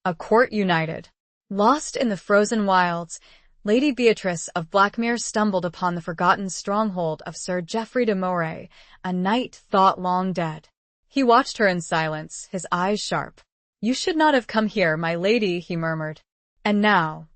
A court united. Lost in the frozen wilds, Lady Beatrice of Blackmere stumbled upon the forgotten stronghold of Sir Geoffrey de Moray, a knight thought long dead. He watched her in silence, his eyes sharp. "You should not have come here, my lady," he murmured. "And now,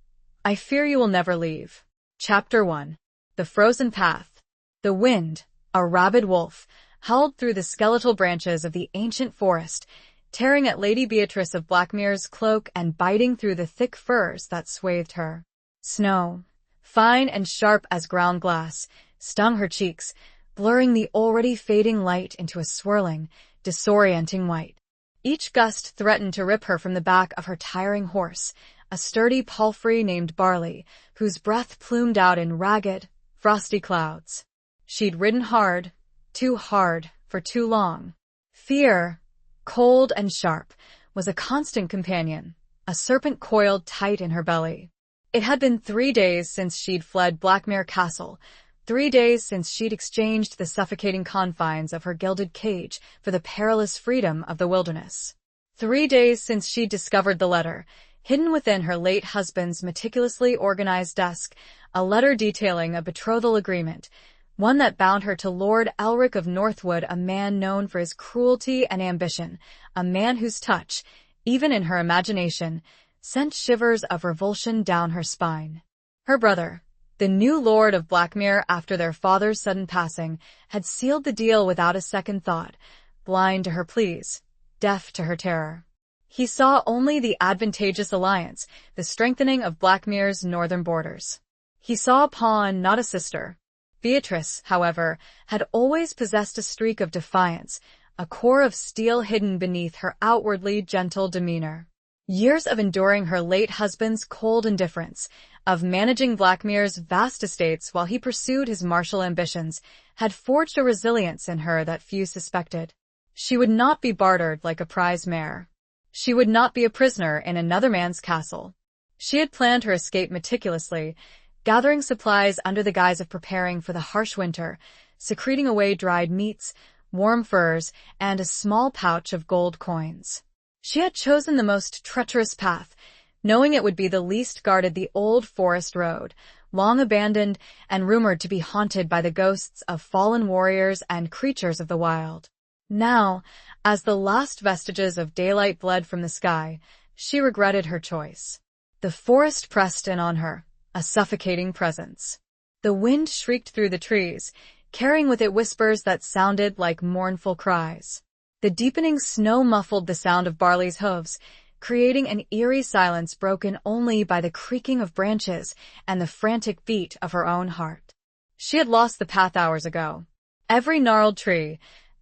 I fear you will never leave." Chapter 1. The Frozen Path. The wind, a rabid wolf, howled through the skeletal branches of the ancient forest, tearing at Lady Beatrice of Blackmere's cloak and biting through the thick furs that swathed her. Snow, fine and sharp as ground glass, stung her cheeks, blurring the already fading light into a swirling, disorienting white. Each gust threatened to rip her from the back of her tiring horse, a sturdy palfrey named Barley, whose breath plumed out in ragged, frosty clouds. She'd ridden hard, too hard, for too long. Fear, cold and sharp, was a constant companion, a serpent coiled tight in her belly. It had been 3 days since she'd fled Blackmere Castle, 3 days since she'd exchanged the suffocating confines of her gilded cage for the perilous freedom of the wilderness. 3 days since she'd discovered the letter, hidden within her late husband's meticulously organized desk, a letter detailing a betrothal agreement, one that bound her to Lord Elric of Northwood, a man known for his cruelty and ambition, a man whose touch, even in her imagination, sent shivers of revulsion down her spine. Her brother, the new Lord of Blackmere after their father's sudden passing, had sealed the deal without a second thought, blind to her pleas, deaf to her terror. He saw only the advantageous alliance, the strengthening of Blackmere's northern borders. He saw a pawn, not a sister. Beatrice, however, had always possessed a streak of defiance, a core of steel hidden beneath her outwardly gentle demeanor. Years of enduring her late husband's cold indifference, of managing Blackmere's vast estates while he pursued his martial ambitions, had forged a resilience in her that few suspected. She would not be bartered like a prize mare. She would not be a prisoner in another man's castle. She had planned her escape meticulously, gathering supplies under the guise of preparing for the harsh winter, secreting away dried meats, warm furs, and a small pouch of gold coins. She had chosen the most treacherous path, knowing it would be the least guarded, the old forest road, long abandoned and rumored to be haunted by the ghosts of fallen warriors and creatures of the wild. Now, as the last vestiges of daylight bled from the sky, she regretted her choice. The forest pressed in on her, a suffocating presence. The wind shrieked through the trees, carrying with it whispers that sounded like mournful cries. The deepening snow muffled the sound of Barley's hooves, creating an eerie silence broken only by the creaking of branches and the frantic beat of her own heart. She had lost the path hours ago. Every gnarled tree,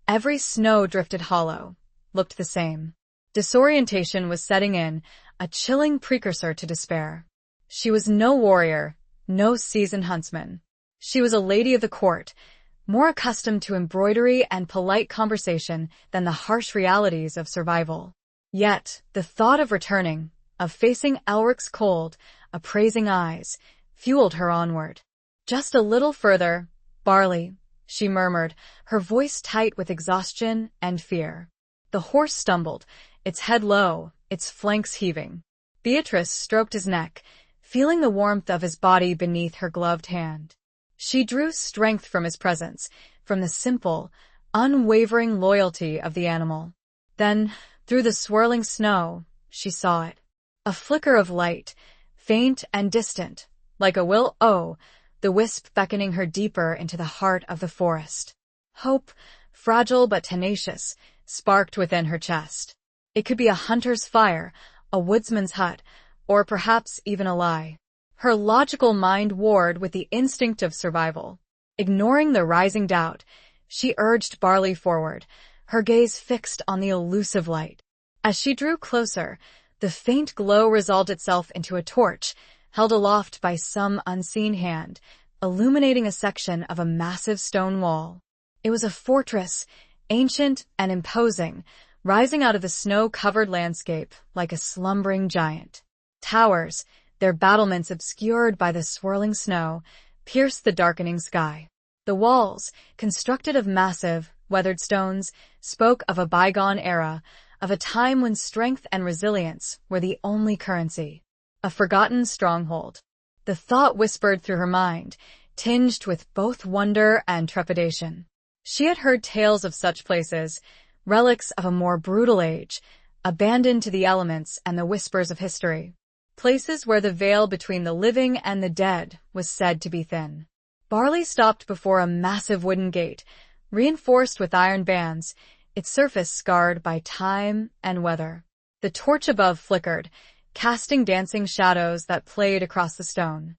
every snow-drifted hollow, looked the same. Disorientation was setting in, a chilling precursor to despair. She was no warrior, no seasoned huntsman. She was a lady of the court, more accustomed to embroidery and polite conversation than the harsh realities of survival. Yet, the thought of returning, of facing Elric's cold, appraising eyes, fueled her onward. Just a little further, Barley, she murmured, her voice tight with exhaustion and fear. The horse stumbled, its head low, its flanks heaving. Beatrice stroked his neck, feeling the warmth of his body beneath her gloved hand. She drew strength from his presence, from the simple, unwavering loyalty of the animal. Then, through the swirling snow, she saw it. A flicker of light, faint and distant, like a will-o, the wisp beckoning her deeper into the heart of the forest. Hope, fragile but tenacious, sparked within her chest. It could be a hunter's fire, a woodsman's hut, or perhaps even a lie. Her logical mind warred with the instinct of survival. Ignoring the rising doubt, she urged Barley forward, her gaze fixed on the elusive light. As she drew closer, the faint glow resolved itself into a torch, held aloft by some unseen hand, illuminating a section of a massive stone wall. It was a fortress, ancient and imposing, rising out of the snow-covered landscape like a slumbering giant. Towers, their battlements obscured by the swirling snow, pierced the darkening sky. The walls, constructed of massive, weathered stones, spoke of a bygone era, of a time when strength and resilience were the only currency. A forgotten stronghold. The thought whispered through her mind, tinged with both wonder and trepidation. She had heard tales of such places, relics of a more brutal age, abandoned to the elements and the whispers of history. Places where the veil between the living and the dead was said to be thin. Barley stopped before a massive wooden gate, reinforced with iron bands, its surface scarred by time and weather. The torch above flickered, casting dancing shadows that played across the stone.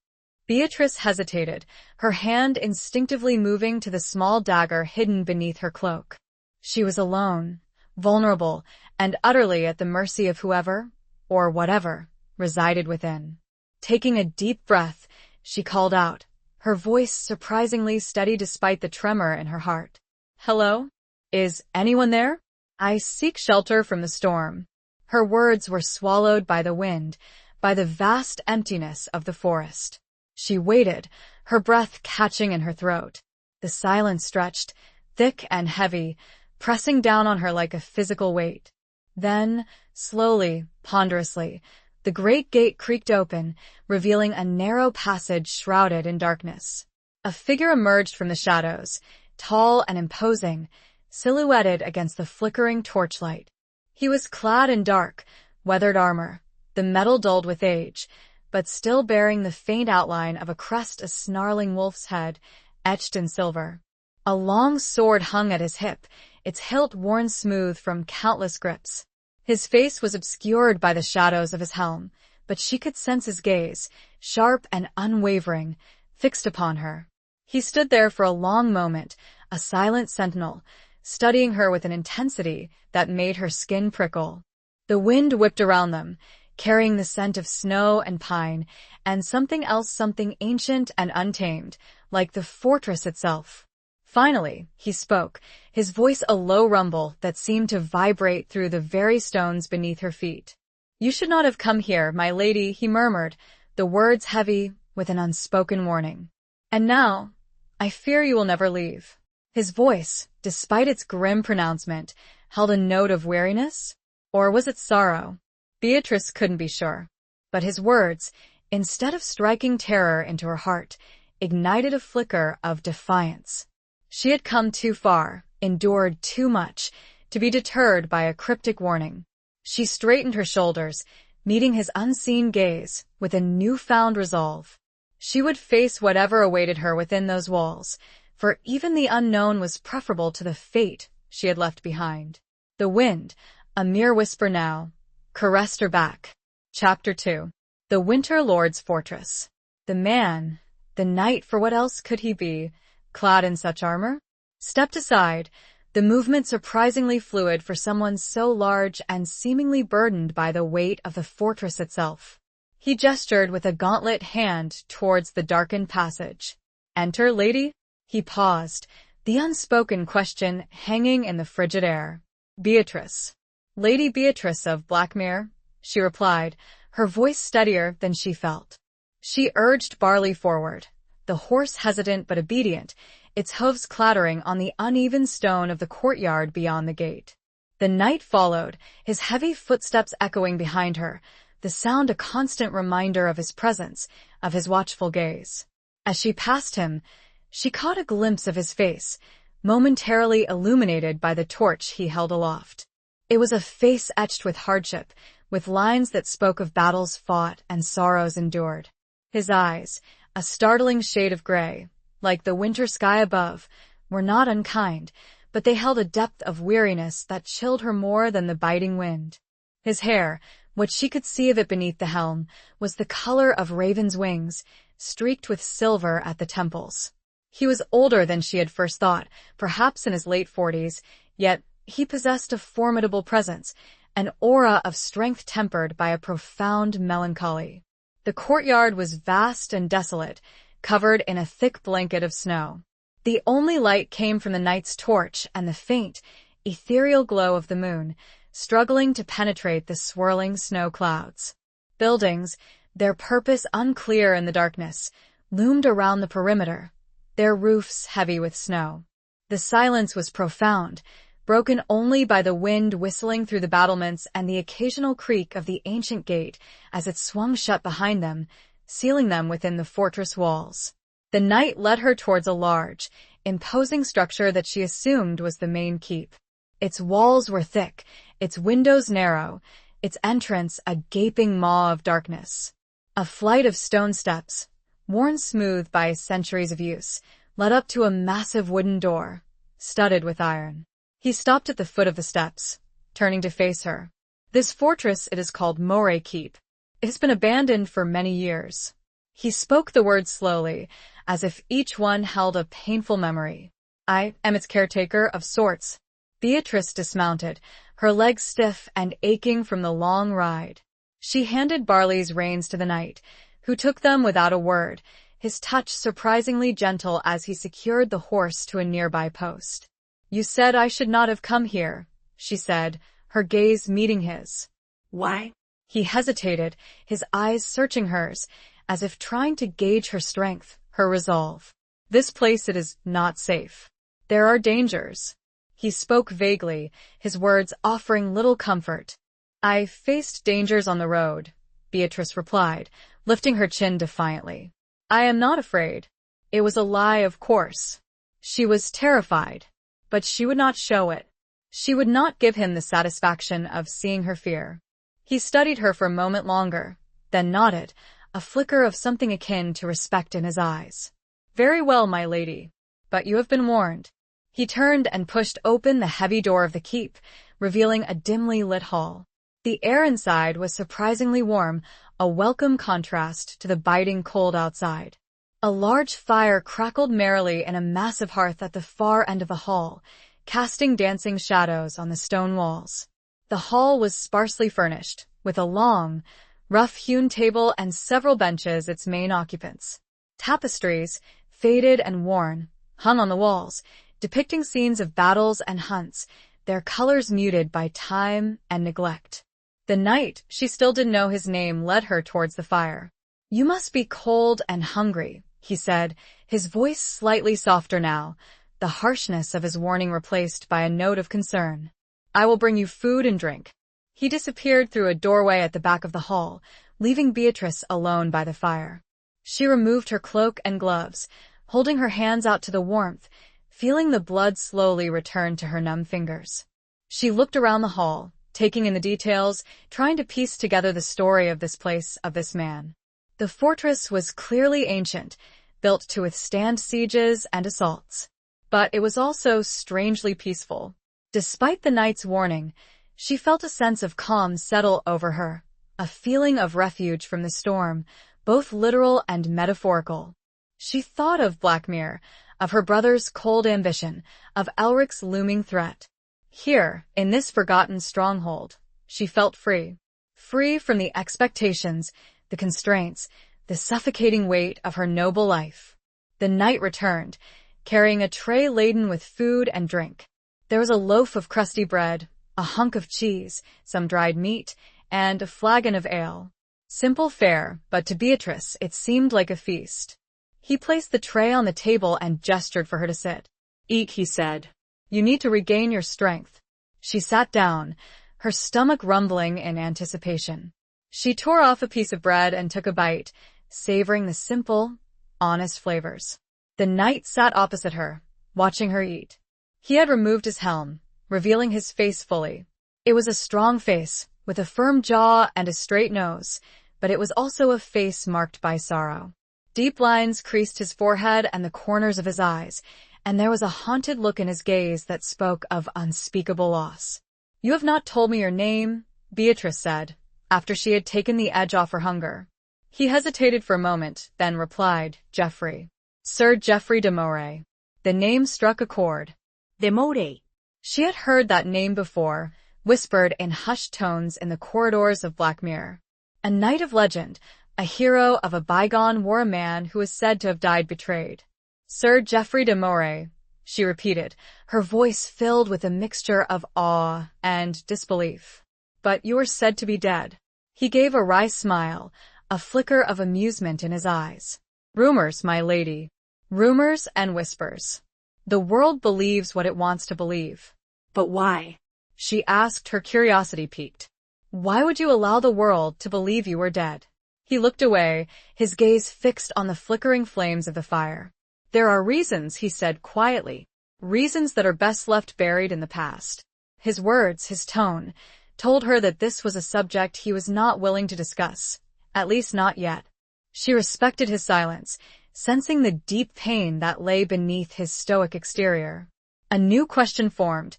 Beatrice hesitated, her hand instinctively moving to the small dagger hidden beneath her cloak. She was alone, vulnerable, and utterly at the mercy of whoever, or whatever, resided within. Taking a deep breath, she called out, her voice surprisingly steady despite the tremor in her heart. "Hello? Is anyone there? I seek shelter from the storm." Her words were swallowed by the wind, by the vast emptiness of the forest. She waited, her breath catching in her throat. The silence stretched, thick and heavy, pressing down on her like a physical weight. Then, slowly, ponderously, the great gate creaked open, revealing a narrow passage shrouded in darkness. A figure emerged from the shadows, tall and imposing, silhouetted against the flickering torchlight. He was clad in dark, weathered armor, the metal dulled with age, but still bearing the faint outline of a crest, a snarling wolf's head, etched in silver. A long sword hung at his hip, its hilt worn smooth from countless grips. His face was obscured by the shadows of his helm, but she could sense his gaze, sharp and unwavering, fixed upon her. He stood there for a long moment, a silent sentinel, studying her with an intensity that made her skin prickle. The wind whipped around them, carrying the scent of snow and pine, and something else, something ancient and untamed, like the fortress itself. Finally, he spoke, his voice a low rumble that seemed to vibrate through the very stones beneath her feet. "You should not have come here, my lady," he murmured, the words heavy with an unspoken warning. "And now, I fear you will never leave." His voice, despite its grim pronouncement, held a note of weariness, or was it sorrow? Beatrice couldn't be sure. But his words, instead of striking terror into her heart, ignited a flicker of defiance. She had come too far, endured too much, to be deterred by a cryptic warning. She straightened her shoulders, meeting his unseen gaze with a newfound resolve. She would face whatever awaited her within those walls, for even the unknown was preferable to the fate she had left behind. The wind, a mere whisper now, caressed her back. Chapter 2. The Winter Lord's Fortress. The man, the knight, for what else could he be, clad in such armor, stepped aside, the movement surprisingly fluid for someone so large and seemingly burdened by the weight of the fortress itself. He gestured with a gauntlet hand towards the darkened passage. "Enter, lady?" He paused, the unspoken question hanging in the frigid air. "Beatrice." "Lady Beatrice of Blackmere," she replied, her voice steadier than she felt. She urged Barley forward, the horse hesitant but obedient, its hooves clattering on the uneven stone of the courtyard beyond the gate. The knight followed, his heavy footsteps echoing behind her, the sound a constant reminder of his presence, of his watchful gaze. As she passed him, she caught a glimpse of his face, momentarily illuminated by the torch he held aloft. It was a face etched with hardship, with lines that spoke of battles fought and sorrows endured. His eyes, a startling shade of gray, like the winter sky above, were not unkind, but they held a depth of weariness that chilled her more than the biting wind. His hair, what she could see of it beneath the helm, was the color of raven's wings, streaked with silver at the temples. He was older than she had first thought, perhaps in his late 40s, yet he possessed a formidable presence, an aura of strength tempered by a profound melancholy. The courtyard was vast and desolate, covered in a thick blanket of snow. The only light came from the knight's torch and the faint, ethereal glow of the moon, struggling to penetrate the swirling snow clouds. Buildings, their purpose unclear in the darkness, loomed around the perimeter, their roofs heavy with snow. The silence was profound, broken only by the wind whistling through the battlements and the occasional creak of the ancient gate as it swung shut behind them, sealing them within the fortress walls. The knight led her towards a large, imposing structure that she assumed was the main keep. Its walls were thick, its windows narrow, its entrance a gaping maw of darkness. A flight of stone steps, worn smooth by centuries of use, led up to a massive wooden door, studded with iron. He stopped at the foot of the steps, turning to face her. This fortress it is called Moray Keep. It has been abandoned for many years. He spoke the words slowly, as if each one held a painful memory. I am its caretaker of sorts. Beatrice dismounted, her legs stiff and aching from the long ride. She handed Barley's reins to the knight, who took them without a word, his touch surprisingly gentle as he secured the horse to a nearby post. You said I should not have come here, she said, her gaze meeting his. Why? He hesitated, his eyes searching hers, as if trying to gauge her strength, her resolve. This place it is not safe. There are dangers. He spoke vaguely, his words offering little comfort. I faced dangers on the road, Beatrice replied, lifting her chin defiantly. I am not afraid. It was a lie, of course. She was terrified, but she would not show it. She would not give him the satisfaction of seeing her fear. He studied her for a moment longer, then nodded, a flicker of something akin to respect in his eyes. Very well, my lady. But you have been warned. He turned and pushed open the heavy door of the keep, revealing a dimly lit hall. The air inside was surprisingly warm, a welcome contrast to the biting cold outside. A large fire crackled merrily in a massive hearth at the far end of the hall, casting dancing shadows on the stone walls. The hall was sparsely furnished, with a long, rough-hewn table and several benches its main occupants. Tapestries, faded and worn, hung on the walls, depicting scenes of battles and hunts, their colors muted by time and neglect. The knight, she still didn't know his name, led her towards the fire. You must be cold and hungry, he said, his voice slightly softer now, the harshness of his warning replaced by a note of concern. I will bring you food and drink. He disappeared through a doorway at the back of the hall, leaving Beatrice alone by the fire. She removed her cloak and gloves, holding her hands out to the warmth, feeling the blood slowly return to her numb fingers. She looked around the hall, taking in the details, trying to piece together the story of this place, of this man. The fortress was clearly ancient, built to withstand sieges and assaults. But it was also strangely peaceful. Despite the knight's warning, she felt a sense of calm settle over her, a feeling of refuge from the storm, both literal and metaphorical. She thought of Blackmere, of her brother's cold ambition, of Elric's looming threat. Here, in this forgotten stronghold, she felt free. Free from the expectations, the constraints, the suffocating weight of her noble life. The knight returned, carrying a tray laden with food and drink. There was a loaf of crusty bread, a hunk of cheese, some dried meat, and a flagon of ale. Simple fare, but to Beatrice it seemed like a feast. He placed the tray on the table and gestured for her to sit. Eat, he said. You need to regain your strength. She sat down, her stomach rumbling in anticipation. She tore off a piece of bread and took a bite, savoring the simple, honest flavors. The knight sat opposite her, watching her eat. He had removed his helm, revealing his face fully. It was a strong face, with a firm jaw and a straight nose, but it was also a face marked by sorrow. Deep lines creased his forehead and the corners of his eyes, and there was a haunted look in his gaze that spoke of unspeakable loss. You have not told me your name, Beatrice said, after she had taken the edge off her hunger. He hesitated for a moment, then replied, Geoffrey. Sir Geoffrey de Moray. The name struck a chord. De Moray. She had heard that name before, whispered in hushed tones in the corridors of Blackmere. A knight of legend, a hero of a bygone war, a man who is said to have died betrayed. Sir Geoffrey de Moray, she repeated, her voice filled with a mixture of awe and disbelief. But you are said to be dead. He gave a wry smile, a flicker of amusement in his eyes. Rumors, my lady. Rumors and whispers. The world believes what it wants to believe. But why? She asked, her curiosity piqued. Why would you allow the world to believe you were dead? He looked away, his gaze fixed on the flickering flames of the fire. There are reasons, he said quietly. Reasons that are best left buried in the past. His words, his tone, told her that this was a subject he was not willing to discuss. At least not yet. She respected his silence, sensing the deep pain that lay beneath his stoic exterior. A new question formed,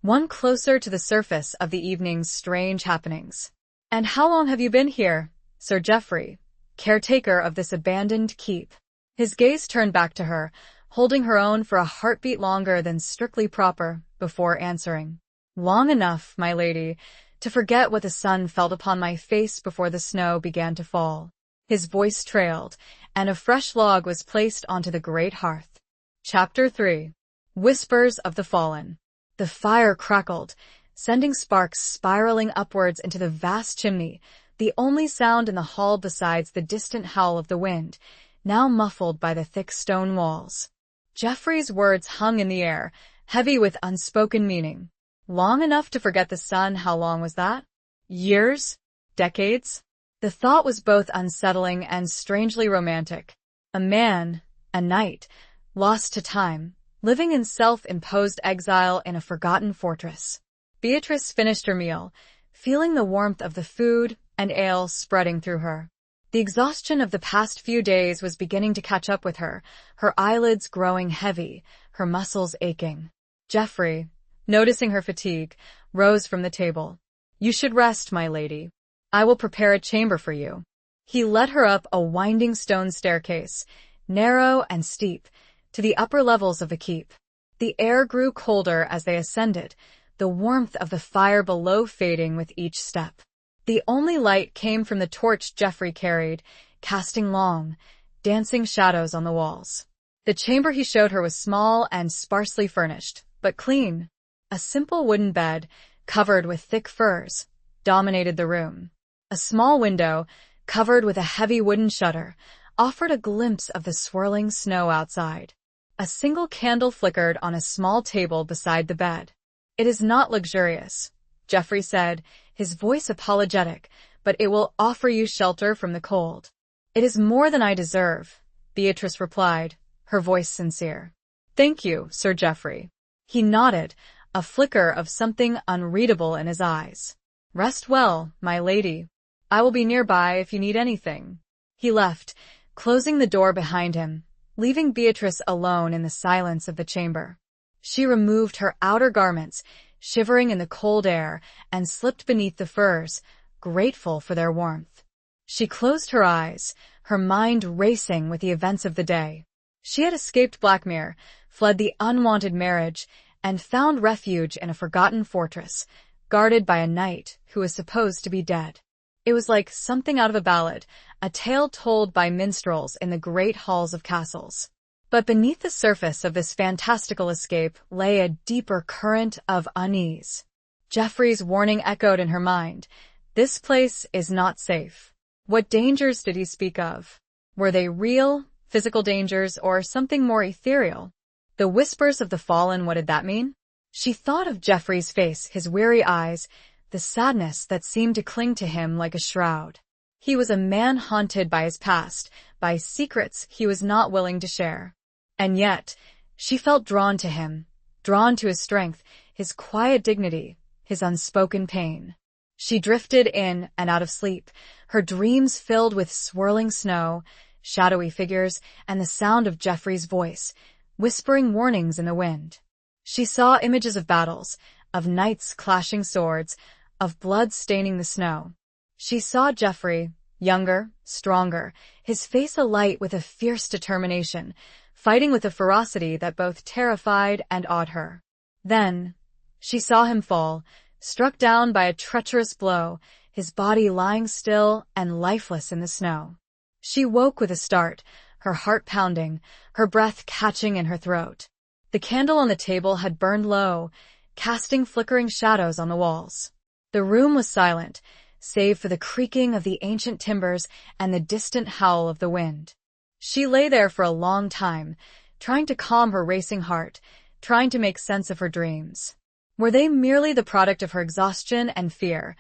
one closer to the surface of the evening's strange happenings. And how long have you been here, Sir Geoffrey, caretaker of this abandoned keep? His gaze turned back to her, holding her own for a heartbeat longer than strictly proper, before answering. Long enough, my lady, to forget what the sun felt upon my face before the snow began to fall. His voice trailed, and a fresh log was placed onto the great hearth. Chapter 3. Whispers of the Fallen. The fire crackled, sending sparks spiraling upwards into the vast chimney, the only sound in the hall besides the distant howl of the wind, now muffled by the thick stone walls. Geoffrey's words hung in the air, heavy with unspoken meaning. Long enough to forget the sun, how long was that? Years? Decades? The thought was both unsettling and strangely romantic. A man, a knight, lost to time, living in self-imposed exile in a forgotten fortress. Beatrice finished her meal, feeling the warmth of the food and ale spreading through her. The exhaustion of the past few days was beginning to catch up with her, her eyelids growing heavy, her muscles aching. Geoffrey, noticing her fatigue, rose from the table. You should rest, my lady. I will prepare a chamber for you. He led her up a winding stone staircase, narrow and steep, to the upper levels of the keep. The air grew colder as they ascended, the warmth of the fire below fading with each step. The only light came from the torch Geoffrey carried, casting long, dancing shadows on the walls. The chamber he showed her was small and sparsely furnished, but clean. A simple wooden bed, covered with thick furs, dominated the room. A small window, covered with a heavy wooden shutter, offered a glimpse of the swirling snow outside. A single candle flickered on a small table beside the bed. It is not luxurious, Geoffrey said, his voice apologetic, but it will offer you shelter from the cold. It is more than I deserve, Beatrice replied, her voice sincere. Thank you, Sir Geoffrey. He nodded, a flicker of something unreadable in his eyes. Rest well, my lady. I will be nearby if you need anything. He left, closing the door behind him, leaving Beatrice alone in the silence of the chamber. She removed her outer garments, shivering in the cold air, and slipped beneath the furs, grateful for their warmth. She closed her eyes, her mind racing with the events of the day. She had escaped Blackmere, fled the unwanted marriage, and found refuge in a forgotten fortress, guarded by a knight who was supposed to be dead. It was like something out of a ballad, a tale told by minstrels in the great halls of castles. But beneath the surface of this fantastical escape lay a deeper current of unease. Geoffrey's warning echoed in her mind. This place is not safe. What dangers did he speak of? Were they real, physical dangers, or something more ethereal? The whispers of the fallen, what did that mean? She thought of Geoffrey's face, his weary eyes, the sadness that seemed to cling to him like a shroud. He was a man haunted by his past, by secrets he was not willing to share. And yet, she felt drawn to him, drawn to his strength, his quiet dignity, his unspoken pain. She drifted in and out of sleep, her dreams filled with swirling snow, shadowy figures, and the sound of Geoffrey's voice, whispering warnings in the wind. She saw images of battles, of knights clashing swords, of blood staining the snow. She saw Geoffrey, younger, stronger, his face alight with a fierce determination, fighting with a ferocity that both terrified and awed her. Then, she saw him fall, struck down by a treacherous blow, his body lying still and lifeless in the snow. She woke with a start, her heart pounding, her breath catching in her throat. The candle on the table had burned low, casting flickering shadows on the walls. The room was silent, save for the creaking of the ancient timbers and the distant howl of the wind. She lay there for a long time, trying to calm her racing heart, trying to make sense of her dreams. Were they merely the product of her exhaustion and fear,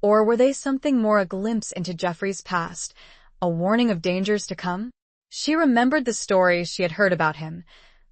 or were they something more, a glimpse into Geoffrey's past, a warning of dangers to come? She remembered the stories she had heard about him,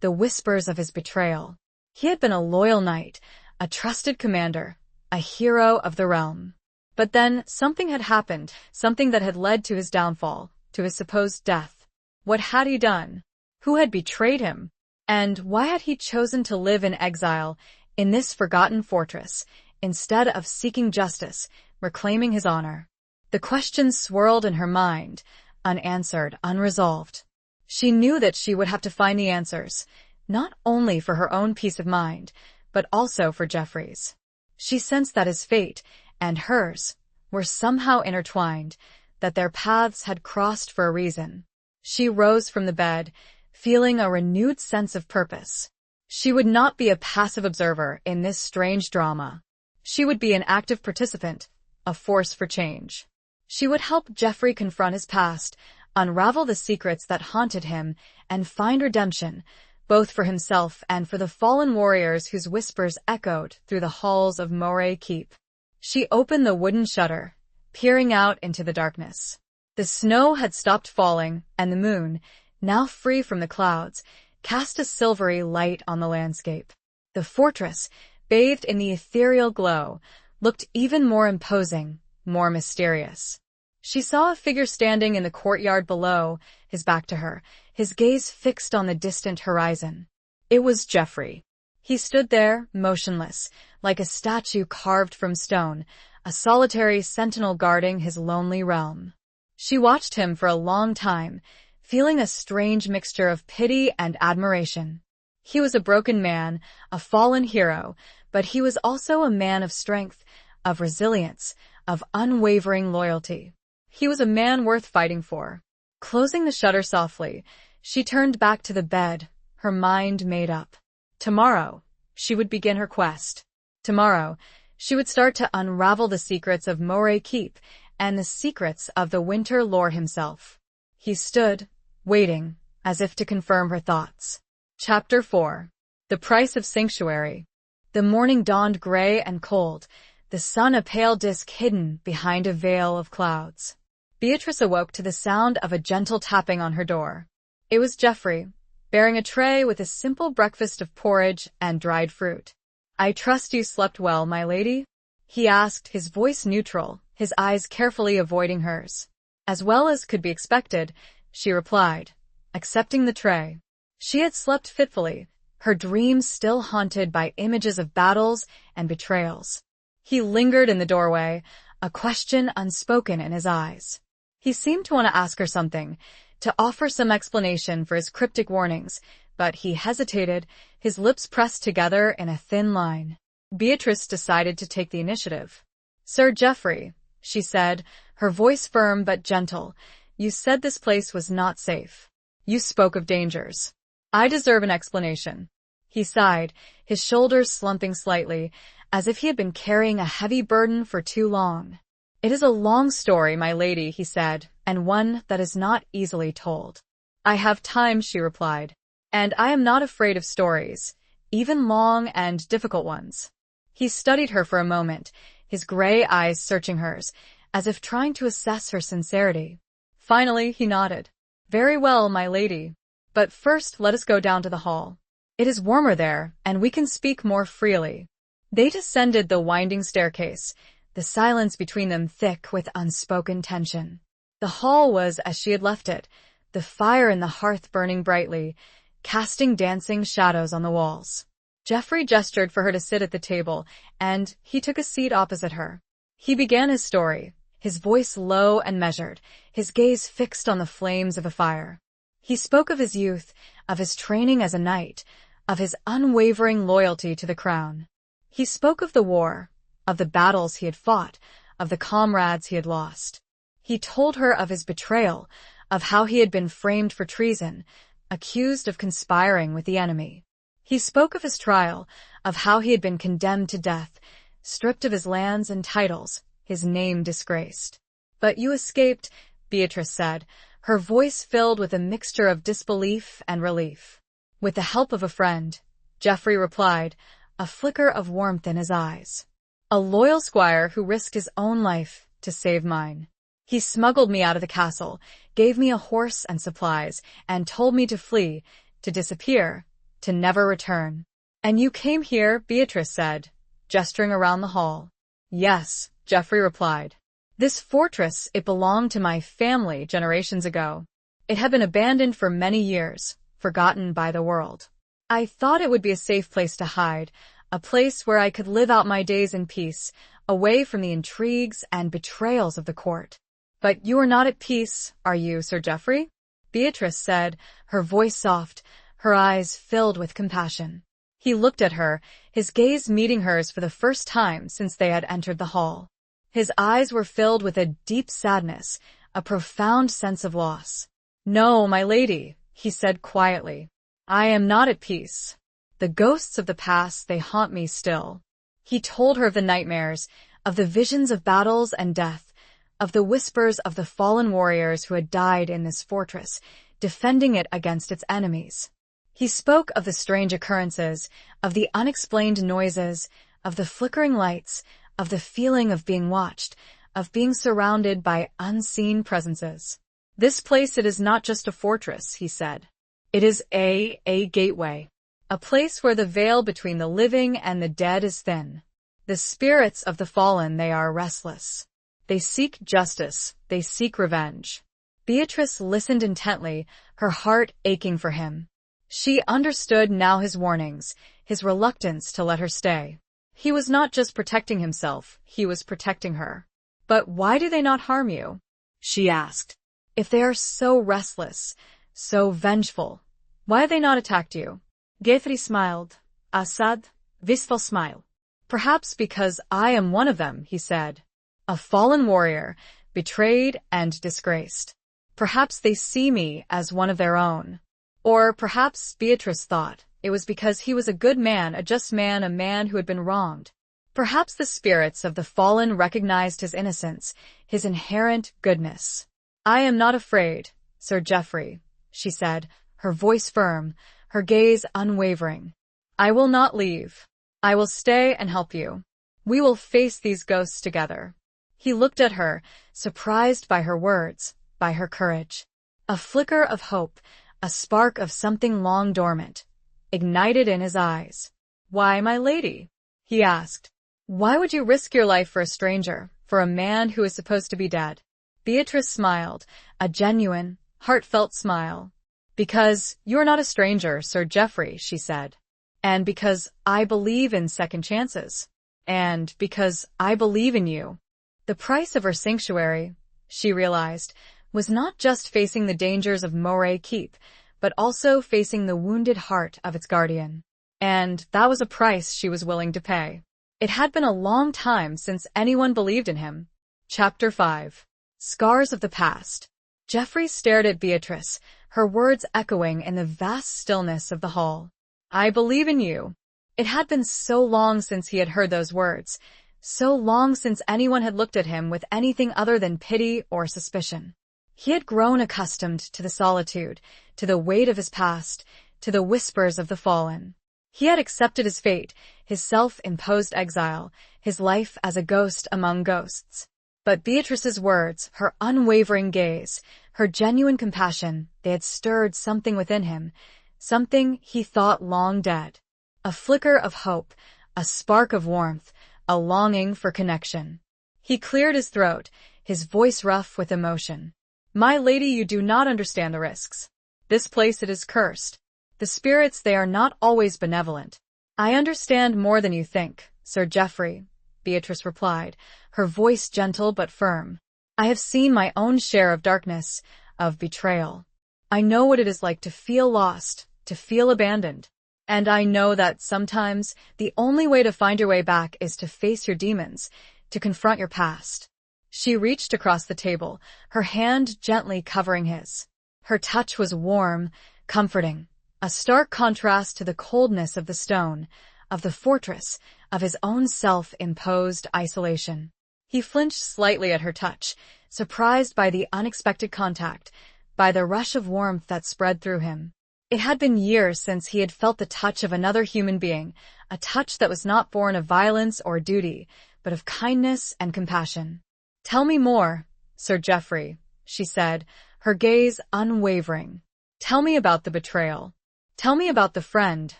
the whispers of his betrayal. He had been a loyal knight, a trusted commander, a hero of the realm. But then something had happened, something that had led to his downfall, to his supposed death. What had he done? Who had betrayed him? And why had he chosen to live in exile in this forgotten fortress, instead of seeking justice, reclaiming his honor? The questions swirled in her mind, unanswered, unresolved. She knew that she would have to find the answers, not only for her own peace of mind, but also for Geoffrey's. She sensed that his fate, and hers, were somehow intertwined, that their paths had crossed for a reason. She rose from the bed, feeling a renewed sense of purpose. She would not be a passive observer in this strange drama. She would be an active participant, a force for change. She would help Geoffrey confront his past, unravel the secrets that haunted him, and find redemption, both for himself and for the fallen warriors whose whispers echoed through the halls of Moray Keep. She opened the wooden shutter, peering out into the darkness. The snow had stopped falling, and the moon, now free from the clouds, cast a silvery light on the landscape. The fortress, bathed in the ethereal glow, looked even more imposing, more mysterious. She saw a figure standing in the courtyard below, his back to her, his gaze fixed on the distant horizon. It was Geoffrey. He stood there, motionless, like a statue carved from stone, a solitary sentinel guarding his lonely realm. She watched him for a long time, feeling a strange mixture of pity and admiration. He was a broken man, a fallen hero, but he was also a man of strength, of resilience, of unwavering loyalty. He was a man worth fighting for. Closing the shutter softly, she turned back to the bed, her mind made up. Tomorrow, she would begin her quest. Tomorrow, she would start to unravel the secrets of Moray Keep and the secrets of the Winter Lord himself. He stood, waiting, as if to confirm her thoughts. Chapter 4. The Price of Sanctuary. The morning dawned gray and cold, the sun a pale disk hidden behind a veil of clouds. Beatrice awoke to the sound of a gentle tapping on her door. It was Geoffrey, bearing a tray with a simple breakfast of porridge and dried fruit. "I trust you slept well, my lady?" he asked, his voice neutral, his eyes carefully avoiding hers. "As well as could be expected," she replied, accepting the tray. She had slept fitfully, her dreams still haunted by images of battles and betrayals. He lingered in the doorway, a question unspoken in his eyes. He seemed to want to ask her something, to offer some explanation for his cryptic warnings, but he hesitated, his lips pressed together in a thin line. Beatrice decided to take the initiative. "Sir Geoffrey," she said, her voice firm but gentle, "you said this place was not safe. You spoke of dangers. I deserve an explanation." He sighed, his shoulders slumping slightly, as if he had been carrying a heavy burden for too long. "It is a long story, my lady," he said, "and one that is not easily told." "I have time," she replied, "and I am not afraid of stories, even long and difficult ones." He studied her for a moment, his gray eyes searching hers, as if trying to assess her sincerity. Finally, he nodded. "Very well, my lady. But first let us go down to the hall. It is warmer there, and we can speak more freely." They descended the winding staircase, the silence between them thick with unspoken tension. The hall was as she had left it, the fire in the hearth burning brightly, casting dancing shadows on the walls. Geoffrey gestured for her to sit at the table, and he took a seat opposite her. He began his story, his voice low and measured, his gaze fixed on the flames of a fire. He spoke of his youth, of his training as a knight, of his unwavering loyalty to the crown. He spoke of the war, of the battles he had fought, of the comrades he had lost. He told her of his betrayal, of how he had been framed for treason, accused of conspiring with the enemy. He spoke of his trial, of how he had been condemned to death, stripped of his lands and titles, his name disgraced. "But you escaped," Beatrice said, her voice filled with a mixture of disbelief and relief. "With the help of a friend," Geoffrey replied, a flicker of warmth in his eyes. A loyal squire who risked his own life to save mine. He smuggled me out of the castle, gave me a horse and supplies, and told me to flee, to disappear, to never return. And you came here, Beatrice said, gesturing around the hall. Yes, Geoffrey replied. This fortress, it belonged to my family generations ago. It had been abandoned for many years, forgotten by the world. I thought it would be a safe place to hide, a place where I could live out my days in peace, away from the intrigues and betrayals of the court. But you are not at peace, are you, Sir Geoffrey? Beatrice said, her voice soft, her eyes filled with compassion. He looked at her, his gaze meeting hers for the first time since they had entered the hall. His eyes were filled with a deep sadness, a profound sense of loss. No, my lady, he said quietly. I am not at peace. The ghosts of the past, they haunt me still. He told her of the nightmares, of the visions of battles and death, of the whispers of the fallen warriors who had died in this fortress, defending it against its enemies. He spoke of the strange occurrences, of the unexplained noises, of the flickering lights, of the feeling of being watched, of being surrounded by unseen presences. This place, it is not just a fortress, he said. It is a gateway, a place where the veil between the living and the dead is thin. The spirits of the fallen, they are restless. They seek justice, they seek revenge. Beatrice listened intently, her heart aching for him. She understood now his warnings, his reluctance to let her stay. He was not just protecting himself, he was protecting her. But why do they not harm you? She asked. If they are so restless, so vengeful, why have they not attacked you? Geoffrey smiled, a sad, wistful smile. Perhaps because I am one of them, he said. A fallen warrior, betrayed and disgraced. Perhaps they see me as one of their own. Or perhaps, Beatrice thought, it was because he was a good man, a just man, a man who had been wronged. Perhaps the spirits of the fallen recognized his innocence, his inherent goodness. I am not afraid, Sir Geoffrey, she said, her voice firm, her gaze unwavering. I will not leave. I will stay and help you. We will face these ghosts together. He looked at her, surprised by her words, by her courage. A flicker of hope, a spark of something long dormant, ignited in his eyes. Why, my lady? He asked. Why would you risk your life for a stranger, for a man who is supposed to be dead? Beatrice smiled, a genuine, heartfelt smile. Because you're not a stranger, Sir Geoffrey, she said. And because I believe in second chances. And because I believe in you. The price of her sanctuary, she realized, was not just facing the dangers of Moray Keep, but also facing the wounded heart of its guardian. And that was a price she was willing to pay. It had been a long time since anyone believed in him. Chapter 5. Scars of the Past. Geoffrey stared at Beatrice, her words echoing in the vast stillness of the hall. I believe in you. It had been so long since he had heard those words, so long since anyone had looked at him with anything other than pity or suspicion. He had grown accustomed to the solitude, to the weight of his past, to the whispers of the fallen. He had accepted his fate, his self-imposed exile, his life as a ghost among ghosts. But Beatrice's words, her unwavering gaze, her genuine compassion, they had stirred something within him, something he thought long dead. A flicker of hope, a spark of warmth, a longing for connection. He cleared his throat, his voice rough with emotion. My lady, you do not understand the risks. This place, it is cursed. The spirits, they are not always benevolent. I understand more than you think, Sir Geoffrey, Beatrice replied, her voice gentle but firm. I have seen my own share of darkness, of betrayal. I know what it is like to feel lost, to feel abandoned. And I know that sometimes the only way to find your way back is to face your demons, to confront your past. She reached across the table, her hand gently covering his. Her touch was warm, comforting, a stark contrast to the coldness of the stone, of the fortress, of his own self-imposed isolation. He flinched slightly at her touch, surprised by the unexpected contact, by the rush of warmth that spread through him. It had been years since he had felt the touch of another human being, a touch that was not born of violence or duty, but of kindness and compassion. "Tell me more, Sir Geoffrey," she said, her gaze unwavering. "Tell me about the betrayal. Tell me about the friend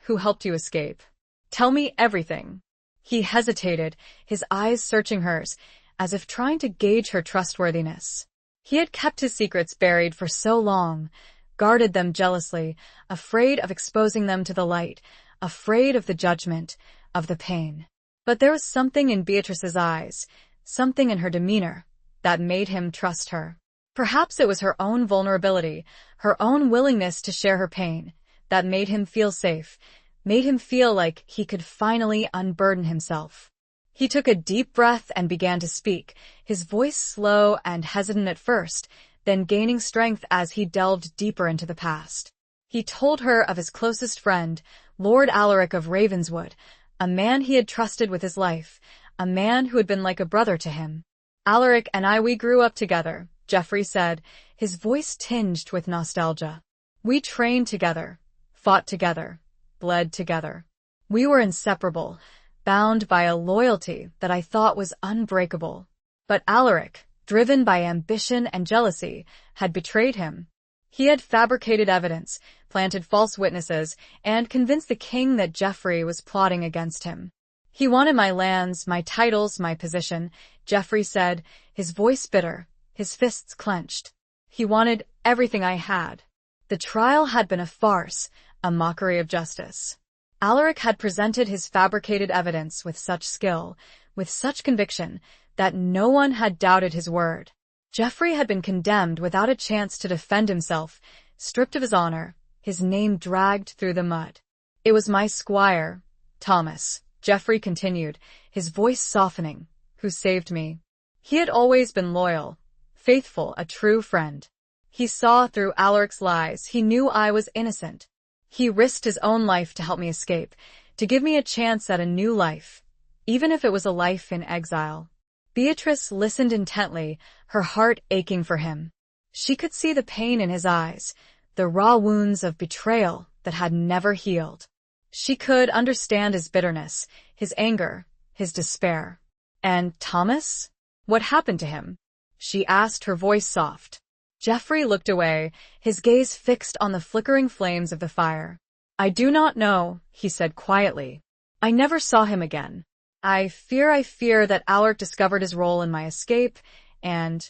who helped you escape. Tell me everything." He hesitated, his eyes searching hers, as if trying to gauge her trustworthiness. He had kept his secrets buried for so long, guarded them jealously, afraid of exposing them to the light, afraid of the judgment, of the pain. But there was something in Beatrice's eyes, something in her demeanor, that made him trust her. Perhaps it was her own vulnerability, her own willingness to share her pain, that made him feel safe, made him feel like he could finally unburden himself. He took a deep breath and began to speak, his voice slow and hesitant at first, then gaining strength as he delved deeper into the past. He told her of his closest friend, Lord Alaric of Ravenswood, a man he had trusted with his life, a man who had been like a brother to him. "Alaric and we grew up together," Geoffrey said, his voice tinged with nostalgia. "We trained together, fought together, bled together. We were inseparable, bound by a loyalty that I thought was unbreakable. But Alaric, driven by ambition and jealousy, had betrayed him. He had fabricated evidence, planted false witnesses, and convinced the king that Geoffrey was plotting against him. He wanted my lands, my titles, my position," Geoffrey said, his voice bitter, his fists clenched. "He wanted everything I had. The trial had been a farce, a mockery of justice. Alaric had presented his fabricated evidence with such skill, with such conviction, that no one had doubted his word. Geoffrey had been condemned without a chance to defend himself, stripped of his honor, his name dragged through the mud. It was my squire, Thomas," Geoffrey continued, his voice softening, "who saved me. He had always been loyal, faithful, a true friend. He saw through Alaric's lies. He knew I was innocent. He risked his own life to help me escape, to give me a chance at a new life, even if it was a life in exile." Beatrice listened intently, her heart aching for him. She could see the pain in his eyes, the raw wounds of betrayal that had never healed. She could understand his bitterness, his anger, his despair. "And Thomas? What happened to him?" she asked, her voice soft. Geoffrey looked away, his gaze fixed on the flickering flames of the fire. "I do not know," he said quietly. "I never saw him again. I fear that Alaric discovered his role in my escape and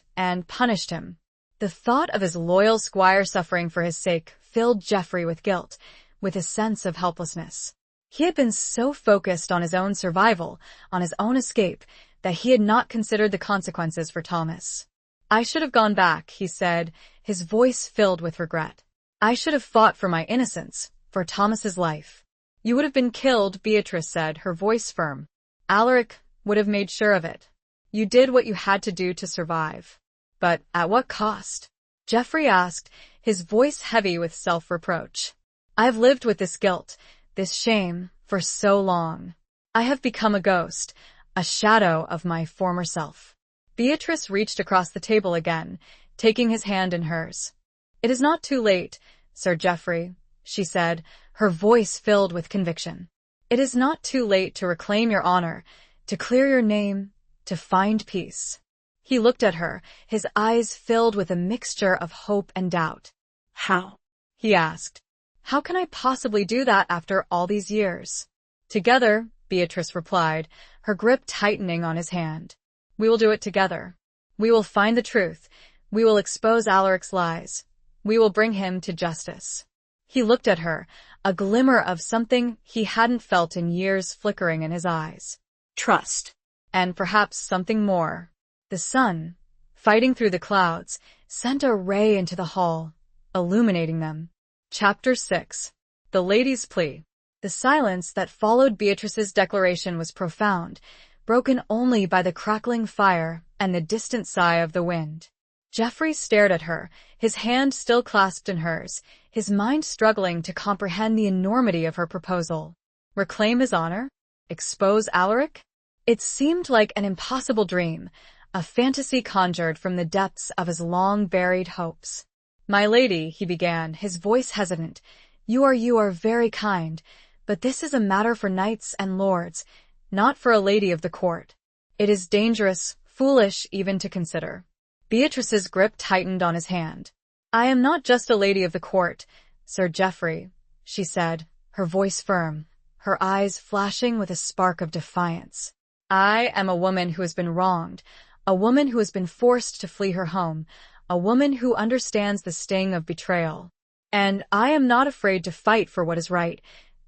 punished him." The thought of his loyal squire suffering for his sake filled Geoffrey with guilt, with a sense of helplessness. He had been so focused on his own survival, on his own escape, that he had not considered the consequences for Thomas. "I should have gone back," he said, his voice filled with regret. "I should have fought for my innocence, for Thomas's life." "You would have been killed," Beatrice said, her voice firm. "Alaric would have made sure of it. You did what you had to do to survive." "But at what cost?" Geoffrey asked, his voice heavy with self-reproach. "I have lived with this guilt, this shame, for so long. I have become a ghost, a shadow of my former self." Beatrice reached across the table again, taking his hand in hers. "It is not too late, Sir Geoffrey," she said, her voice filled with conviction. "It is not too late to reclaim your honor, to clear your name, to find peace." He looked at her, his eyes filled with a mixture of hope and doubt. "How?" he asked. "How can I possibly do that after all these years?" "Together," Beatrice replied, her grip tightening on his hand. "We will do it together. We will find the truth. We will expose Alaric's lies. We will bring him to justice." He looked at her, a glimmer of something he hadn't felt in years flickering in his eyes. "Trust." And perhaps something more. The sun, fighting through the clouds, sent a ray into the hall, illuminating them. Chapter 6. The Lady's Plea. The silence that followed Beatrice's declaration was profound, broken only by the crackling fire and the distant sigh of the wind. Geoffrey stared at her, his hand still clasped in hers, his mind struggling to comprehend the enormity of her proposal. Reclaim his honor? Expose Alaric? It seemed like an impossible dream, a fantasy conjured from the depths of his long-buried hopes. "My lady," he began, his voice hesitant, you are very kind, But this is a matter for knights and lords, not for a lady of the court. It is dangerous, foolish even to consider. Beatrice's grip tightened on his hand. I am not just a lady of the court, Sir Geoffrey, she said, her voice firm, her eyes flashing with a spark of defiance. I am a woman who has been wronged, a woman who has been forced to flee her home, a woman who understands the sting of betrayal. And I am not afraid to fight for what is right,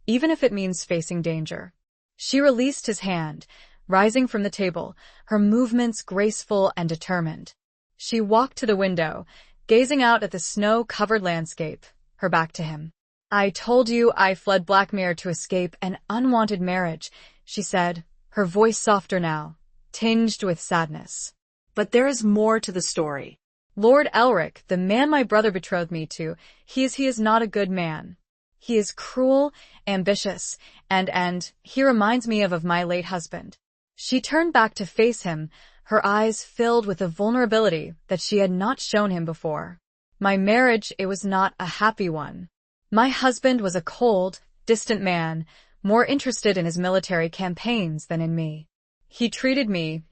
even if it means facing danger. She released his hand, rising from the table, her movements graceful and determined. She walked to the window, gazing out at the snow-covered landscape, her back to him. I told you I fled Blackmere to escape an unwanted marriage, she said, her voice softer now, tinged with sadness. But there is more to the story. Lord Elric, the man my brother betrothed me to, he is not a good man. He is cruel, ambitious, and he reminds me of my late husband. She turned back to face him, her eyes filled with a vulnerability that she had not shown him before. My marriage, it was not a happy one. My husband was a cold, distant man, more interested in his military campaigns than in me. He treated me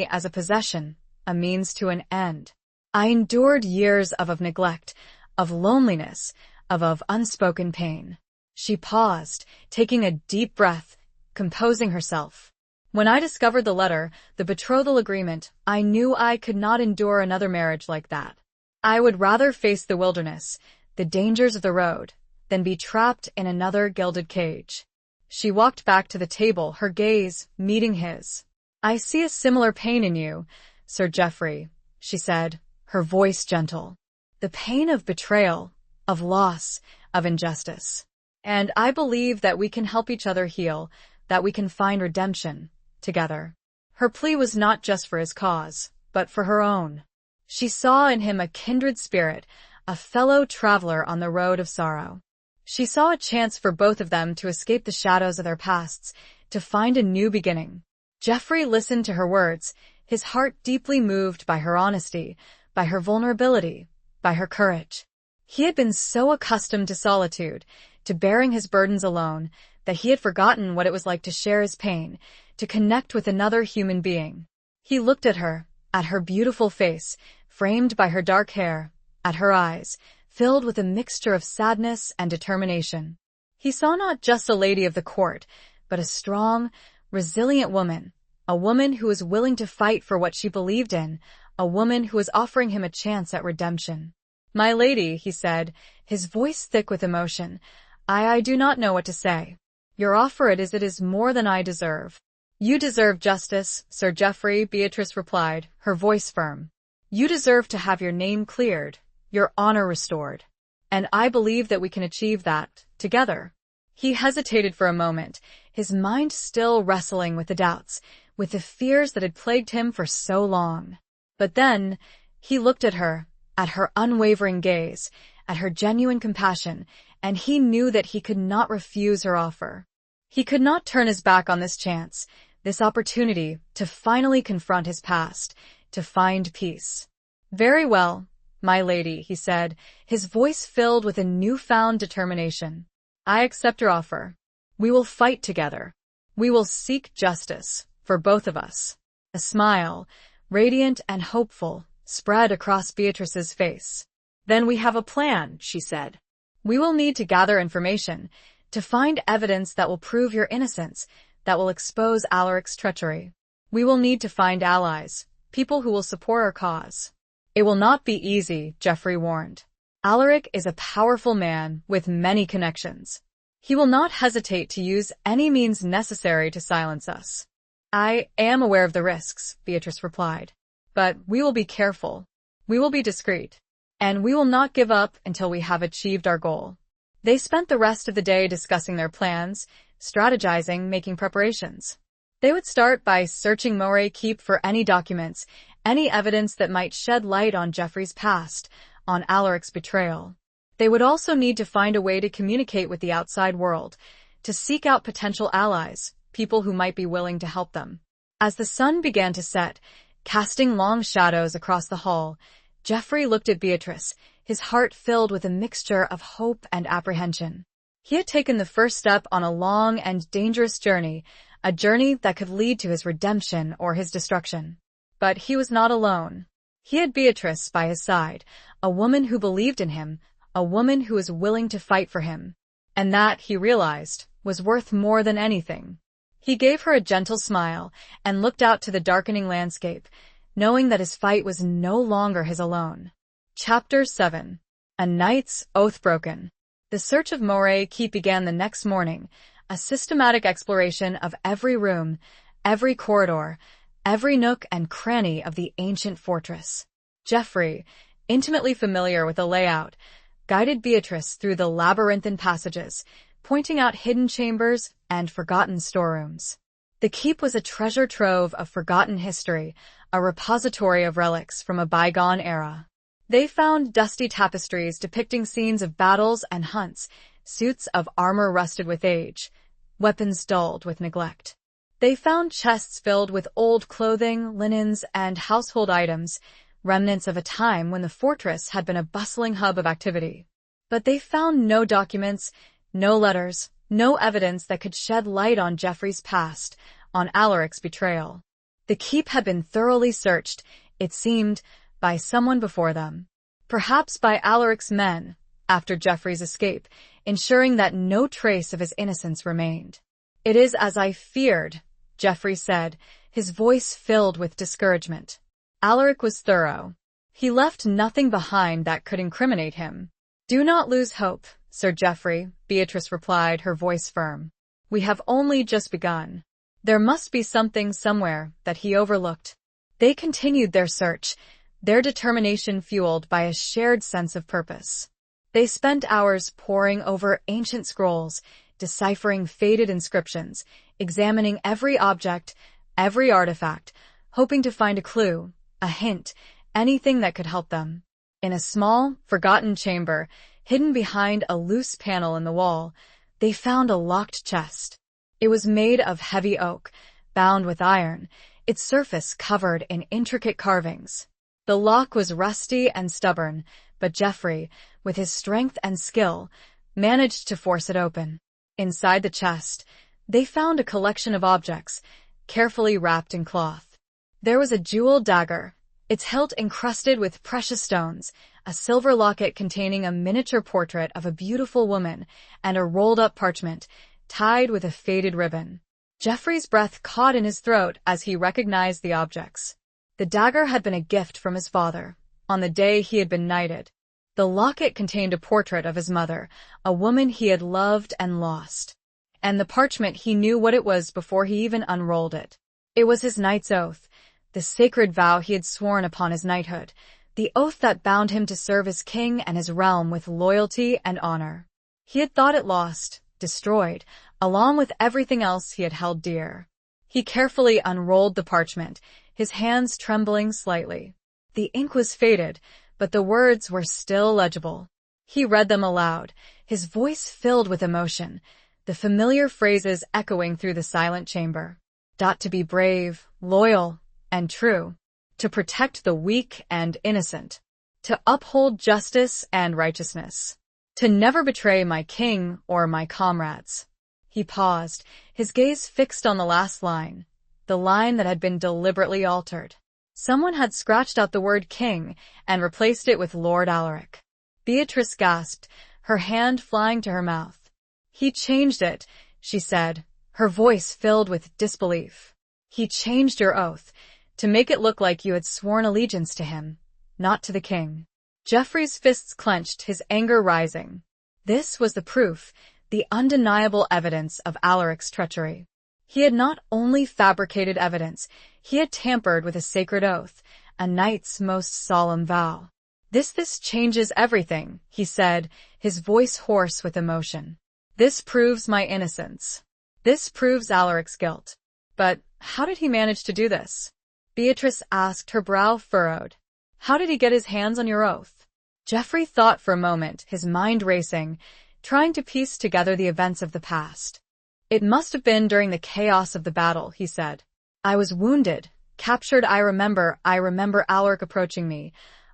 as a possession, a means to an end. I endured years of neglect, of loneliness, of unspoken pain. She paused, taking a deep breath, composing herself. When I discovered the letter, the betrothal agreement, I knew I could not endure another marriage like that. I would rather face the wilderness, the dangers of the road, than be trapped in another gilded cage. She walked back to the table, her gaze meeting his. I see a similar pain in you, Sir Geoffrey, she said, her voice gentle. The pain of betrayal, of loss, of injustice. And I believe that we can help each other heal, that we can find redemption, together. Her plea was not just for his cause, but for her own. She saw in him a kindred spirit, a fellow traveler on the road of sorrow. She saw a chance for both of them to escape the shadows of their pasts, to find a new beginning. Geoffrey listened to her words, his heart deeply moved by her honesty, by her vulnerability, by her courage. He had been so accustomed to solitude, to bearing his burdens alone, that he had forgotten what it was like to share his pain, to connect with another human being. He looked at her beautiful face, framed by her dark hair, at her eyes, filled with a mixture of sadness and determination. He saw not just a lady of the court, but a strong, resilient woman, a woman who was willing to fight for what she believed in, a woman who was offering him a chance at redemption. My lady, he said, his voice thick with emotion, I do not know what to say. Your offer it is more than I deserve. You deserve justice, Sir Geoffrey, Beatrice replied, her voice firm. You deserve to have your name cleared, your honor restored. And I believe that we can achieve that, together. He hesitated for a moment, his mind still wrestling with the doubts, with the fears that had plagued him for so long. But then, he looked at her unwavering gaze, at her genuine compassion, and he knew that he could not refuse her offer. He could not turn his back on this chance, this opportunity to finally confront his past, to find peace. Very well, my lady, he said, his voice filled with a newfound determination. I accept your offer. We will fight together. We will seek justice, for both of us. A smile, radiant and hopeful, spread across Beatrice's face. Then we have a plan, she said. We will need to gather information, to find evidence that will prove your innocence, that will expose Alaric's treachery. We will need to find allies, people who will support our cause. It will not be easy, Geoffrey warned. Alaric is a powerful man with many connections. He will not hesitate to use any means necessary to silence us. I am aware of the risks, Beatrice replied. But we will be careful. We will be discreet. And we will not give up until we have achieved our goal. They spent the rest of the day discussing their plans, strategizing, making preparations. They would start by searching Moray Keep for any documents, any evidence that might shed light on Geoffrey's past, on Alaric's betrayal. They would also need to find a way to communicate with the outside world, to seek out potential allies, people who might be willing to help them. As the sun began to set, casting long shadows across the hall, Geoffrey looked at Beatrice, his heart filled with a mixture of hope and apprehension. He had taken the first step on a long and dangerous journey, a journey that could lead to his redemption or his destruction. But he was not alone. He had Beatrice by his side, a woman who believed in him, a woman who was willing to fight for him. And that, he realized, was worth more than anything. He gave her a gentle smile and looked out to the darkening landscape, knowing that his fight was no longer his alone. Chapter 7. A Knight's Oath Broken. The search of Moray Keep began the next morning, a systematic exploration of every room, every corridor, every nook and cranny of the ancient fortress. Geoffrey, intimately familiar with the layout, guided Beatrice through the labyrinthine passages, pointing out hidden chambers and forgotten storerooms. The keep was a treasure trove of forgotten history, a repository of relics from a bygone era. They found dusty tapestries depicting scenes of battles and hunts, suits of armor rusted with age, weapons dulled with neglect. They found chests filled with old clothing, linens, and household items, remnants of a time when the fortress had been a bustling hub of activity. But they found no documents, no letters, no evidence that could shed light on Geoffrey's past, on Alaric's betrayal. The keep had been thoroughly searched, it seemed, by someone before them. Perhaps by Alaric's men, after Geoffrey's escape, ensuring that no trace of his innocence remained. "It is as I feared," Geoffrey said, his voice filled with discouragement. Alaric was thorough. He left nothing behind that could incriminate him. "Do not lose hope, Sir Geoffrey," Beatrice replied, her voice firm. "We have only just begun. There must be something somewhere that he overlooked." They continued their search, their determination fueled by a shared sense of purpose. They spent hours poring over ancient scrolls, deciphering faded inscriptions, examining every object, every artifact, hoping to find a clue, a hint, anything that could help them. In a small, forgotten chamber, hidden behind a loose panel in the wall, they found a locked chest. It was made of heavy oak, bound with iron, its surface covered in intricate carvings. The lock was rusty and stubborn, but Geoffrey, with his strength and skill, managed to force it open. Inside the chest, they found a collection of objects, carefully wrapped in cloth. There was a jeweled dagger, its hilt encrusted with precious stones, a silver locket containing a miniature portrait of a beautiful woman, and a rolled-up parchment, tied with a faded ribbon. Geoffrey's breath caught in his throat as he recognized the objects. The dagger had been a gift from his father, on the day he had been knighted. The locket contained a portrait of his mother, a woman he had loved and lost. And the parchment, he knew what it was before he even unrolled it. It was his knight's oath, the sacred vow he had sworn upon his knighthood, the oath that bound him to serve his king and his realm with loyalty and honor. He had thought it lost, destroyed, along with everything else he had held dear. He carefully unrolled the parchment, his hands trembling slightly. The ink was faded, but the words were still legible. He read them aloud, his voice filled with emotion, the familiar phrases echoing through the silent chamber. To be brave, loyal, and true. To protect the weak and innocent. To uphold justice and righteousness. To never betray my king or my comrades. He paused, his gaze fixed on the last line, the line that had been deliberately altered. Someone had scratched out the word king and replaced it with Lord Alaric. Beatrice gasped, her hand flying to her mouth. "He changed it," she said, her voice filled with disbelief. "He changed your oath, to make it look like you had sworn allegiance to him, not to the king." Geoffrey's fists clenched, his anger rising. This was the proof, the undeniable evidence of Alaric's treachery. He had not only fabricated evidence, he had tampered with a sacred oath, a knight's most solemn vow. This changes everything," he said, his voice hoarse with emotion. "This proves my innocence. This proves Alaric's guilt. But how did he manage to do this?" Beatrice asked, her brow furrowed. "How did he get his hands on your oath?" Geoffrey thought for a moment, his mind racing, trying to piece together the events of the past. "It must have been during the chaos of the battle," he said. "I was wounded, captured. I remember Alaric approaching me,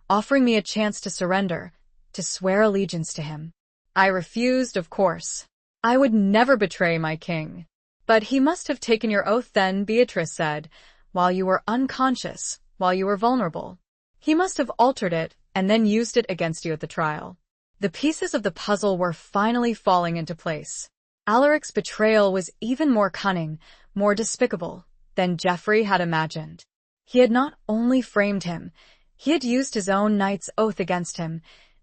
offering me a chance to surrender, to swear allegiance to him. I refused, of course. I would never betray my king. But he must have taken your oath then, Beatrice said, while you were unconscious, while you were vulnerable. He must have altered it and then used it against you at the trial. The pieces of the puzzle were finally falling into place. Alaric's betrayal was even more cunning, more despicable than Geoffrey had imagined. He had not only framed him, he had used his own knight's oath against him,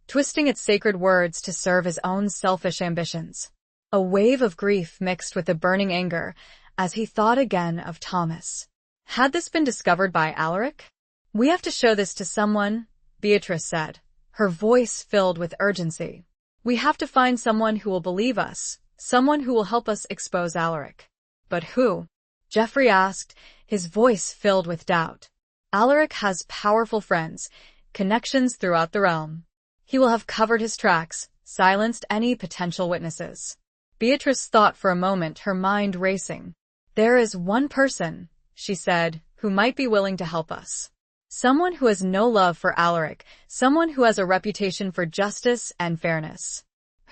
twisting its sacred words to serve his own selfish ambitions. A wave of grief mixed with a burning anger as he thought again of Thomas. Had this been discovered by Alaric? We have to show this to someone, Beatrice said, her voice filled with urgency. We have to find someone who will believe us, someone who will help us expose Alaric. But who? Geoffrey asked, his voice filled with doubt. Alaric has powerful friends, connections throughout the realm. He will have covered his tracks, silenced any potential witnesses. Beatrice thought for a moment, her mind racing. There is one person, she said, who might be willing to help us. Someone who has no love for Alaric, someone who has a reputation for justice and fairness.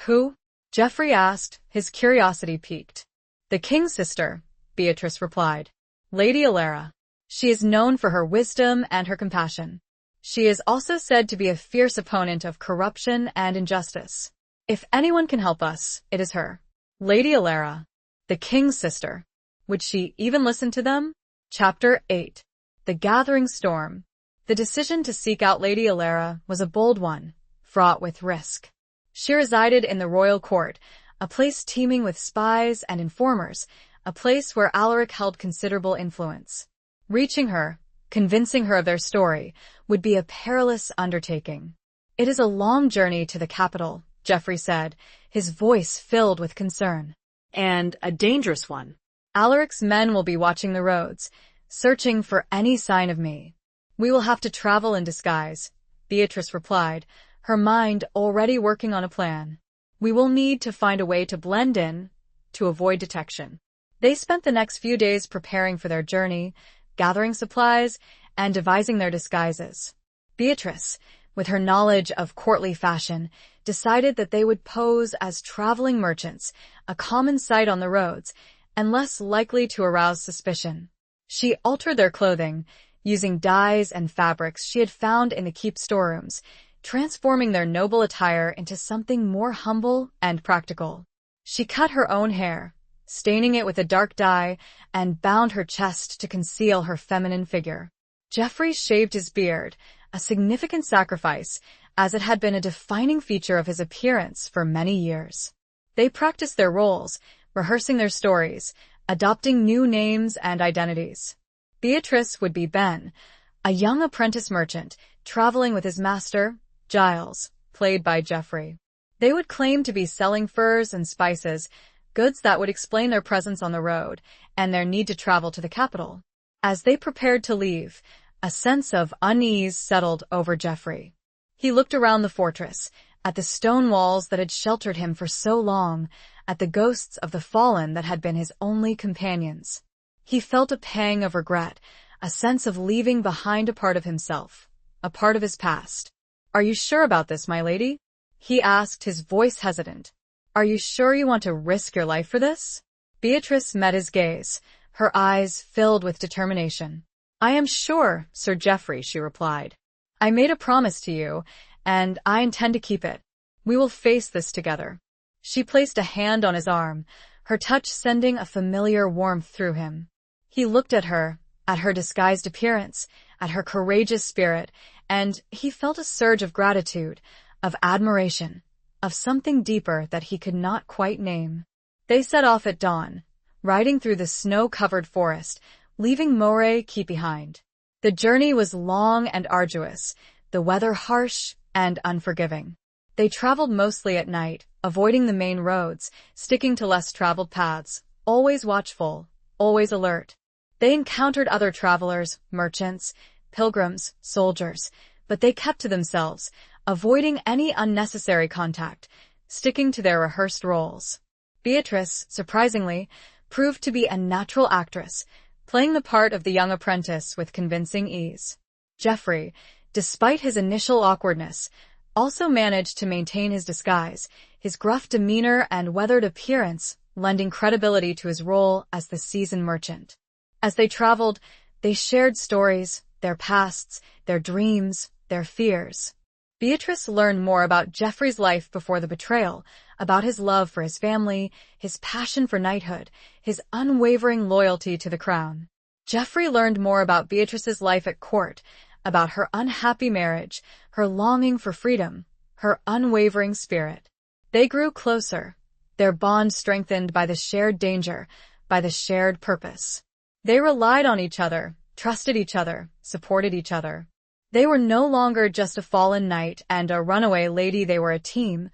Who? Geoffrey asked, his curiosity piqued. The king's sister, Beatrice replied. Lady Alara. She is known for her wisdom and her compassion. She is also said to be a fierce opponent of corruption and injustice. If anyone can help us, it is her. Lady Alara. The king's sister. Would she even listen to them? Chapter 8. The Gathering Storm. The decision to seek out Lady Alara was a bold one, fraught with risk. She resided in the royal court, a place teeming with spies and informers, a place where Alaric held considerable influence. Reaching her, convincing her of their story, would be a perilous undertaking. It is a long journey to the capital, Geoffrey said, his voice filled with concern. And a dangerous one. Alaric's men will be watching the roads, searching for any sign of me. We will have to travel in disguise, Beatrice replied, her mind already working on a plan. We will need to find a way to blend in, to avoid detection. They spent the next few days preparing for their journey, gathering supplies, and devising their disguises. Beatrice, with her knowledge of courtly fashion, decided that they would pose as traveling merchants, a common sight on the roads, and less likely to arouse suspicion. She altered their clothing, using dyes and fabrics she had found in the keep storerooms, transforming their noble attire into something more humble and practical. She cut her own hair, staining it with a dark dye, and bound her chest to conceal her feminine figure. Geoffrey shaved his beard, a significant sacrifice, as it had been a defining feature of his appearance for many years. They practiced their roles, rehearsing their stories, adopting new names and identities. Beatrice would be Ben, a young apprentice merchant, traveling with his master, Giles, played by Geoffrey. They would claim to be selling furs and spices, goods that would explain their presence on the road and their need to travel to the capital. As they prepared to leave, a sense of unease settled over Geoffrey. He looked around the fortress, at the stone walls that had sheltered him for so long, at the ghosts of the fallen that had been his only companions. He felt a pang of regret, a sense of leaving behind a part of himself, a part of his past. "Are you sure about this, my lady?" he asked, his voice hesitant. "Are you sure you want to risk your life for this?" Beatrice met his gaze, her eyes filled with determination. "I am sure, Sir Geoffrey," she replied. "I made a promise to you, and I intend to keep it. We will face this together." She placed a hand on his arm, her touch sending a familiar warmth through him. He looked at her disguised appearance, at her courageous spirit, and he felt a surge of gratitude, of admiration, of something deeper that he could not quite name. They set off at dawn, riding through the snow-covered forest, leaving Moray Keep behind. The journey was long and arduous, the weather harsh and unforgiving. They traveled mostly at night, avoiding the main roads, sticking to less traveled paths, always watchful, always alert. They encountered other travelers, merchants, pilgrims, soldiers, but they kept to themselves, avoiding any unnecessary contact, sticking to their rehearsed roles. Beatrice, surprisingly, proved to be a natural actress, playing the part of the young apprentice with convincing ease. Geoffrey, despite his initial awkwardness, also managed to maintain his disguise, his gruff demeanor and weathered appearance lending credibility to his role as the seasoned merchant. As they traveled, they shared stories, their pasts, their dreams, their fears. Beatrice learned more about Geoffrey's life before the betrayal, about his love for his family, his passion for knighthood, his unwavering loyalty to the crown. Geoffrey learned more about Beatrice's life at court, about her unhappy marriage, her longing for freedom, her unwavering spirit. They grew closer, their bond strengthened by the shared danger, by the shared purpose. They relied on each other, trusted each other, supported each other. They were no longer just a fallen knight and a runaway lady, they were a team,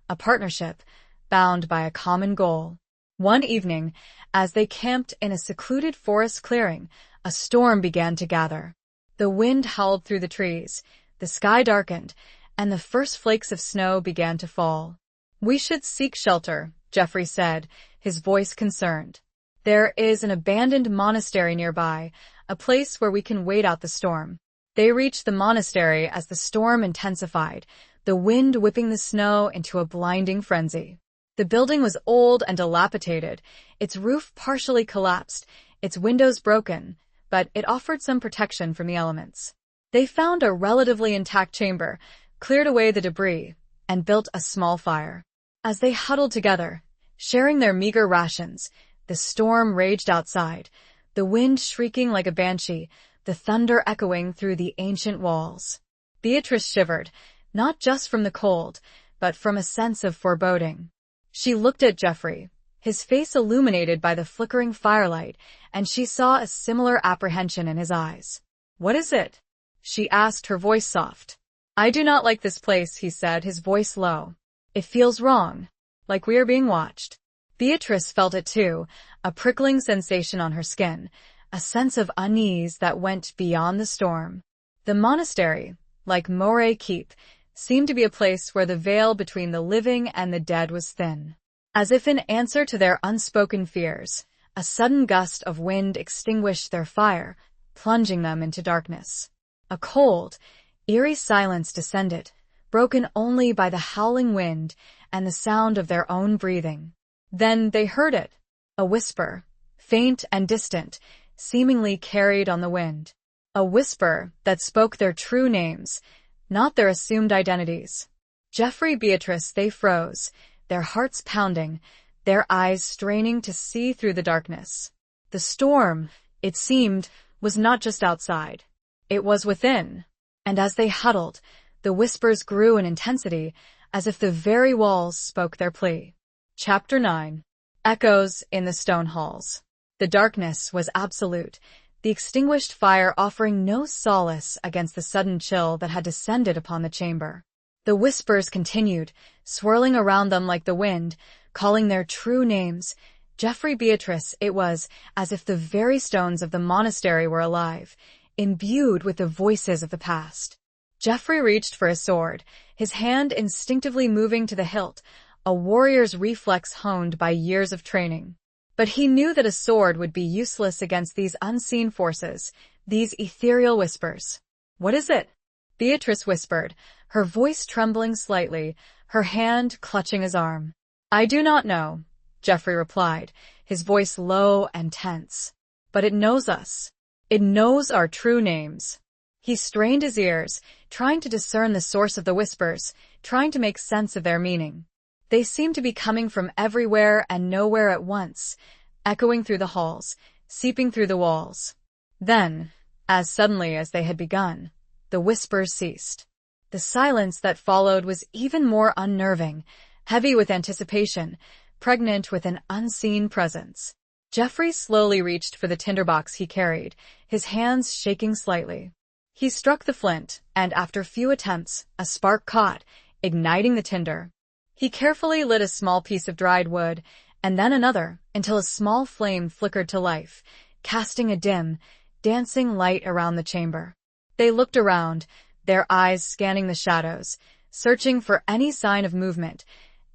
a partnership, bound by a common goal. One evening, as they camped in a secluded forest clearing, a storm began to gather. The wind howled through the trees, the sky darkened, and the first flakes of snow began to fall. "We should seek shelter," Geoffrey said, his voice concerned. "There is an abandoned monastery nearby, a place where we can wait out the storm." They reached the monastery as the storm intensified, the wind whipping the snow into a blinding frenzy. The building was old and dilapidated, its roof partially collapsed, its windows broken, but it offered some protection from the elements. They found a relatively intact chamber, cleared away the debris, and built a small fire. As they huddled together, sharing their meager rations, the storm raged outside, the wind shrieking like a banshee, the thunder echoing through the ancient walls. Beatrice shivered, not just from the cold, but from a sense of foreboding. She looked at Geoffrey, his face illuminated by the flickering firelight, and she saw a similar apprehension in his eyes. "What is it?" she asked, her voice soft. "I do not like this place," he said, his voice low. "It feels wrong, like we are being watched." Beatrice felt it too, a prickling sensation on her skin, a sense of unease that went beyond the storm. The monastery, like Moray Keep, seemed to be a place where the veil between the living and the dead was thin. As if in answer to their unspoken fears, a sudden gust of wind extinguished their fire, plunging them into darkness. A cold, eerie silence descended, broken only by the howling wind and the sound of their own breathing. Then they heard it, a whisper, faint and distant, seemingly carried on the wind. A whisper that spoke their true names, not their assumed identities. Geoffrey, Beatrice, they froze, their hearts pounding, their eyes straining to see through the darkness. The storm, it seemed, was not just outside. It was within. And as they huddled, the whispers grew in intensity, as if the very walls spoke their plea. Chapter 9. Echoes in the stone halls. The darkness was absolute, the extinguished fire offering no solace against the sudden chill that had descended upon the chamber. The whispers continued, swirling around them like the wind, calling their true names. Geoffrey, Beatrice, it was as if the very stones of the monastery were alive, imbued with the voices of the past. Geoffrey reached for his sword, his hand instinctively moving to the hilt, a warrior's reflex honed by years of training. But he knew that a sword would be useless against these unseen forces, these ethereal whispers. "What is it?" Beatrice whispered, her voice trembling slightly, her hand clutching his arm. "I do not know," Geoffrey replied, his voice low and tense. "But it knows us. It knows our true names." He strained his ears, trying to discern the source of the whispers, trying to make sense of their meaning. They seemed to be coming from everywhere and nowhere at once, echoing through the halls, seeping through the walls. Then, as suddenly as they had begun, the whispers ceased. The silence that followed was even more unnerving, heavy with anticipation, pregnant with an unseen presence. Geoffrey slowly reached for the tinderbox he carried, his hands shaking slightly. He struck the flint, and after few attempts, a spark caught, igniting the tinder. He carefully lit a small piece of dried wood, and then another, until a small flame flickered to life, casting a dim, dancing light around the chamber. They looked around, their eyes scanning the shadows, searching for any sign of movement,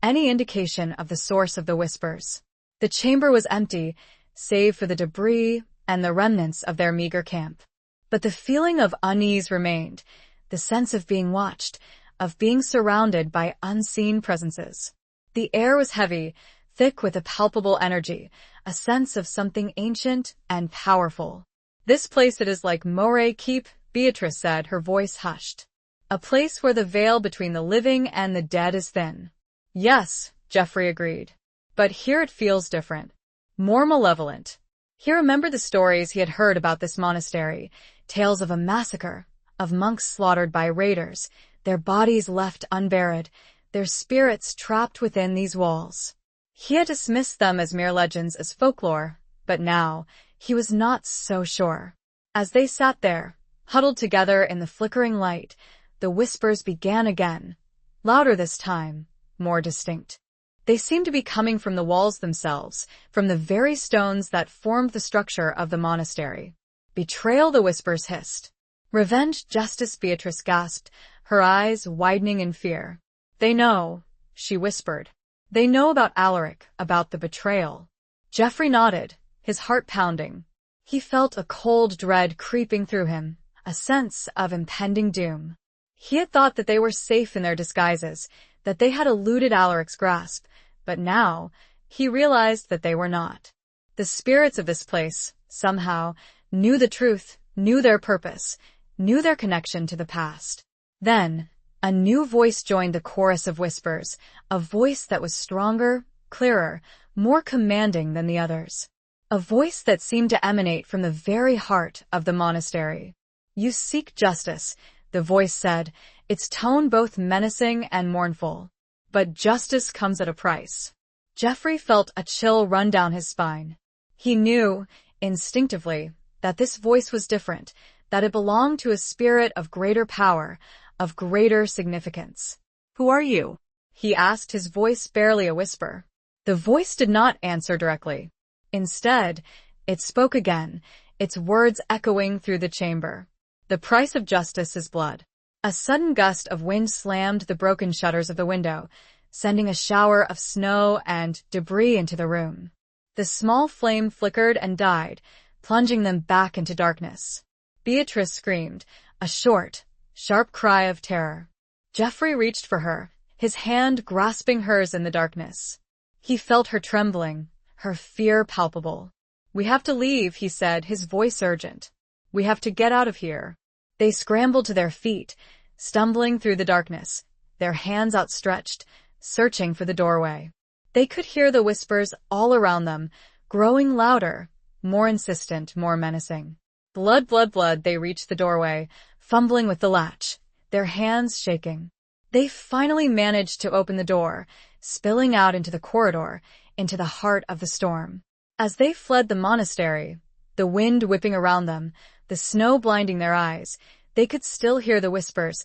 any indication of the source of the whispers. The chamber was empty, save for the debris and the remnants of their meager camp. But the feeling of unease remained, the sense of being watched, of being surrounded by unseen presences. The air was heavy, thick with a palpable energy, a sense of something ancient and powerful. "This place it is like Moray Keep," Beatrice said, her voice hushed. "A place where the veil between the living and the dead is thin." "Yes," Geoffrey agreed. "But here it feels different. More malevolent." He remembered the stories he had heard about this monastery, tales of a massacre, of monks slaughtered by raiders, their bodies left unburied, their spirits trapped within these walls. He had dismissed them as mere legends, as folklore, but now he was not so sure. As they sat there, huddled together in the flickering light, the whispers began again, louder this time, more distinct. They seemed to be coming from the walls themselves, from the very stones that formed the structure of the monastery. "Betrayal," the whispers hissed. "Revenge," justice, Beatrice gasped, her eyes widening in fear. "They know," she whispered. "They know about Alaric, about the betrayal." Geoffrey nodded, his heart pounding. He felt a cold dread creeping through him, a sense of impending doom. He had thought that they were safe in their disguises, that they had eluded Alaric's grasp, but now he realized that they were not. The spirits of this place, somehow, knew the truth, knew their purpose, knew their connection to the past. Then, a new voice joined the chorus of whispers, a voice that was stronger, clearer, more commanding than the others. A voice that seemed to emanate from the very heart of the monastery. "You seek justice," the voice said, its tone both menacing and mournful. "But justice comes at a price." Geoffrey felt a chill run down his spine. He knew, instinctively, that this voice was different, that it belonged to a spirit of greater power, of greater significance. "Who are you?" he asked, his voice barely a whisper. The voice did not answer directly. Instead, it spoke again, its words echoing through the chamber. "The price of justice is blood." A sudden gust of wind slammed the broken shutters of the window, sending a shower of snow and debris into the room. The small flame flickered and died, plunging them back into darkness. Beatrice screamed, a short, sharp cry of terror. Geoffrey reached for her, his hand grasping hers in the darkness. He felt her trembling, her fear palpable. "We have to leave," he said, his voice urgent. "We have to get out of here." They scrambled to their feet, stumbling through the darkness, their hands outstretched, searching for the doorway. They could hear the whispers all around them, growing louder, more insistent, more menacing. "Blood, blood, blood," they reached the doorway, fumbling with the latch, their hands shaking. They finally managed to open the door, spilling out into the corridor, into the heart of the storm. As they fled the monastery, the wind whipping around them, the snow blinding their eyes, they could still hear the whispers,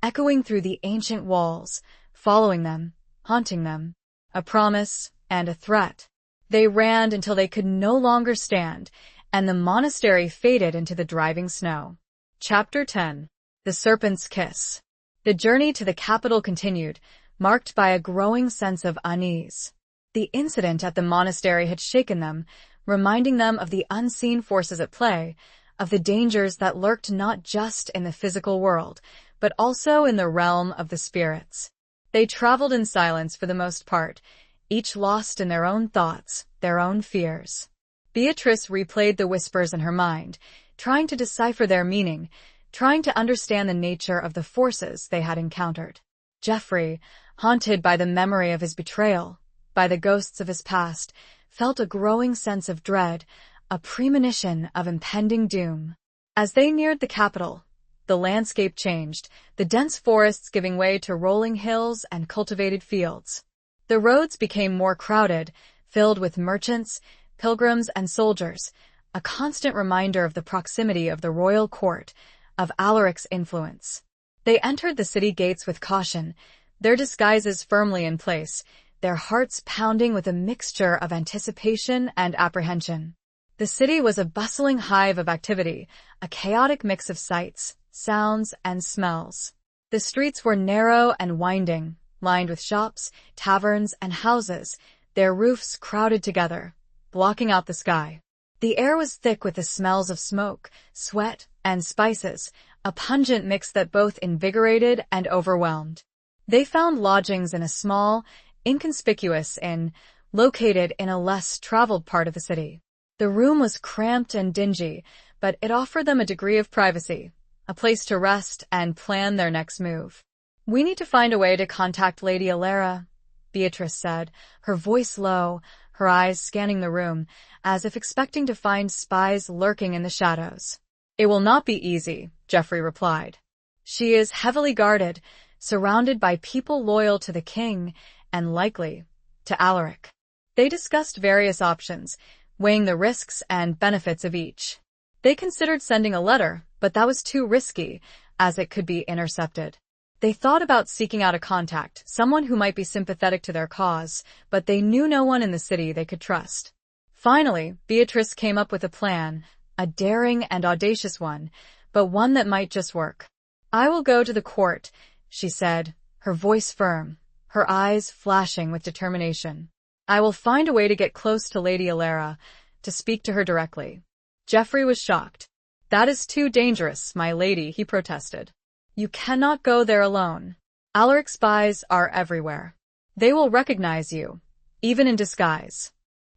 echoing through the ancient walls, following them, haunting them, a promise and a threat. They ran until they could no longer stand, and the monastery faded into the driving snow. Chapter 10. The Serpent's Kiss. The journey to the capital continued, marked by a growing sense of unease. The incident at the monastery had shaken them, reminding them of the unseen forces at play, of the dangers that lurked not just in the physical world, but also in the realm of the spirits. They traveled in silence for the most part, each lost in their own thoughts, their own fears. Beatrice replayed the whispers in her mind, trying to decipher their meaning, trying to understand the nature of the forces they had encountered. Geoffrey, haunted by the memory of his betrayal, by the ghosts of his past, felt a growing sense of dread, a premonition of impending doom. As they neared the capital, the landscape changed, the dense forests giving way to rolling hills and cultivated fields. The roads became more crowded, filled with merchants, pilgrims, and soldiers, a constant reminder of the proximity of the royal court, of Alaric's influence. They entered the city gates with caution, their disguises firmly in place, their hearts pounding with a mixture of anticipation and apprehension. The city was a bustling hive of activity, a chaotic mix of sights, sounds, and smells. The streets were narrow and winding, lined with shops, taverns, and houses, their roofs crowded together, blocking out the sky. The air was thick with the smells of smoke, sweat, and spices, a pungent mix that both invigorated and overwhelmed. They found lodgings in a small, inconspicuous inn located in a less traveled part of the city. The room was cramped and dingy, but it offered them a degree of privacy, a place to rest and plan their next move. "We need to find a way to contact Lady Alara," Beatrice said, her voice low, her eyes scanning the room, as if expecting to find spies lurking in the shadows. "It will not be easy," Geoffrey replied. "She is heavily guarded, surrounded by people loyal to the king and likely to Alaric." They discussed various options, weighing the risks and benefits of each. They considered sending a letter, but that was too risky, as it could be intercepted. They thought about seeking out a contact, someone who might be sympathetic to their cause, but they knew no one in the city they could trust. Finally, Beatrice came up with a plan, a daring and audacious one, but one that might just work. "I will go to the court," she said, her voice firm, her eyes flashing with determination. "I will find a way to get close to Lady Alara, to speak to her directly." Geoffrey was shocked. "That is too dangerous, my lady," he protested. "You cannot go there alone. Alaric spies are everywhere. They will recognize you, even in disguise."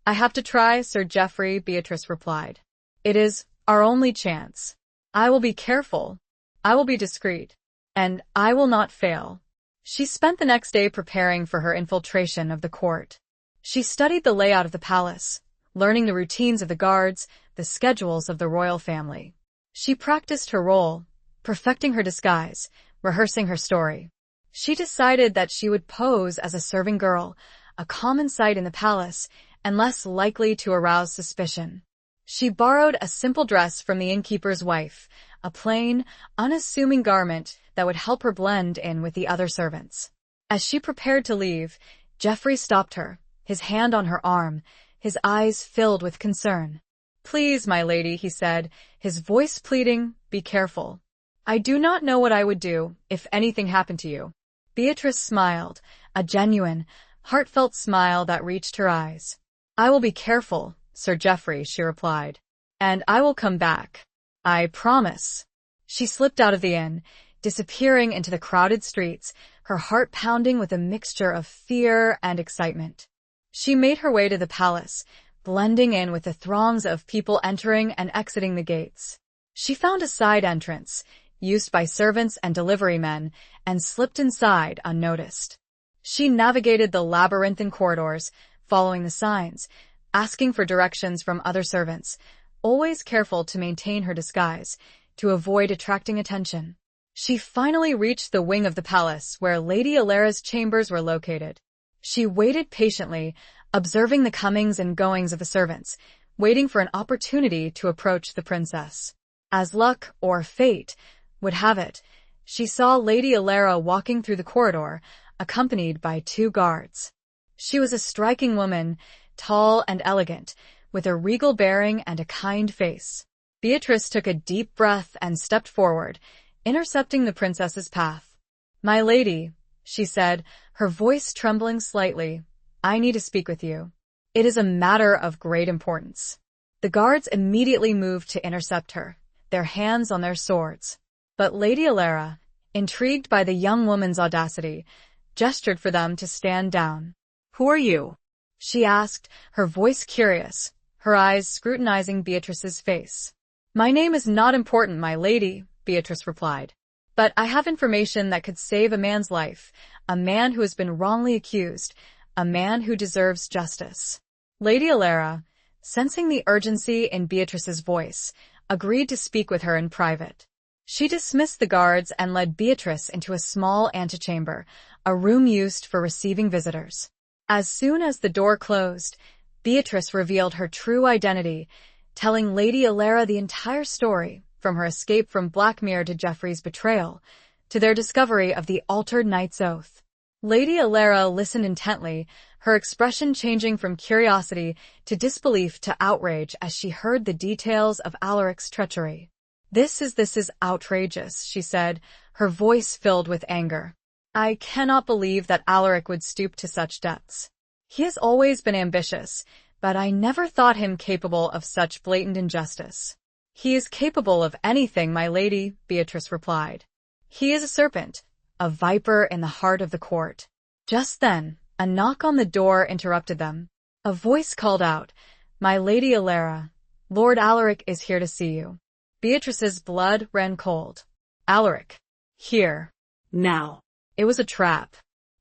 "I have to try, Sir Geoffrey," Beatrice replied. "It is our only chance. I will be careful. I will be discreet. And I will not fail." She spent the next day preparing for her infiltration of the court. She studied the layout of the palace, learning the routines of the guards, the schedules of the royal family. She practiced her role, perfecting her disguise, rehearsing her story. She decided that she would pose as a serving girl, a common sight in the palace, and less likely to arouse suspicion. She borrowed a simple dress from the innkeeper's wife, a plain, unassuming garment that would help her blend in with the other servants. As she prepared to leave, Geoffrey stopped her, his hand on her arm, his eyes filled with concern. "Please, my lady," he said, his voice pleading, "be careful. I do not know what I would do if anything happened to you." Beatrice smiled, a genuine, heartfelt smile that reached her eyes. "I will be careful, Sir Geoffrey," she replied. "And I will come back. I promise." She slipped out of the inn, disappearing into the crowded streets, her heart pounding with a mixture of fear and excitement. She made her way to the palace, blending in with the throngs of people entering and exiting the gates. She found a side entrance, used by servants and delivery men, and slipped inside unnoticed. She navigated the labyrinthine corridors, following the signs, asking for directions from other servants, always careful to maintain her disguise, to avoid attracting attention. She finally reached the wing of the palace where Lady Alara's chambers were located. She waited patiently, observing the comings and goings of the servants, waiting for an opportunity to approach the princess. As luck, or fate, would have it, she saw Lady Alara walking through the corridor, accompanied by 2 guards. She was a striking woman, tall and elegant, with a regal bearing and a kind face. Beatrice took a deep breath and stepped forward, intercepting the princess's path. "My lady," she said, her voice trembling slightly, "I need to speak with you. It is a matter of great importance." The guards immediately moved to intercept her, their hands on their swords. But Lady Alara, intrigued by the young woman's audacity, gestured for them to stand down. "Who are you?" she asked, her voice curious, her eyes scrutinizing Beatrice's face. "My name is not important, my lady," Beatrice replied. "But I have information that could save a man's life, a man who has been wrongly accused, a man who deserves justice." Lady Alara, sensing the urgency in Beatrice's voice, agreed to speak with her in private. She dismissed the guards and led Beatrice into a small antechamber, a room used for receiving visitors. As soon as the door closed, Beatrice revealed her true identity, telling Lady Alara the entire story, from her escape from Blackmere to Geoffrey's betrayal, to their discovery of the altered knight's oath. Lady Alara listened intently, her expression changing from curiosity to disbelief to outrage as she heard the details of Alaric's treachery. This is outrageous," she said, her voice filled with anger. "I cannot believe that Alaric would stoop to such depths. He has always been ambitious, but I never thought him capable of such blatant injustice." He is capable of anything, my lady, Beatrice replied. He is a serpent, a viper in the heart of the court. Just then, a knock on the door interrupted them. A voice called out, My lady Alara, Lord Alaric is here to see you. Beatrice's blood ran cold. Alaric. Here. Now. It was a trap.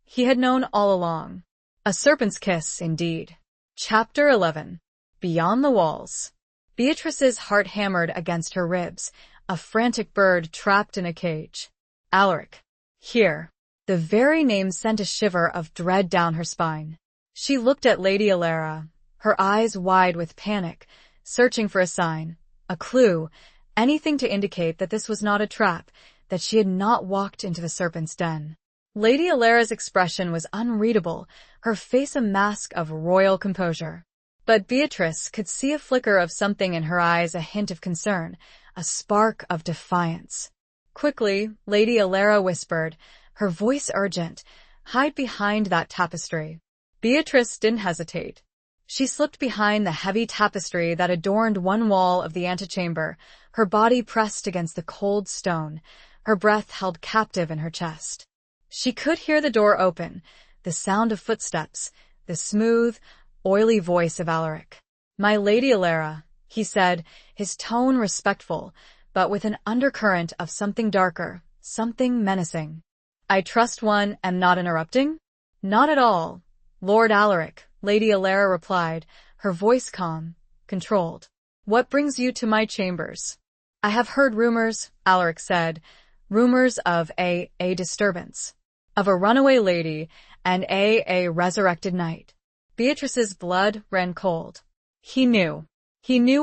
He had known all along. A serpent's kiss, indeed. Chapter 11. Beyond the Walls. Beatrice's heart hammered against her ribs, a frantic bird trapped in a cage. Alaric. Here. The very name sent a shiver of dread down her spine. She looked at Lady Alara, her eyes wide with panic, searching for a sign, a clue, anything to indicate that this was not a trap, that she had not walked into the serpent's den. Lady Alara's expression was unreadable, her face a mask of royal composure. But Beatrice could see a flicker of something in her eyes, a hint of concern, a spark of defiance. Quickly, Lady Alara whispered, her voice urgent, Hide behind that tapestry. Beatrice didn't hesitate. She slipped behind the heavy tapestry that adorned one wall of the antechamber, her body pressed against the cold stone, her breath held captive in her chest. She could hear the door open, the sound of footsteps, the smooth, oily voice of Alaric. My lady Alara, he said, his tone respectful, but with an undercurrent of something darker, something menacing. I trust one am not interrupting? Not at all, Lord Alaric, Lady Alara replied, her voice calm, controlled. What brings you to my chambers? I have heard rumors, Alaric said, rumors of a disturbance, of a runaway lady and a resurrected knight. Beatrice's blood ran cold. He knew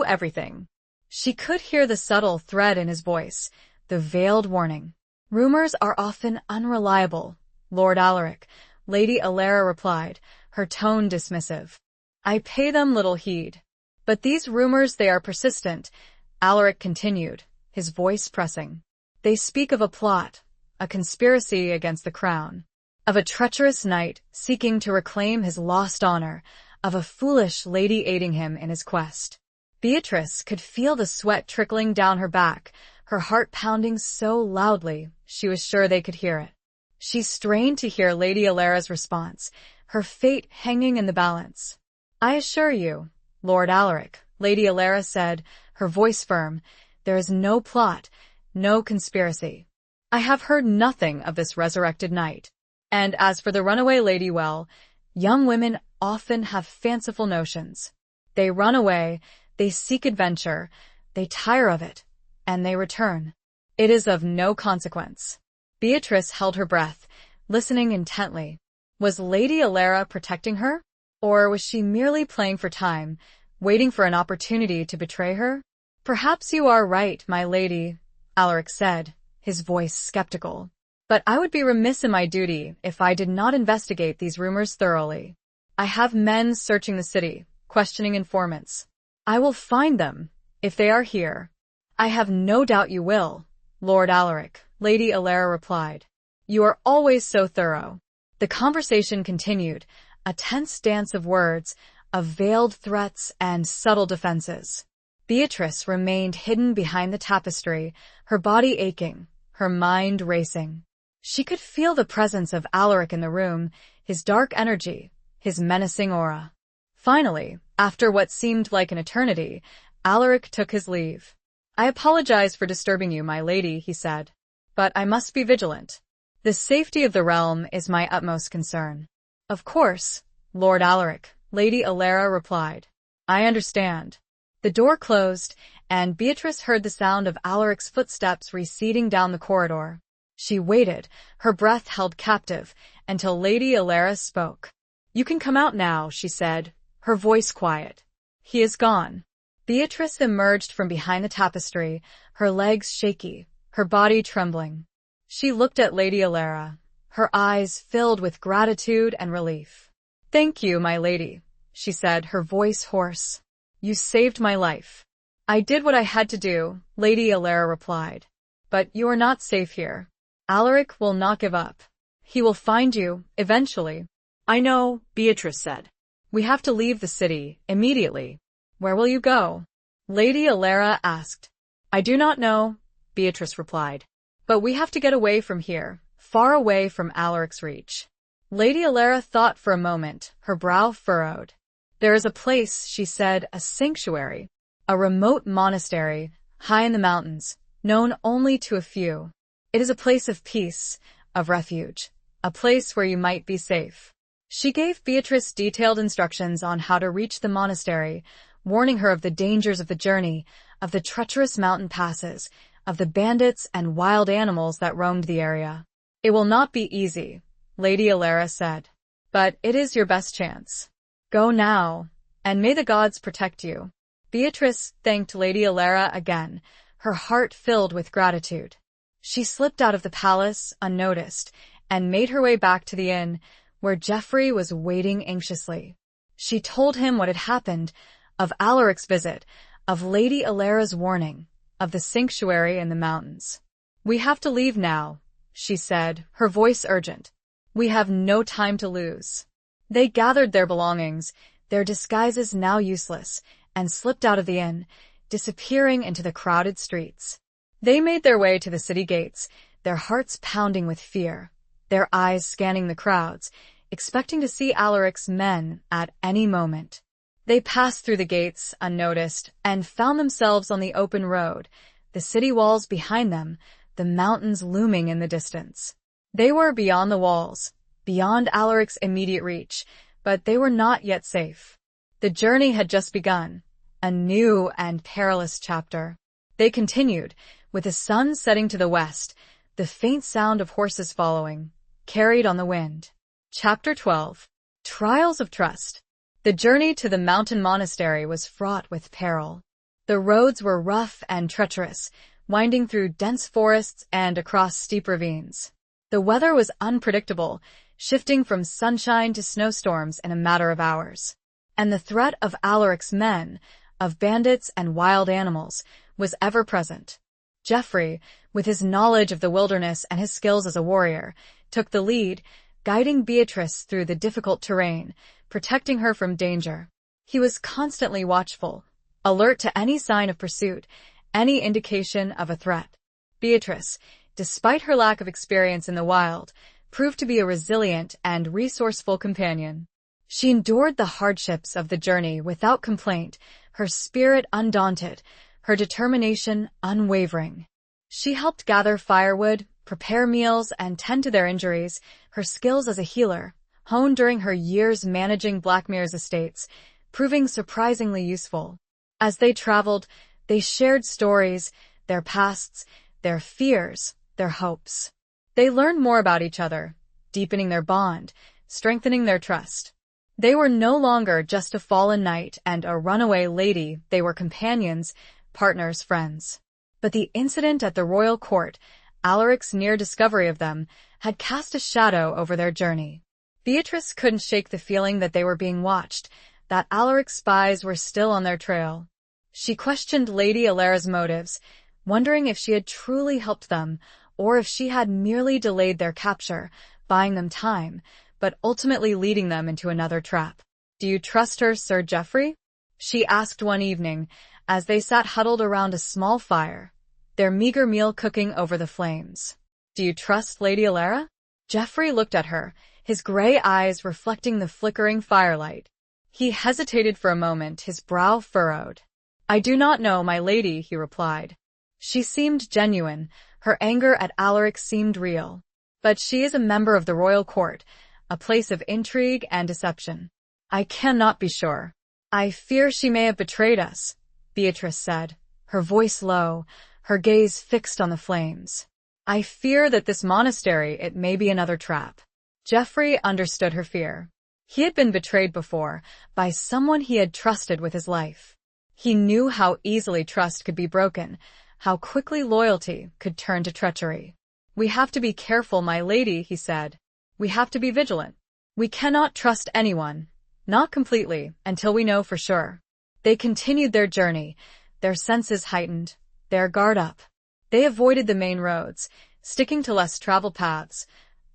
everything. She could hear the subtle thread in his voice, the veiled warning. Rumors are often unreliable, Lord Alaric, Lady Alara replied, her tone dismissive. I pay them little heed. But these rumors, they are persistent, Alaric continued, his voice pressing. They speak of a plot, a conspiracy against the crown, of a treacherous knight seeking to reclaim his lost honor, of a foolish lady aiding him in his quest. Beatrice could feel the sweat trickling down her back, her heart pounding so loudly she was sure they could hear it. She strained to hear Lady Alara's response, her fate hanging in the balance. I assure you, Lord Alaric, Lady Alara said, her voice firm, there is no plot, no conspiracy. I have heard nothing of this resurrected knight. And as for the runaway lady, well, young women often have fanciful notions. They run away, they seek adventure, they tire of it, and they return. It is of no consequence. Beatrice held her breath, listening intently. Was Lady Alara protecting her? Or was she merely playing for time, waiting for an opportunity to betray her? Perhaps you are right, my lady, Alaric said, his voice skeptical. But I would be remiss in my duty if I did not investigate these rumors thoroughly. I have men searching the city, questioning informants. I will find them, if they are here. I have no doubt you will, Lord Alaric, Lady Alara replied. You are always so thorough. The conversation continued, a tense dance of words, of veiled threats and subtle defenses. Beatrice remained hidden behind the tapestry, her body aching, her mind racing. She could feel the presence of Alaric in the room, his dark energy, his menacing aura. Finally, after what seemed like an eternity, Alaric took his leave. I apologize for disturbing you, my lady, he said. But I must be vigilant. The safety of the realm is my utmost concern. Of course, Lord Alaric, Lady Alara replied. I understand. The door closed, and Beatrice heard the sound of Alaric's footsteps receding down the corridor. She waited, her breath held captive, until Lady Alara spoke. You can come out now, she said, her voice quiet. He is gone. Beatrice emerged from behind the tapestry, her legs shaky, her body trembling. She looked at Lady Alara, her eyes filled with gratitude and relief. Thank you, my lady, she said, her voice hoarse. You saved my life. I did what I had to do, Lady Alara replied. But you are not safe here. Alaric will not give up. He will find you, eventually. I know, Beatrice said. We have to leave the city, immediately. Where will you go? Lady Alara asked. I do not know, Beatrice replied. But we have to get away from here, far away from Alaric's reach. Lady Alara thought for a moment, her brow furrowed. There is a place, she said, a sanctuary, a remote monastery, high in the mountains, known only to a few. It is a place of peace, of refuge, a place where you might be safe. She gave Beatrice detailed instructions on how to reach the monastery, warning her of the dangers of the journey, of the treacherous mountain passes, of the bandits and wild animals that roamed the area. It will not be easy, Lady Alara said. But it is your best chance. Go now, and may the gods protect you. Beatrice thanked Lady Alara again, her heart filled with gratitude. She slipped out of the palace unnoticed and made her way back to the inn, where Geoffrey was waiting anxiously. She told him what had happened, of Alaric's visit, of Lady Alara's warning, of the sanctuary in the mountains. We have to leave now, she said, her voice urgent. We have no time to lose. They gathered their belongings, their disguises now useless, and slipped out of the inn, disappearing into the crowded streets. They made their way to the city gates, their hearts pounding with fear, their eyes scanning the crowds, expecting to see Alaric's men at any moment. They passed through the gates unnoticed and found themselves on the open road, the city walls behind them, the mountains looming in the distance. They were beyond the walls, beyond Alaric's immediate reach, but they were not yet safe. The journey had just begun, a new and perilous chapter. They continued, with the sun setting to the west, the faint sound of horses following, carried on the wind. Chapter 12. Trials of Trust. The journey to the mountain monastery was fraught with peril. The roads were rough and treacherous, winding through dense forests and across steep ravines. The weather was unpredictable, shifting from sunshine to snowstorms in a matter of hours. And the threat of Alaric's men, of bandits and wild animals, was ever present. Geoffrey, with his knowledge of the wilderness and his skills as a warrior, took the lead, guiding Beatrice through the difficult terrain, protecting her from danger. He was constantly watchful, alert to any sign of pursuit, any indication of a threat. Beatrice, despite her lack of experience in the wild, proved to be a resilient and resourceful companion. She endured the hardships of the journey without complaint, her spirit undaunted, her determination unwavering. She helped gather firewood, prepare meals, and tend to their injuries, her skills as a healer, honed during her years managing Blackmere's estates, proving surprisingly useful. As they traveled, they shared stories, their pasts, their fears, their hopes. They learned more about each other, deepening their bond, strengthening their trust. They were no longer just a fallen knight and a runaway lady, they were companions, partners, friends. But the incident at the royal court, Alaric's near discovery of them, had cast a shadow over their journey. Beatrice couldn't shake the feeling that they were being watched, that Alaric's spies were still on their trail. She questioned Lady Alara's motives, wondering if she had truly helped them, or if she had merely delayed their capture, buying them time, but ultimately leading them into another trap. "Do you trust her, Sir Geoffrey?" she asked one evening, as they sat huddled around a small fire, their meager meal cooking over the flames. "Do you trust Lady Alara?" Geoffrey looked at her, his gray eyes reflecting the flickering firelight. He hesitated for a moment, his brow furrowed. "I do not know, my lady," he replied. She seemed genuine, her anger at Alaric seemed real. "But she is a member of the royal court, a place of intrigue and deception. I cannot be sure. I fear she may have betrayed us," Beatrice said, her voice low, her gaze fixed on the flames. "I fear that this monastery, it may be another trap." Geoffrey understood her fear. He had been betrayed before, by someone he had trusted with his life. He knew how easily trust could be broken, how quickly loyalty could turn to treachery. "We have to be careful, my lady," he said. "We have to be vigilant. We cannot trust anyone, not completely, until we know for sure." They continued their journey, their senses heightened, their guard up. They avoided the main roads, sticking to less traveled paths,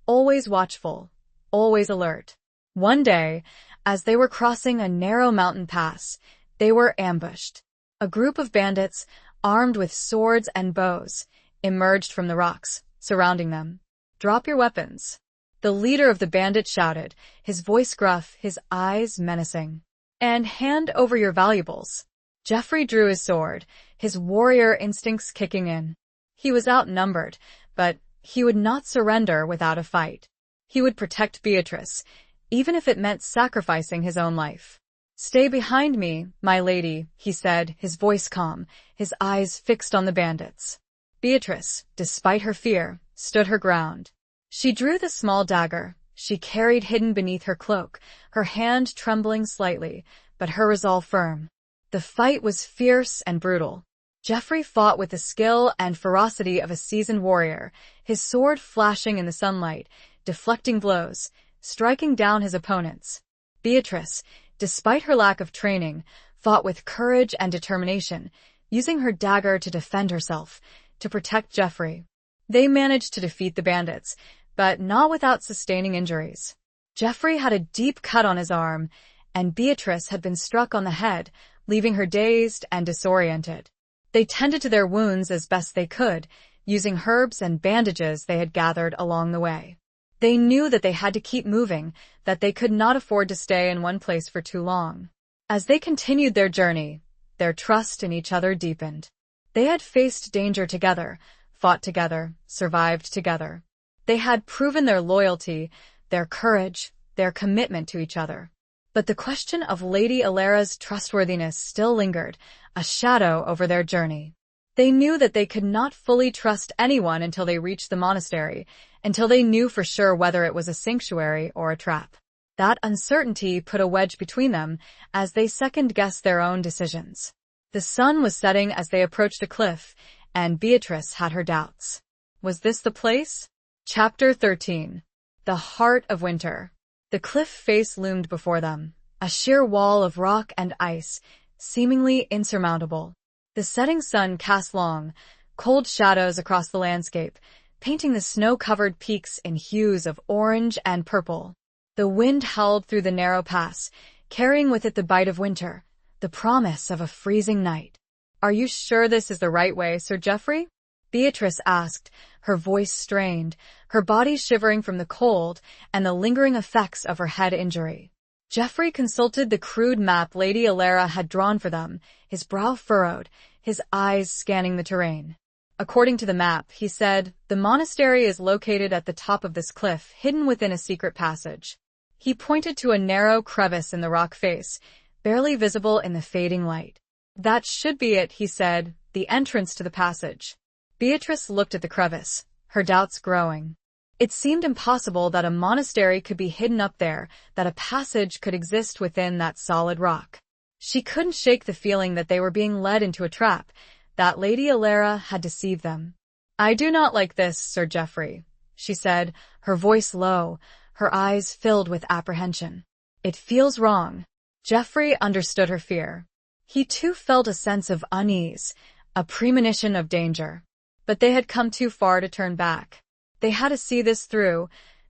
always watchful, always alert. One day, as they were crossing a narrow mountain pass, they were ambushed. A group of bandits, armed with swords and bows, emerged from the rocks, surrounding them. "Drop your weapons," the leader of the bandits shouted, his voice gruff, his eyes menacing. "And hand over your valuables." Geoffrey drew his sword, his warrior instincts kicking in. He was outnumbered, but he would not surrender without a fight. He would protect Beatrice, even if it meant sacrificing his own life. "Stay behind me, my lady," he said, his voice calm, his eyes fixed on the bandits. Beatrice, despite her fear, stood her ground. She drew the small dagger she carried hidden beneath her cloak, her hand trembling slightly, but her resolve firm. The fight was fierce and brutal. Geoffrey fought with the skill and ferocity of a seasoned warrior, his sword flashing in the sunlight, deflecting blows, striking down his opponents. Beatrice, despite her lack of training, fought with courage and determination, using her dagger to defend herself, to protect Geoffrey. They managed to defeat the bandits, but not without sustaining injuries. Geoffrey had a deep cut on his arm, and Beatrice had been struck on the head, leaving her dazed and disoriented. They tended to their wounds as best they could, using herbs and bandages they had gathered along the way. They knew that they had to keep moving, that they could not afford to stay in one place for too long. As they continued their journey, their trust in each other deepened. They had faced danger together, fought together, survived together. They had proven their loyalty, their courage, their commitment to each other. But the question of Lady Alara's trustworthiness still lingered, a shadow over their journey. They knew that they could not fully trust anyone until they reached the monastery, until they knew for sure whether it was a sanctuary or a trap. That uncertainty put a wedge between them as they second-guessed their own decisions. The sun was setting as they approached the cliff, and Beatrice had her doubts. Was this the place? Chapter 13. The Heart of Winter. The cliff face loomed before them, a sheer wall of rock and ice, seemingly insurmountable. The setting sun cast long, cold shadows across the landscape, painting the snow-covered peaks in hues of orange and purple. The wind howled through the narrow pass, carrying with it the bite of winter, the promise of a freezing night. "Are you sure this is the right way, Sir Geoffrey?" Beatrice asked, her voice strained, her body shivering from the cold and the lingering effects of her head injury. Geoffrey consulted the crude map Lady Alara had drawn for them, his brow furrowed, his eyes scanning the terrain. "According to the map," he said, "the monastery is located at the top of this cliff, hidden within a secret passage." He pointed to a narrow crevice in the rock face, barely visible in the fading light. "That should be it," he said, "the entrance to the passage." Beatrice looked at the crevice, her doubts growing. It seemed impossible that a monastery could be hidden up there, that a passage could exist within that solid rock. She couldn't shake the feeling that they were being led into a trap, that Lady Alara had deceived them. "I do not like this, Sir Geoffrey," she said, her voice low, her eyes filled with apprehension. "It feels wrong." Geoffrey understood her fear. He too felt a sense of unease, a premonition of danger. But they had come too far to turn back. They had to see this through,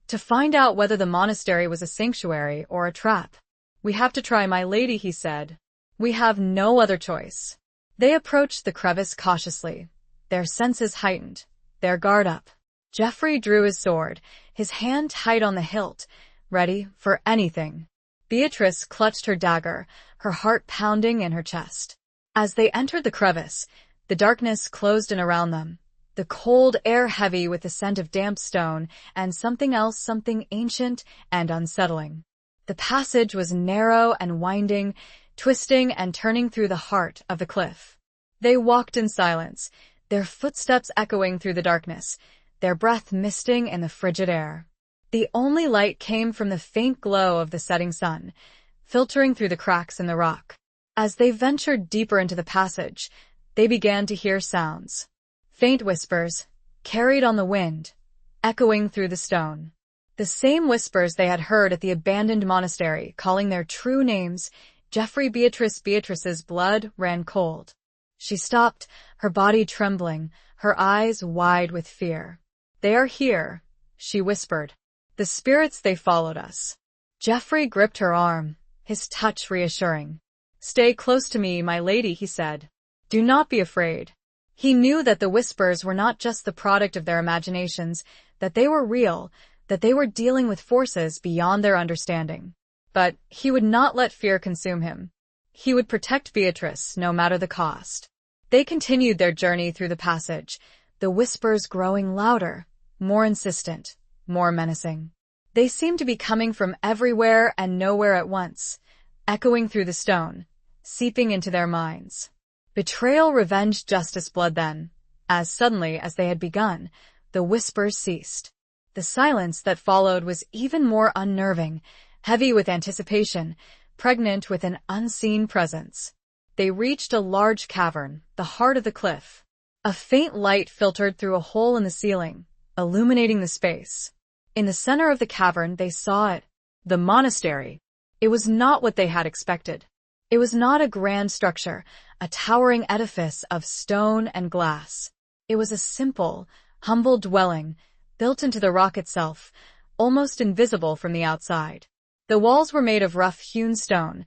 to find out whether the monastery was a sanctuary or a trap. "We have to try, my lady," he said. "We have no other choice." They approached the crevice cautiously, their senses heightened, their guard up. Geoffrey drew his sword, his hand tight on the hilt, ready for anything. Beatrice clutched her dagger, her heart pounding in her chest. As they entered the crevice, the darkness closed in around them, the cold air heavy with the scent of damp stone and something else, something ancient and unsettling. The passage was narrow and winding, twisting and turning through the heart of the cliff. They walked in silence, their footsteps echoing through the darkness, their breath misting in the frigid air. The only light came from the faint glow of the setting sun, filtering through the cracks in the rock. As they ventured deeper into the passage, they began to hear sounds. Faint whispers, carried on the wind, echoing through the stone. The same whispers they had heard at the abandoned monastery, calling their true names. Geoffrey, Beatrice. Beatrice's blood ran cold. She stopped, her body trembling, her eyes wide with fear. "They are here," she whispered. "The spirits, they followed us." Geoffrey gripped her arm, his touch reassuring. "Stay close to me, my lady," he said. "Do not be afraid." He knew that the whispers were not just the product of their imaginations, that they were real, that they were dealing with forces beyond their understanding. But he would not let fear consume him. He would protect Beatrice, no matter the cost. They continued their journey through the passage, the whispers growing louder, more insistent, more menacing. They seemed to be coming from everywhere and nowhere at once, echoing through the stone, seeping into their minds. Betrayal, revenge, justice, blood then. As suddenly as they had begun, the whispers ceased. The silence that followed was even more unnerving, heavy with anticipation, pregnant with an unseen presence. They reached a large cavern, the heart of the cliff. A faint light filtered through a hole in the ceiling, illuminating the space. In the center of the cavern, they saw it, the monastery. It was not what they had expected. It was not a grand structure, a towering edifice of stone and glass. It was a simple, humble dwelling, built into the rock itself, almost invisible from the outside. The walls were made of rough-hewn stone.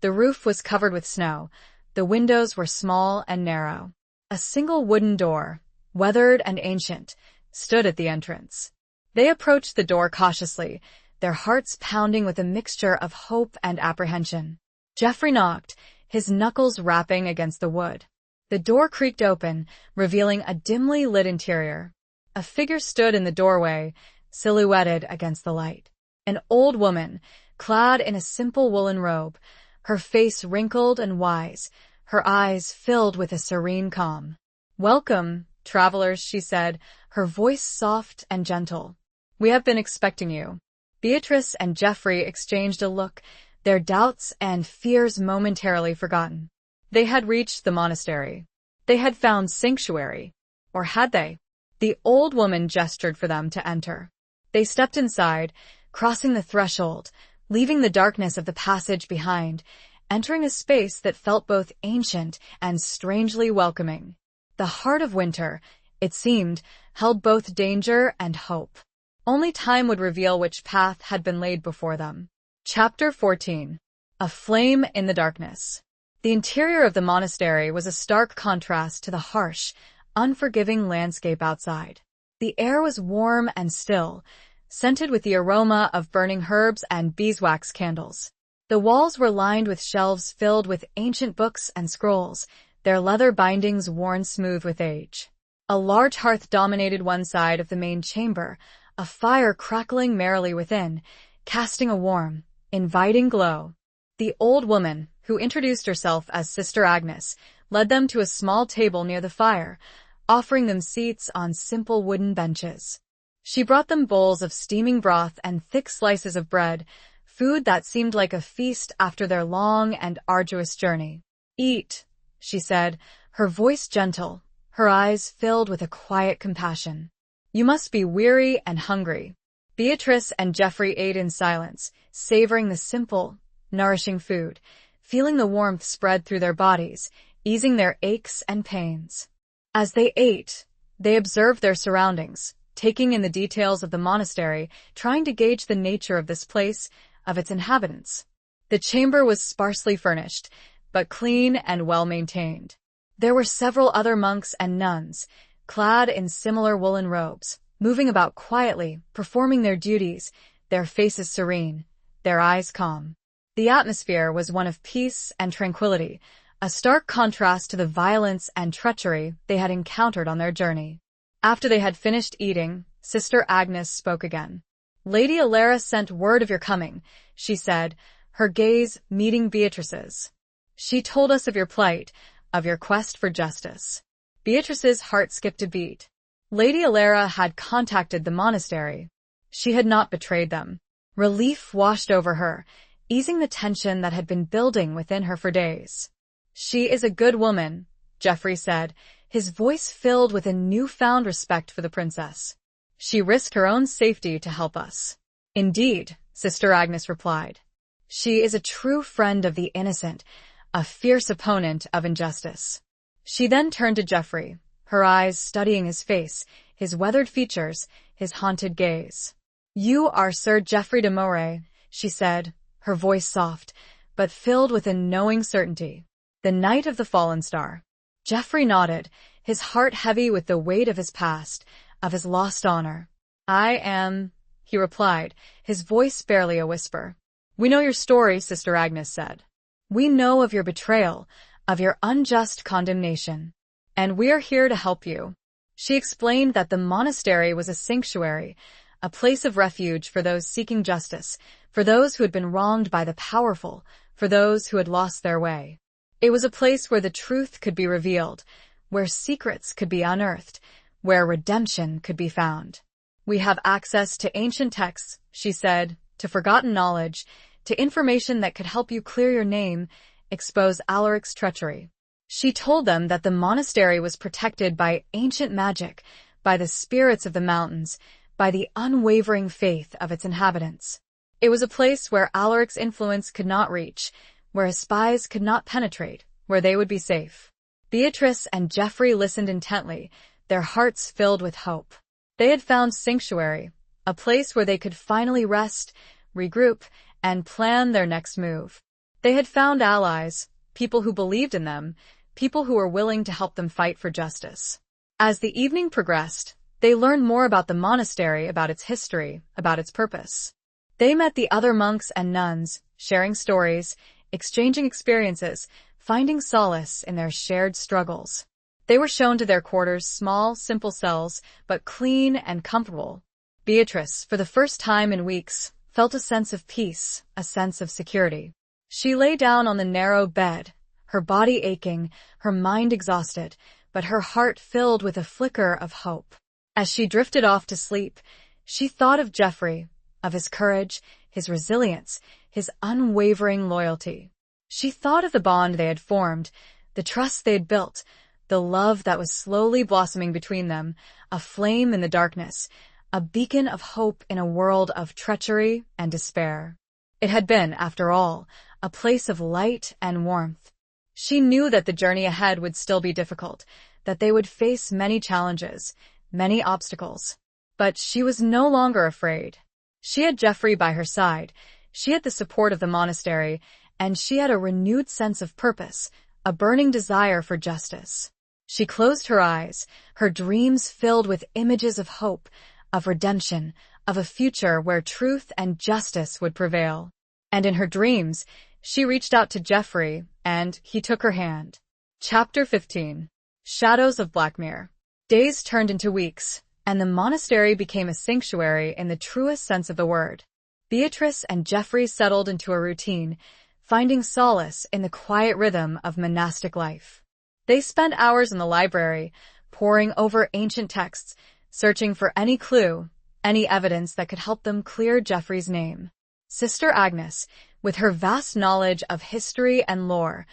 The roof was covered with snow. The windows were small and narrow. A single wooden door, weathered and ancient, stood at the entrance. They approached the door cautiously, their hearts pounding with a mixture of hope and apprehension. Geoffrey knocked, his knuckles rapping against the wood. The door creaked open, revealing a dimly lit interior. A figure stood in the doorway, silhouetted against the light. An old woman, clad in a simple woolen robe, her face wrinkled and wise, her eyes filled with a serene calm. "Welcome, travelers," she said, her voice soft and gentle. "We have been expecting you." Beatrice and Geoffrey exchanged a look, their doubts and fears momentarily forgotten. They had reached the monastery. They had found sanctuary. Or had they? The old woman gestured for them to enter. They stepped inside, crossing the threshold, leaving the darkness of the passage behind, entering a space that felt both ancient and strangely welcoming. The heart of winter, it seemed, held both danger and hope. Only time would reveal which path had been laid before them. Chapter 14. A Flame in the Darkness. The interior of the monastery was a stark contrast to the harsh, unforgiving landscape outside. The air was warm and still, scented with the aroma of burning herbs and beeswax candles. The walls were lined with shelves filled with ancient books and scrolls, their leather bindings worn smooth with age. A large hearth dominated one side of the main chamber, a fire crackling merrily within, casting a warm, inviting glow. The old woman, who introduced herself as Sister Agnes, led them to a small table near the fire, offering them seats on simple wooden benches. She brought them bowls of steaming broth and thick slices of bread, food that seemed like a feast after their long and arduous journey. "Eat," she said, her voice gentle, her eyes filled with a quiet compassion. "You must be weary and hungry." Beatrice and Geoffrey ate in silence, savoring the simple, nourishing food, feeling the warmth spread through their bodies, easing their aches and pains. As they ate, they observed their surroundings, taking in the details of the monastery, trying to gauge the nature of this place, of its inhabitants. The chamber was sparsely furnished, but clean and well-maintained. There were several other monks and nuns, clad in similar woolen robes, moving about quietly, performing their duties, their faces serene, their eyes calm. The atmosphere was one of peace and tranquility, a stark contrast to the violence and treachery they had encountered on their journey. After they had finished eating, Sister Agnes spoke again. "Lady Alara sent word of your coming," she said, her gaze meeting Beatrice's. "She told us of your plight, of your quest for justice." Beatrice's heart skipped a beat. Lady Alara had contacted the monastery. She had not betrayed them. Relief washed over her, easing the tension that had been building within her for days. "She is a good woman," Geoffrey said, his voice filled with a newfound respect for the princess. "She risked her own safety to help us." "Indeed," Sister Agnes replied. "She is a true friend of the innocent, a fierce opponent of injustice." She then turned to Geoffrey, her eyes studying his face, his weathered features, his haunted gaze. "You are Sir Geoffrey de Moray," she said, her voice soft, but filled with a knowing certainty. "The Knight of the Fallen Star." Geoffrey nodded, his heart heavy with the weight of his past, of his lost honor. "I am," he replied, his voice barely a whisper. "We know your story," Sister Agnes said. "We know of your betrayal, of your unjust condemnation. And we are here to help you." She explained that the monastery was a sanctuary, a place of refuge for those seeking justice, for those who had been wronged by the powerful, for those who had lost their way. It was a place where the truth could be revealed, where secrets could be unearthed, where redemption could be found. "We have access to ancient texts," she said, "to forgotten knowledge, to information that could help you clear your name, expose Alaric's treachery." She told them that the monastery was protected by ancient magic, by the spirits of the mountains, by the unwavering faith of its inhabitants. It was a place where Alaric's influence could not reach, where his spies could not penetrate, where they would be safe. Beatrice and Geoffrey listened intently, their hearts filled with hope. They had found sanctuary, a place where they could finally rest, regroup, and plan their next move. They had found allies, people who believed in them, people who were willing to help them fight for justice. As the evening progressed, they learned more about the monastery, about its history, about its purpose. They met the other monks and nuns, sharing stories, exchanging experiences, finding solace in their shared struggles. They were shown to their quarters, small, simple cells, but clean and comfortable. Beatrice, for the first time in weeks, felt a sense of peace, a sense of security. She lay down on the narrow bed, her body aching, her mind exhausted, but her heart filled with a flicker of hope. As she drifted off to sleep, she thought of Geoffrey, of his courage, his resilience, his unwavering loyalty. She thought of the bond they had formed, the trust they had built, the love that was slowly blossoming between them, a flame in the darkness, a beacon of hope in a world of treachery and despair. It had been, after all, a place of light and warmth. She knew that the journey ahead would still be difficult, that they would face many challenges, many obstacles. But she was no longer afraid. She had Geoffrey by her side, she had the support of the monastery, and she had a renewed sense of purpose, a burning desire for justice. She closed her eyes, her dreams filled with images of hope, of redemption, of a future where truth and justice would prevail. And in her dreams, she reached out to Geoffrey, and he took her hand. Chapter 15. Shadows of Blackmere. Days turned into weeks, and the monastery became a sanctuary in the truest sense of the word. Beatrice and Geoffrey settled into a routine, finding solace in the quiet rhythm of monastic life. They spent hours in the library, poring over ancient texts, searching for any clue, any evidence that could help them clear Geoffrey's name. Sister Agnes, with her vast knowledge of history and lore,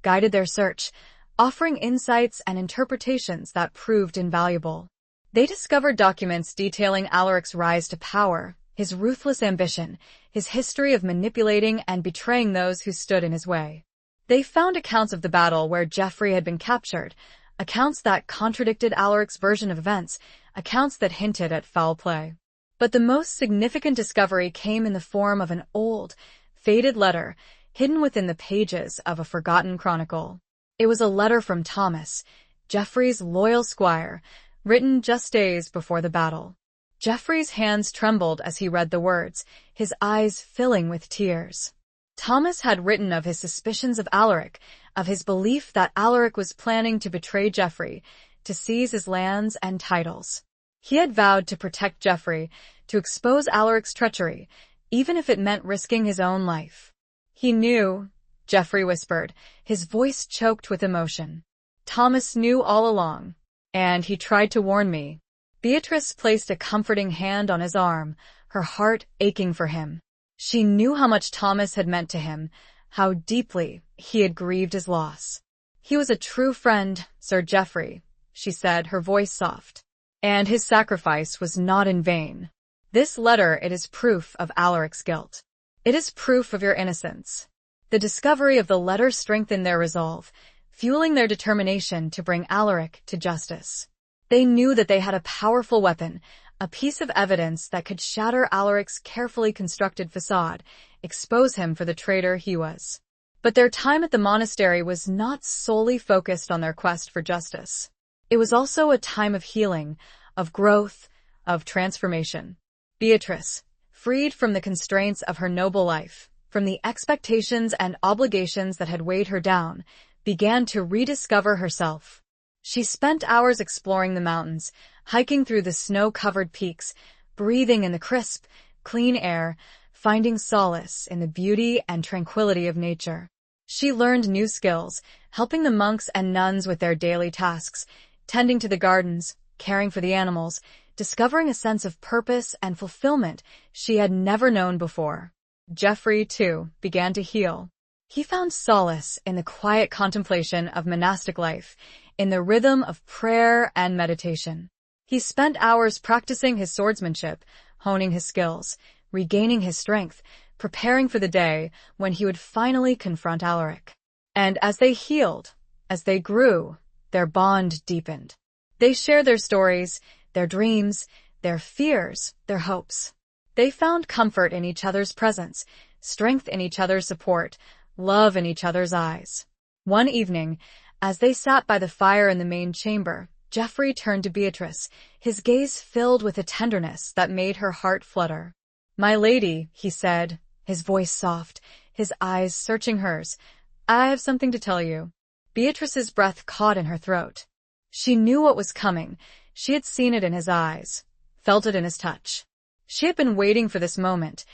guided their search, offering insights and interpretations that proved invaluable. They discovered documents detailing Alaric's rise to power, his ruthless ambition, his history of manipulating and betraying those who stood in his way. They found accounts of the battle where Geoffrey had been captured, accounts that contradicted Alaric's version of events, accounts that hinted at foul play. But the most significant discovery came in the form of an old, faded letter hidden within the pages of a forgotten chronicle. It was a letter from Thomas, Geoffrey's loyal squire, written just days before the battle. Geoffrey's hands trembled as he read the words, his eyes filling with tears. Thomas had written of his suspicions of Alaric, of his belief that Alaric was planning to betray Geoffrey, to seize his lands and titles. He had vowed to protect Geoffrey, to expose Alaric's treachery, even if it meant risking his own life. He knew, Geoffrey whispered, his voice choked with emotion. Thomas knew all along, and he tried to warn me. Beatrice placed a comforting hand on his arm, her heart aching for him. She knew how much Thomas had meant to him, how deeply he had grieved his loss. He was a true friend, Sir Geoffrey, she said, her voice soft. And his sacrifice was not in vain. This letter, it is proof of Alaric's guilt. It is proof of your innocence. The discovery of the letter strengthened their resolve, fueling their determination to bring Alaric to justice. They knew that they had a powerful weapon, a piece of evidence that could shatter Alaric's carefully constructed facade, expose him for the traitor he was. But their time at the monastery was not solely focused on their quest for justice. It was also a time of healing, of growth, of transformation. Beatrice, freed from the constraints of her noble life, from the expectations and obligations that had weighed her down, began to rediscover herself. She spent hours exploring the mountains, hiking through the snow-covered peaks, breathing in the crisp, clean air, finding solace in the beauty and tranquility of nature. She learned new skills, helping the monks and nuns with their daily tasks, tending to the gardens, caring for the animals, discovering a sense of purpose and fulfillment she had never known before. Geoffrey, too, began to heal. He found solace in the quiet contemplation of monastic life, in the rhythm of prayer and meditation. He spent hours practicing his swordsmanship, honing his skills, regaining his strength, preparing for the day when he would finally confront Alaric. And as they healed, as they grew, their bond deepened. They shared their stories, their dreams, their fears, their hopes. They found comfort in each other's presence, strength in each other's support, love in each other's eyes. One evening, as they sat by the fire in the main chamber, Geoffrey turned to Beatrice, his gaze filled with a tenderness that made her heart flutter. "My lady," he said, his voice soft, his eyes searching hers, "I have something to tell you." Beatrice's breath caught in her throat. She knew what was coming. She had seen it in his eyes, felt it in his touch. She had been waiting for this moment,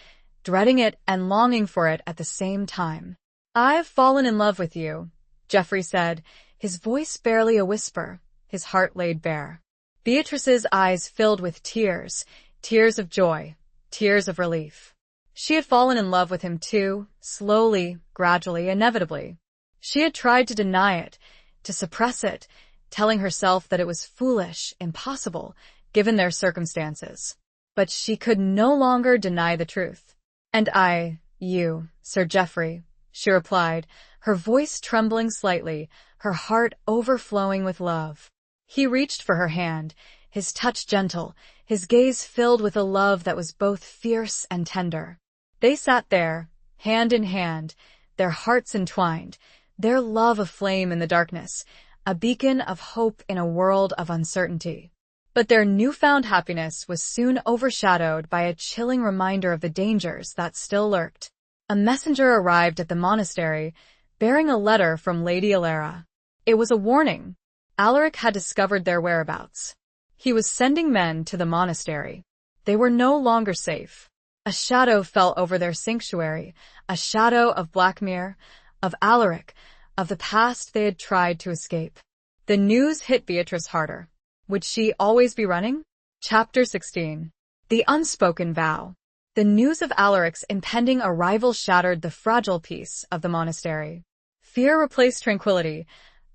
dreading it and longing for it at the same time. "I have fallen in love with you," Geoffrey said, his voice barely a whisper, his heart laid bare. Beatrice's eyes filled with tears, tears of joy, tears of relief. She had fallen in love with him too, slowly, gradually, inevitably. She had tried to deny it, to suppress it, telling herself that it was foolish, impossible, given their circumstances. But she could no longer deny the truth. "And you, Sir Geoffrey," she replied, her voice trembling slightly, her heart overflowing with love. He reached for her hand, his touch gentle, his gaze filled with a love that was both fierce and tender. They sat there, hand in hand, their hearts entwined, their love aflame in the darkness, a beacon of hope in a world of uncertainty. But their newfound happiness was soon overshadowed by a chilling reminder of the dangers that still lurked. A messenger arrived at the monastery, bearing a letter from Lady Alara. It was a warning. Alaric had discovered their whereabouts. He was sending men to the monastery. They were no longer safe. A shadow fell over their sanctuary, a shadow of Blackmere, of Alaric, of the past they had tried to escape. The news hit Beatrice harder. Would she always be running? Chapter 16. The Unspoken Vow. The news of Alaric's impending arrival shattered the fragile peace of the monastery. Fear replaced tranquility.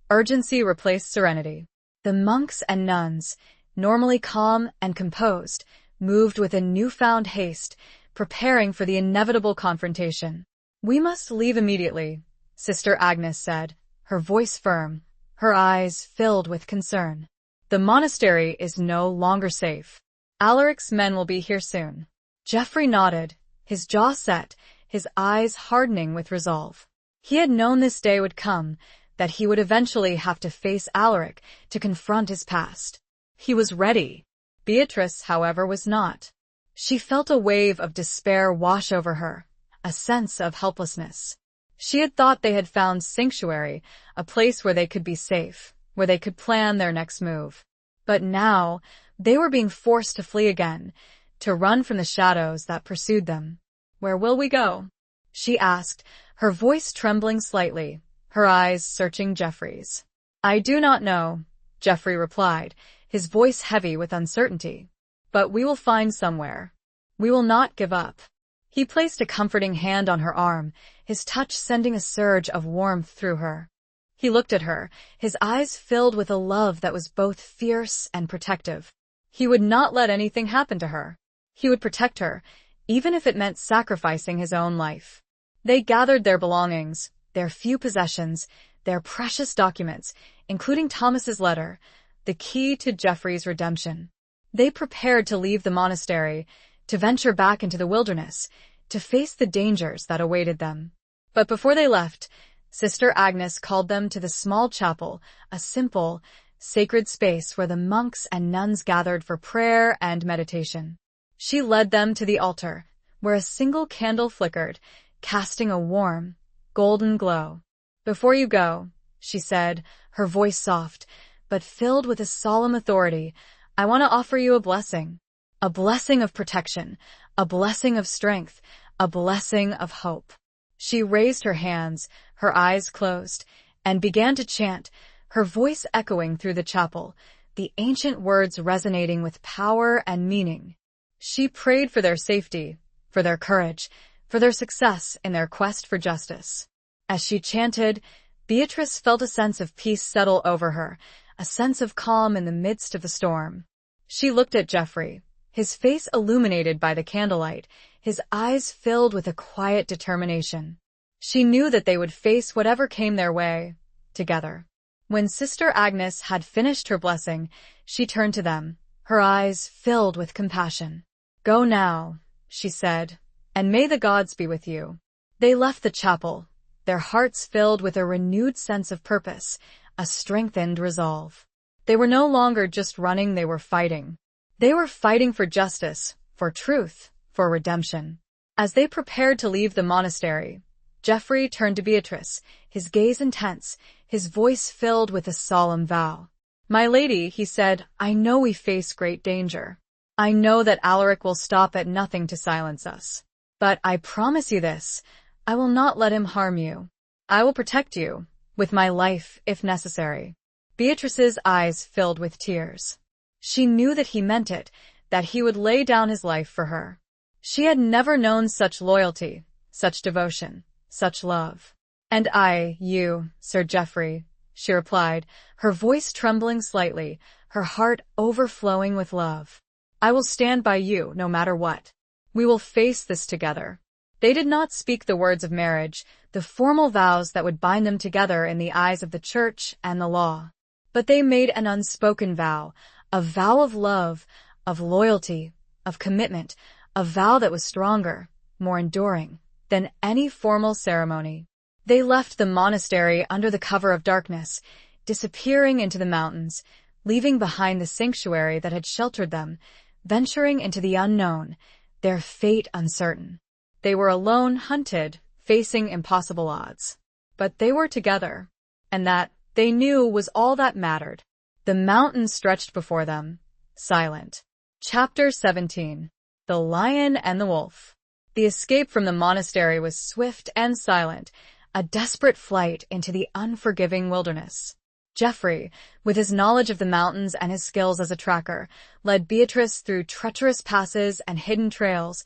Urgency replaced serenity. The monks and nuns, normally calm and composed, moved with a newfound haste, preparing for the inevitable confrontation. "We must leave immediately," Sister Agnes said, her voice firm, her eyes filled with concern. "The monastery is no longer safe. Alaric's men will be here soon." Geoffrey nodded, his jaw set, his eyes hardening with resolve. He had known this day would come, that he would eventually have to face Alaric, to confront his past. He was ready. Beatrice, however, was not. She felt a wave of despair wash over her, a sense of helplessness. She had thought they had found sanctuary, a place where they could be safe, where they could plan their next move. But now, they were being forced to flee again, to run from the shadows that pursued them. "Where will we go?" she asked, her voice trembling slightly, her eyes searching Geoffrey's. "I do not know," Geoffrey replied, his voice heavy with uncertainty. "But we will find somewhere. We will not give up." He placed a comforting hand on her arm, his touch sending a surge of warmth through her. He looked at her, his eyes filled with a love that was both fierce and protective. He would not let anything happen to her. He would protect her, even if it meant sacrificing his own life. They gathered their belongings, their few possessions, their precious documents, including Thomas's letter, the key to Geoffrey's redemption. They prepared to leave the monastery, to venture back into the wilderness, to face the dangers that awaited them. But before they left, Sister Agnes called them to the small chapel, a simple, sacred space where the monks and nuns gathered for prayer and meditation. She led them to the altar, where a single candle flickered, casting a warm, golden glow. "Before you go," she said, her voice soft, but filled with a solemn authority, "I want to offer you a blessing. A blessing of protection, a blessing of strength, a blessing of hope." She raised her hands, her eyes closed, and began to chant, her voice echoing through the chapel, the ancient words resonating with power and meaning. She prayed for their safety, for their courage, for their success in their quest for justice. As she chanted, Beatrice felt a sense of peace settle over her, a sense of calm in the midst of the storm. She looked at Geoffrey, his face illuminated by the candlelight, his eyes filled with a quiet determination. She knew that they would face whatever came their way, together. When Sister Agnes had finished her blessing, she turned to them, her eyes filled with compassion. "Go now," she said, "and may the gods be with you." They left the chapel, their hearts filled with a renewed sense of purpose, a strengthened resolve. They were no longer just running, they were fighting. They were fighting for justice, for truth, for redemption. As they prepared to leave the monastery, Geoffrey turned to Beatrice, his gaze intense, his voice filled with a solemn vow. "My lady," he said, "I know we face great danger. I know that Alaric will stop at nothing to silence us. But I promise you this, I will not let him harm you. I will protect you, with my life if necessary." Beatrice's eyes filled with tears. She knew that he meant it, that he would lay down his life for her. She had never known such loyalty, such devotion, such love. "And you, Sir Geoffrey," she replied, her voice trembling slightly, her heart overflowing with love. "I will stand by you no matter what. We will face this together." They did not speak the words of marriage, the formal vows that would bind them together in the eyes of the church and the law. But they made an unspoken vow, a vow of love, of loyalty, of commitment, a vow that was stronger, more enduring, than any formal ceremony. They left the monastery under the cover of darkness, disappearing into the mountains, leaving behind the sanctuary that had sheltered them, venturing into the unknown, their fate uncertain. They were alone, hunted, facing impossible odds. But they were together, and that, they knew, was all that mattered. The mountains stretched before them, silent. Chapter 17. The Lion and the Wolf. The escape from the monastery was swift and silent, a desperate flight into the unforgiving wilderness. Geoffrey, with his knowledge of the mountains and his skills as a tracker, led Beatrice through treacherous passes and hidden trails,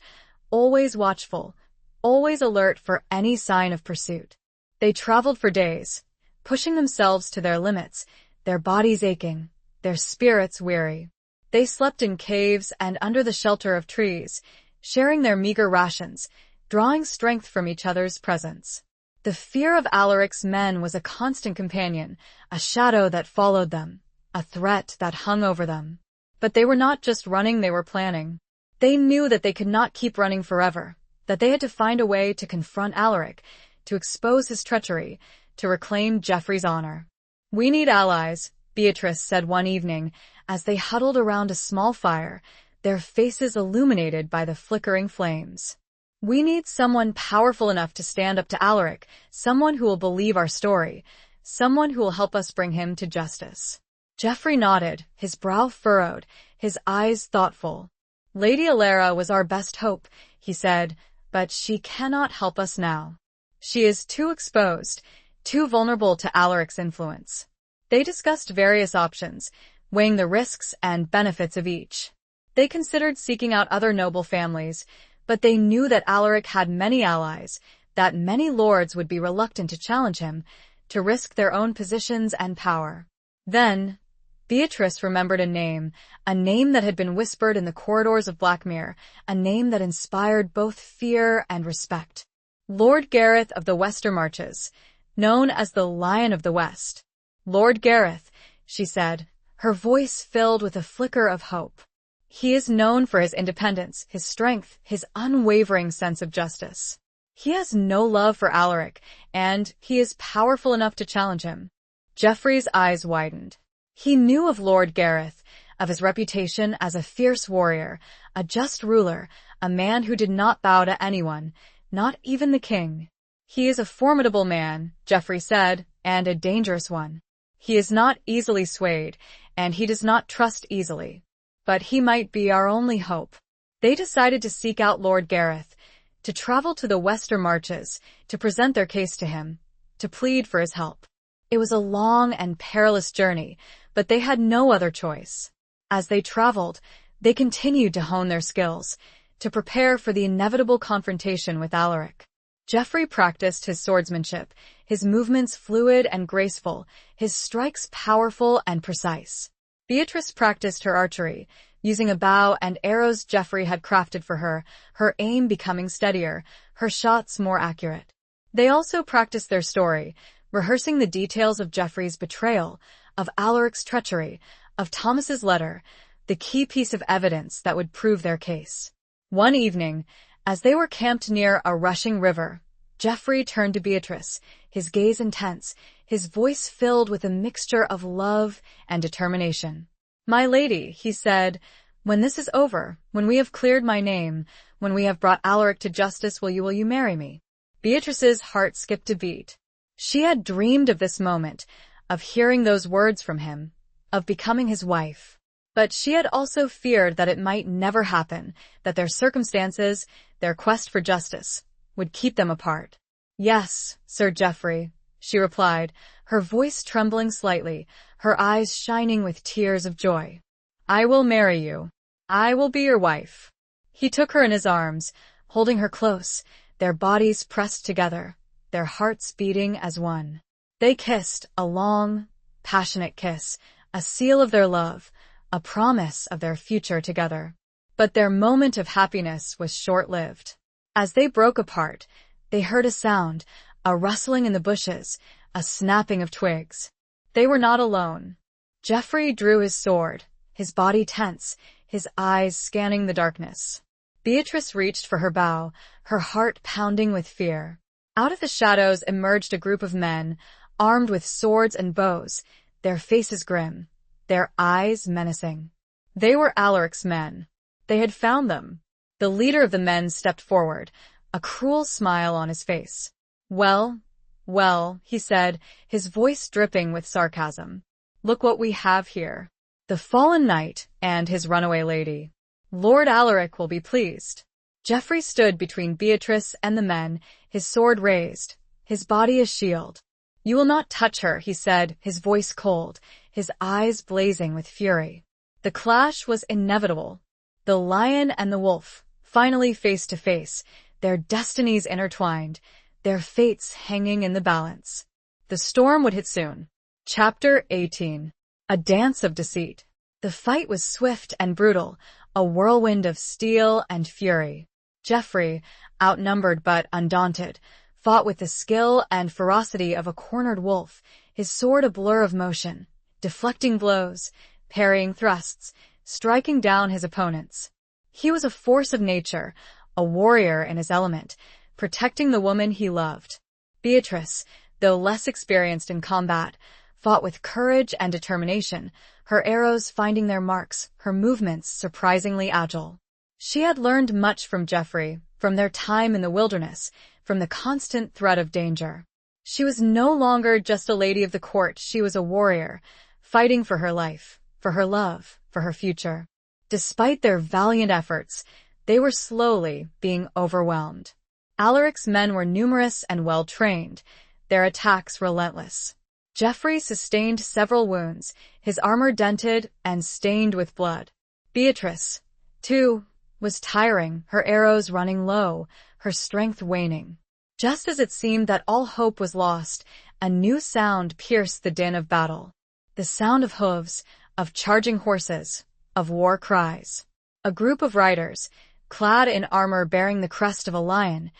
always watchful, always alert for any sign of pursuit. They traveled for days, pushing themselves to their limits, their bodies aching, their spirits weary. They slept in caves and under the shelter of trees, sharing their meager rations, drawing strength from each other's presence. The fear of Alaric's men was a constant companion, a shadow that followed them, a threat that hung over them. But they were not just running, they were planning. They knew that they could not keep running forever, that they had to find a way to confront Alaric, to expose his treachery, to reclaim Geoffrey's honor. "We need allies," Beatrice said one evening, as they huddled around a small fire, their faces illuminated by the flickering flames. "We need someone powerful enough to stand up to Alaric, someone who will believe our story, someone who will help us bring him to justice." Geoffrey nodded, his brow furrowed, his eyes thoughtful. "Lady Alara was our best hope," he said, "but she cannot help us now. She is too exposed, too vulnerable to Alaric's influence." They discussed various options, weighing the risks and benefits of each. They considered seeking out other noble families, but they knew that Alaric had many allies, that many lords would be reluctant to challenge him, to risk their own positions and power. Then, Beatrice remembered a name that had been whispered in the corridors of Blackmere, a name that inspired both fear and respect. Lord Gareth of the Western Marches, known as the Lion of the West. "Lord Gareth," she said, her voice filled with a flicker of hope. "He is known for his independence, his strength, his unwavering sense of justice. He has no love for Alaric, and he is powerful enough to challenge him." Geoffrey's eyes widened. He knew of Lord Gareth, of his reputation as a fierce warrior, a just ruler, a man who did not bow to anyone, not even the king. "He is a formidable man," Geoffrey said, "and a dangerous one. He is not easily swayed, and he does not trust easily. But he might be our only hope." They decided to seek out Lord Gareth, to travel to the Western Marches, to present their case to him, to plead for his help. It was a long and perilous journey, but they had no other choice. As they traveled, they continued to hone their skills, to prepare for the inevitable confrontation with Alaric. Geoffrey practiced his swordsmanship, his movements fluid and graceful, his strikes powerful and precise. Beatrice practiced her archery, using a bow and arrows Geoffrey had crafted for her, her aim becoming steadier, her shots more accurate. They also practiced their story, rehearsing the details of Geoffrey's betrayal, of Alaric's treachery, of Thomas's letter, the key piece of evidence that would prove their case. One evening, as they were camped near a rushing river, Geoffrey turned to Beatrice, his gaze intense, his voice filled with a mixture of love and determination. "My lady," he said, "when this is over, when we have cleared my name, when we have brought Alaric to justice, will you marry me?" Beatrice's heart skipped a beat. She had dreamed of this moment, of hearing those words from him, of becoming his wife. But she had also feared that it might never happen, that their circumstances, their quest for justice, would keep them apart. "Yes, Sir Geoffrey," she replied, her voice trembling slightly, her eyes shining with tears of joy. "I will marry you. I will be your wife." He took her in his arms, holding her close, their bodies pressed together, their hearts beating as one. They kissed, a long, passionate kiss, a seal of their love, a promise of their future together. But their moment of happiness was short-lived. As they broke apart, they heard a sound, a rustling in the bushes, a snapping of twigs. They were not alone. Geoffrey drew his sword, his body tense, his eyes scanning the darkness. Beatrice reached for her bow, her heart pounding with fear. Out of the shadows emerged a group of men, armed with swords and bows, their faces grim, their eyes menacing. They were Alaric's men. They had found them. The leader of the men stepped forward, a cruel smile on his face. "Well, well," he said, his voice dripping with sarcasm. "Look what we have here. The fallen knight and his runaway lady. Lord Alaric will be pleased." Geoffrey stood between Beatrice and the men, his sword raised, his body a shield. "You will not touch her," he said, his voice cold, his eyes blazing with fury. The clash was inevitable. The lion and the wolf, finally face to face, their destinies intertwined, their fates hanging in the balance. The storm would hit soon. Chapter 18. A Dance of Deceit. The fight was swift and brutal, a whirlwind of steel and fury. Geoffrey, outnumbered but undaunted, fought with the skill and ferocity of a cornered wolf, his sword a blur of motion, deflecting blows, parrying thrusts, striking down his opponents. He was a force of nature, a warrior in his element, protecting the woman he loved. Beatrice, though less experienced in combat, fought with courage and determination, her arrows finding their marks, her movements surprisingly agile. She had learned much from Geoffrey, from their time in the wilderness, from the constant threat of danger. She was no longer just a lady of the court, she was a warrior, fighting for her life, for her love, for her future. Despite their valiant efforts, they were slowly being overwhelmed. Alaric's men were numerous and well-trained, their attacks relentless. Geoffrey sustained several wounds, his armor dented and stained with blood. Beatrice, too, was tiring, her arrows running low, her strength waning. Just as it seemed that all hope was lost, a new sound pierced the din of battle. The sound of hooves, of charging horses, of war cries. A group of riders, clad in armor bearing the crest of a lion,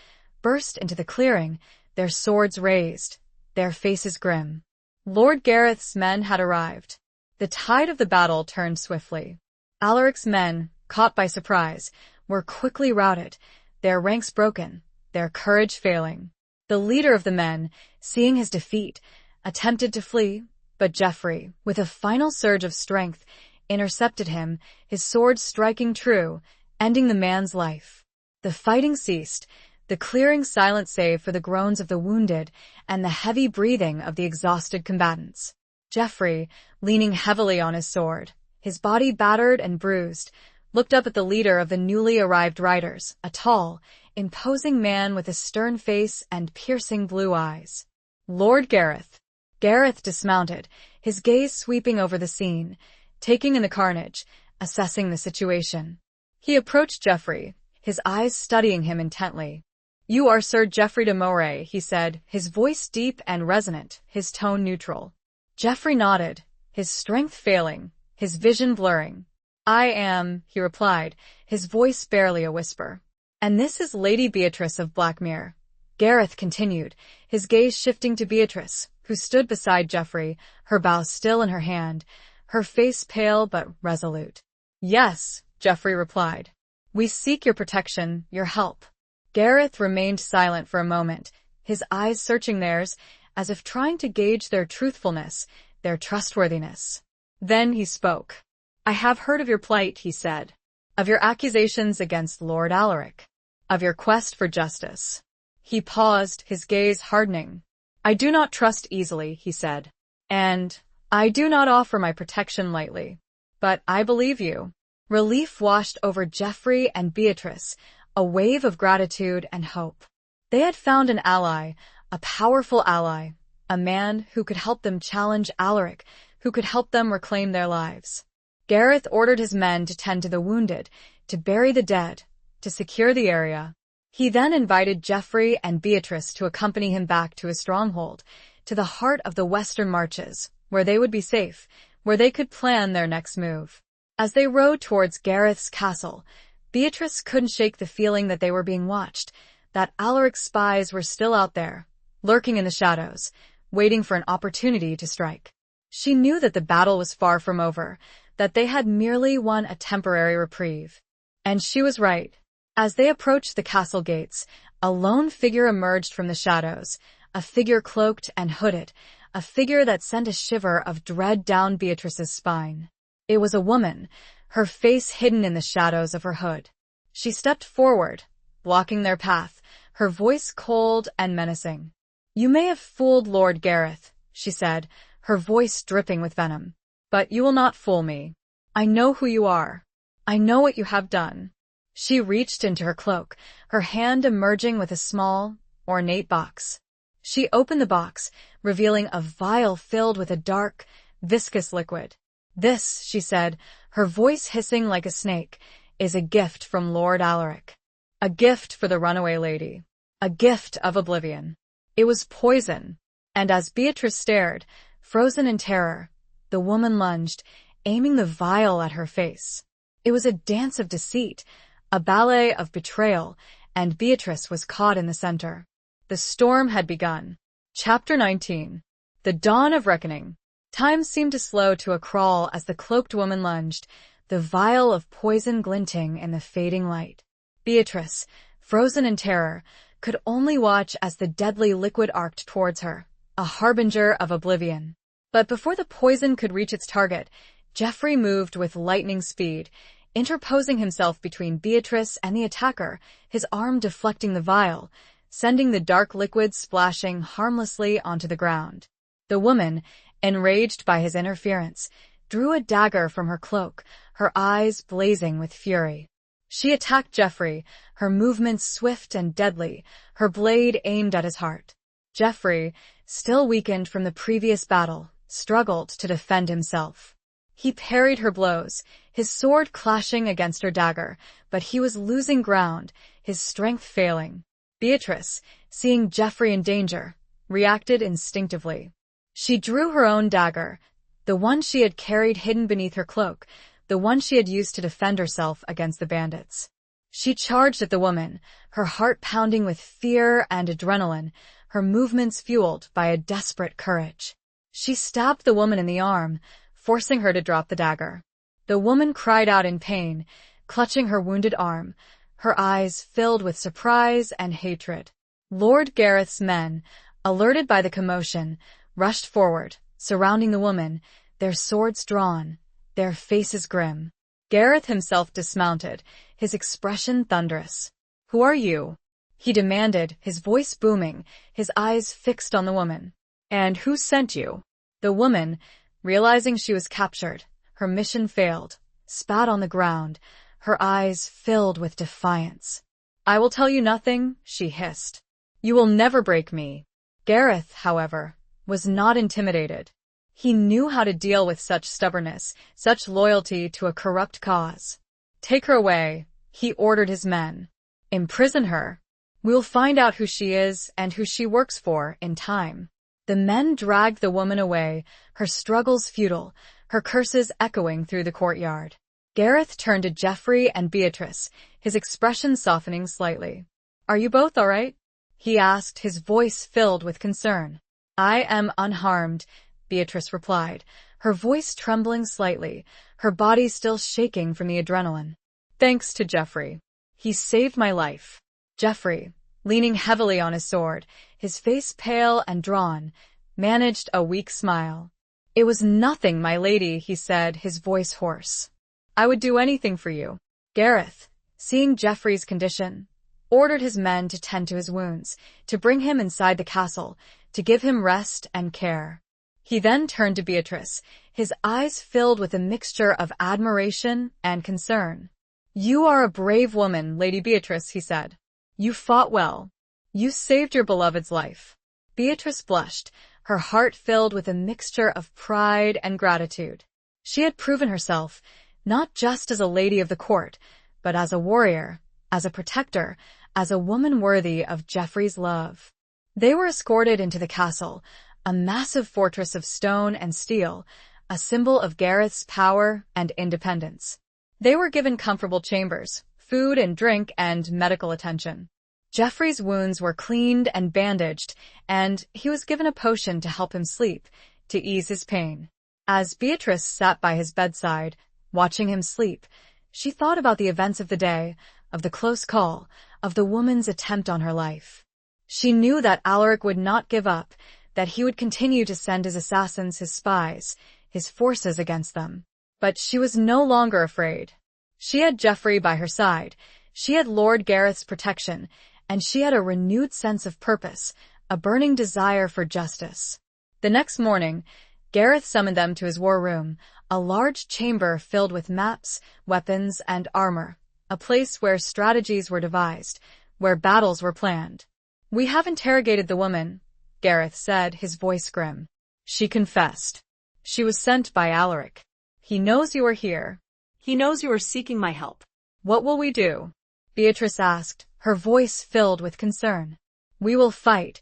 burst into the clearing, their swords raised, their faces grim. Lord Gareth's men had arrived. The tide of the battle turned swiftly. Alaric's men, caught by surprise, were quickly routed, their ranks broken, their courage failing. The leader of the men, seeing his defeat, attempted to flee, But Geoffrey, with a final surge of strength, intercepted him, his sword striking true, ending the man's life. The fighting ceased, the clearing silence save for the groans of the wounded and the heavy breathing of the exhausted combatants. Geoffrey, leaning heavily on his sword, his body battered and bruised, looked up at the leader of the newly arrived riders, a tall, imposing man with a stern face and piercing blue eyes. Lord Gareth. Gareth dismounted, his gaze sweeping over the scene, taking in the carnage, assessing the situation. He approached Geoffrey, his eyes studying him intently. "You are Sir Geoffrey de Moray," he said, his voice deep and resonant, his tone neutral. Geoffrey nodded, his strength failing, his vision blurring. "I am," he replied, his voice barely a whisper. "And this is Lady Beatrice of Blackmere." Gareth continued, his gaze shifting to Beatrice, who stood beside Geoffrey, her bow still in her hand, her face pale but resolute. "Yes," Geoffrey replied. "We seek your protection, your help." Gareth remained silent for a moment, his eyes searching theirs, as if trying to gauge their truthfulness, their trustworthiness. Then he spoke. "I have heard of your plight," he said, "of your accusations against Lord Alaric, of your quest for justice." He paused, his gaze hardening. "I do not trust easily," he said, "and I do not offer my protection lightly. But I believe you." Relief washed over Geoffrey and Beatrice, a wave of gratitude and hope. They had found an ally, a powerful ally, a man who could help them challenge Alaric, who could help them reclaim their lives. Gareth ordered his men to tend to the wounded, to bury the dead, to secure the area. He then invited Geoffrey and Beatrice to accompany him back to his stronghold, to the heart of the Western Marches, where they would be safe, where they could plan their next move. As they rode towards Gareth's castle, Beatrice couldn't shake the feeling that they were being watched, that Alaric's spies were still out there, lurking in the shadows, waiting for an opportunity to strike. She knew that the battle was far from over, that they had merely won a temporary reprieve. And she was right. As they approached the castle gates, a lone figure emerged from the shadows, a figure cloaked and hooded, a figure that sent a shiver of dread down Beatrice's spine. It was a woman, her face hidden in the shadows of her hood. She stepped forward, blocking their path, her voice cold and menacing. "You may have fooled Lord Gareth," she said, her voice dripping with venom. "But you will not fool me. I know who you are. I know what you have done." She reached into her cloak, her hand emerging with a small, ornate box. She opened the box, revealing a vial filled with a dark, viscous liquid. "This," she said, her voice hissing like a snake, "is a gift from Lord Alaric. A gift for the runaway lady. A gift of oblivion." It was poison, and as Beatrice stared, frozen in terror, the woman lunged, aiming the vial at her face. It was a dance of deceit, a ballet of betrayal, and Beatrice was caught in the center. The storm had begun. Chapter 19. The Dawn of Reckoning. Time seemed to slow to a crawl as the cloaked woman lunged, the vial of poison glinting in the fading light. Beatrice, frozen in terror, could only watch as the deadly liquid arced towards her, a harbinger of oblivion. But before the poison could reach its target, Geoffrey moved with lightning speed, interposing himself between Beatrice and the attacker, his arm deflecting the vial, sending the dark liquid splashing harmlessly onto the ground. The woman, enraged by his interference, drew a dagger from her cloak, her eyes blazing with fury. She attacked Geoffrey, her movements swift and deadly, her blade aimed at his heart. Geoffrey, still weakened from the previous battle, struggled to defend himself. He parried her blows, his sword clashing against her dagger, but he was losing ground, his strength failing. Beatrice, seeing Geoffrey in danger, reacted instinctively. She drew her own dagger, the one she had carried hidden beneath her cloak, the one she had used to defend herself against the bandits. She charged at the woman, her heart pounding with fear and adrenaline, her movements fueled by a desperate courage. She stabbed the woman in the arm, forcing her to drop the dagger. The woman cried out in pain, clutching her wounded arm, her eyes filled with surprise and hatred. Lord Gareth's men, alerted by the commotion, rushed forward, surrounding the woman, their swords drawn, their faces grim. Gareth himself dismounted, his expression thunderous. "Who are you?" he demanded, his voice booming, his eyes fixed on the woman. "And who sent you?" The woman, realizing she was captured, her mission failed, spat on the ground, her eyes filled with defiance. "I will tell you nothing," she hissed. "You will never break me." Gareth, however, was not intimidated. He knew how to deal with such stubbornness, such loyalty to a corrupt cause. "Take her away," he ordered his men. "Imprison her. We'll find out who she is and who she works for in time." The men dragged the woman away, her struggles futile, her curses echoing through the courtyard. Gareth turned to Geoffrey and Beatrice, his expression softening slightly. "Are you both all right?" he asked, his voice filled with concern. "I am unharmed," Beatrice replied, her voice trembling slightly, her body still shaking from the adrenaline. "Thanks to Geoffrey. He saved my life." Geoffrey, leaning heavily on his sword, his face pale and drawn, managed a weak smile. "It was nothing, my lady," he said, his voice hoarse. "I would do anything for you." Gareth, seeing Geoffrey's condition, ordered his men to tend to his wounds, to bring him inside the castle, to give him rest and care. He then turned to Beatrice, his eyes filled with a mixture of admiration and concern. "You are a brave woman, Lady Beatrice," he said. "You fought well. You saved your beloved's life." Beatrice blushed, her heart filled with a mixture of pride and gratitude. She had proven herself, not just as a lady of the court, but as a warrior, as a protector, as a woman worthy of Geoffrey's love. They were escorted into the castle, a massive fortress of stone and steel, a symbol of Gareth's power and independence. They were given comfortable chambers, food and drink, and medical attention. Geoffrey's wounds were cleaned and bandaged, and he was given a potion to help him sleep, to ease his pain. As Beatrice sat by his bedside, watching him sleep, she thought about the events of the day, of the close call, of the woman's attempt on her life. She knew that Alaric would not give up, that he would continue to send his assassins, his spies, his forces against them. But she was no longer afraid. She had Geoffrey by her side, she had Lord Gareth's protection, and she had a renewed sense of purpose, a burning desire for justice. The next morning, Gareth summoned them to his war room, a large chamber filled with maps, weapons, and armor, a place where strategies were devised, where battles were planned. "We have interrogated the woman," Gareth said, his voice grim. "She confessed. She was sent by Alaric. He knows you are here. He knows you are seeking my help." "What will we do?" Beatrice asked, her voice filled with concern. "We will fight,"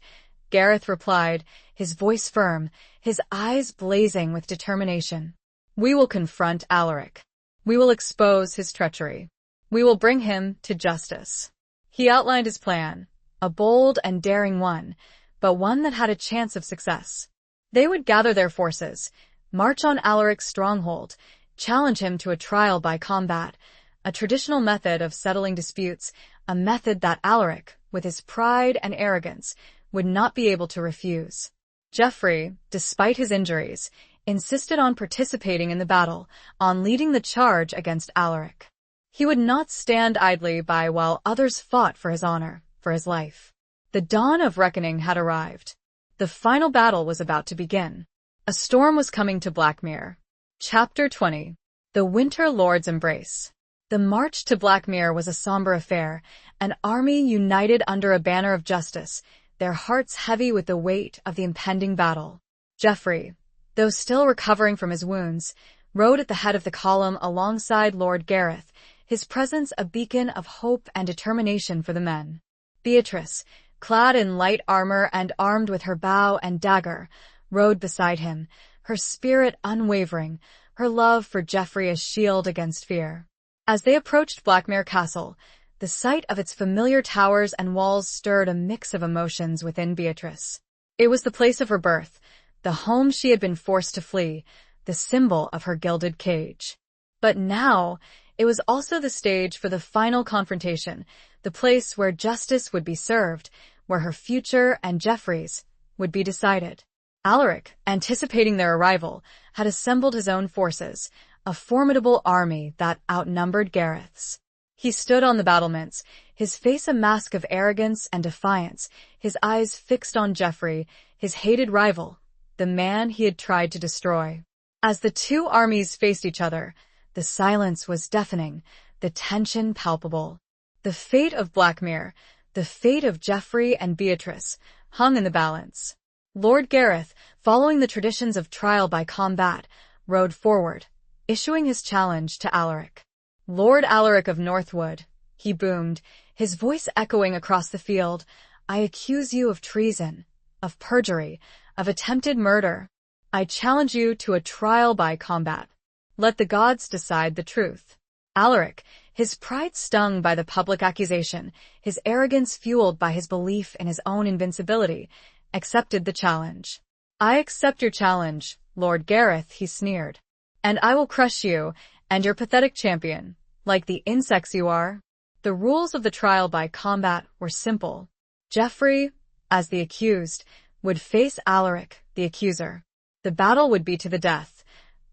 Gareth replied, his voice firm, his eyes blazing with determination. "We will confront Alaric. We will expose his treachery. We will bring him to justice." He outlined his plan, a bold and daring one, but one that had a chance of success. They would gather their forces, march on Alaric's stronghold, challenge him to a trial by combat, a traditional method of settling disputes, a method that Alaric, with his pride and arrogance, would not be able to refuse. Geoffrey, despite his injuries, insisted on participating in the battle, on leading the charge against Alaric. He would not stand idly by while others fought for his honor, for his life. The dawn of reckoning had arrived. The final battle was about to begin. A storm was coming to Blackmere. Chapter 20. The Winter Lord's Embrace. The march to Blackmere was a somber affair, an army united under a banner of justice, their hearts heavy with the weight of the impending battle. Geoffrey, though still recovering from his wounds, rode at the head of the column alongside Lord Gareth, his presence a beacon of hope and determination for the men. Beatrice, clad in light armor and armed with her bow and dagger, rode beside him, her spirit unwavering, her love for Geoffrey a shield against fear. As they approached Blackmere Castle, the sight of its familiar towers and walls stirred a mix of emotions within Beatrice. It was the place of her birth, the home she had been forced to flee, the symbol of her gilded cage. But now, it was also the stage for the final confrontation, the place where justice would be served, where her future and Geoffrey's would be decided. Alaric, anticipating their arrival, had assembled his own forces, a formidable army that outnumbered Gareth's. He stood on the battlements, his face a mask of arrogance and defiance, his eyes fixed on Geoffrey, his hated rival, the man he had tried to destroy. As the two armies faced each other, the silence was deafening, the tension palpable. The fate of Blackmere, the fate of Geoffrey and Beatrice, hung in the balance. Lord Gareth, following the traditions of trial by combat, rode forward, issuing his challenge to Alaric. "Lord Alaric of Northwood," he boomed, his voice echoing across the field, "I accuse you of treason, of perjury, of attempted murder. I challenge you to a trial by combat. Let the gods decide the truth." Alaric, his pride stung by the public accusation, his arrogance fueled by his belief in his own invincibility, accepted the challenge. "I accept your challenge, Lord Gareth," he sneered. "And I will crush you and your pathetic champion, like the insects you are." The rules of the trial by combat were simple. Geoffrey, as the accused, would face Alaric, the accuser. The battle would be to the death,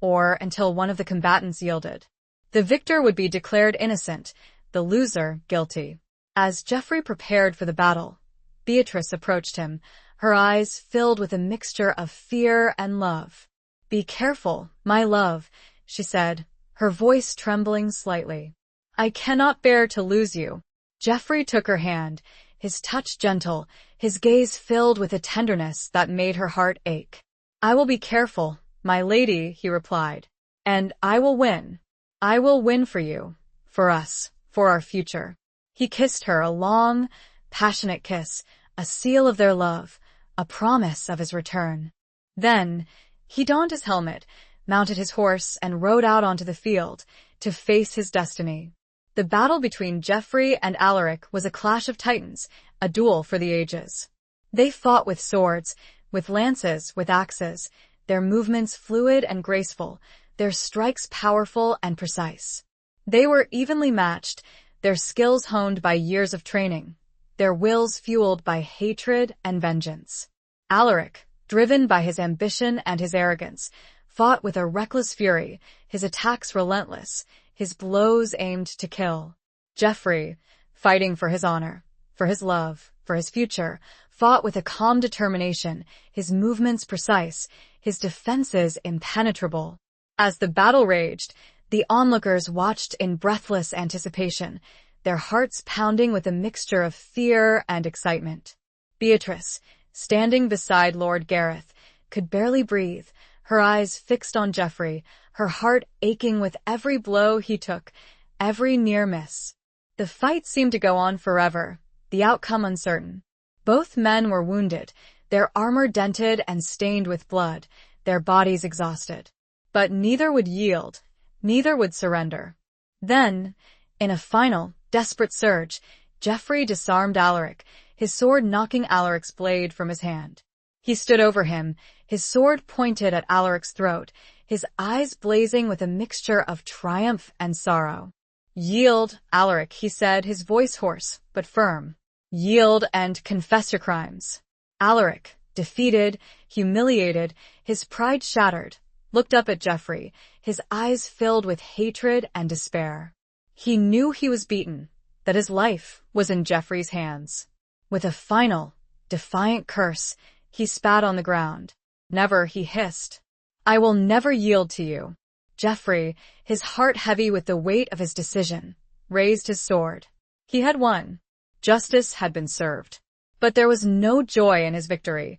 or until one of the combatants yielded. The victor would be declared innocent, the loser guilty. As Geoffrey prepared for the battle, Beatrice approached him, her eyes filled with a mixture of fear and love. "Be careful, my love," she said, her voice trembling slightly. "I cannot bear to lose you." Geoffrey took her hand, his touch gentle, his gaze filled with a tenderness that made her heart ache. "I will be careful, my lady," he replied, "and I will win. I will win for you, for us, for our future." He kissed her, a long, passionate kiss, a seal of their love, a promise of his return. Then, he donned his helmet, mounted his horse, and rode out onto the field to face his destiny. The battle between Geoffrey and Alaric was a clash of titans, a duel for the ages. They fought with swords, with lances, with axes, their movements fluid and graceful, their strikes powerful and precise. They were evenly matched, their skills honed by years of training, their wills fueled by hatred and vengeance. Alaric, driven by his ambition and his arrogance, fought with a reckless fury, his attacks relentless, his blows aimed to kill. Geoffrey, fighting for his honor, for his love, for his future, fought with a calm determination, his movements precise, his defenses impenetrable. As the battle raged, the onlookers watched in breathless anticipation, their hearts pounding with a mixture of fear and excitement. Beatrice, standing beside Lord Gareth, could barely breathe, her eyes fixed on Geoffrey, her heart aching with every blow he took, every near miss. The fight seemed to go on forever, the outcome uncertain. Both men were wounded, their armor dented and stained with blood, their bodies exhausted. But neither would yield, neither would surrender. Then, in a final, desperate surge, Geoffrey disarmed Alaric, his sword knocking Alaric's blade from his hand. He stood over him, his sword pointed at Alaric's throat, his eyes blazing with a mixture of triumph and sorrow. "Yield, Alaric," he said, his voice hoarse but firm. "Yield and confess your crimes." Alaric, defeated, humiliated, his pride shattered, looked up at Geoffrey, his eyes filled with hatred and despair. He knew he was beaten, that his life was in Geoffrey's hands. With a final, defiant curse, he spat on the ground. "Never," he hissed. "I will never yield to you." Geoffrey, his heart heavy with the weight of his decision, raised his sword. He had won. Justice had been served. But there was no joy in his victory,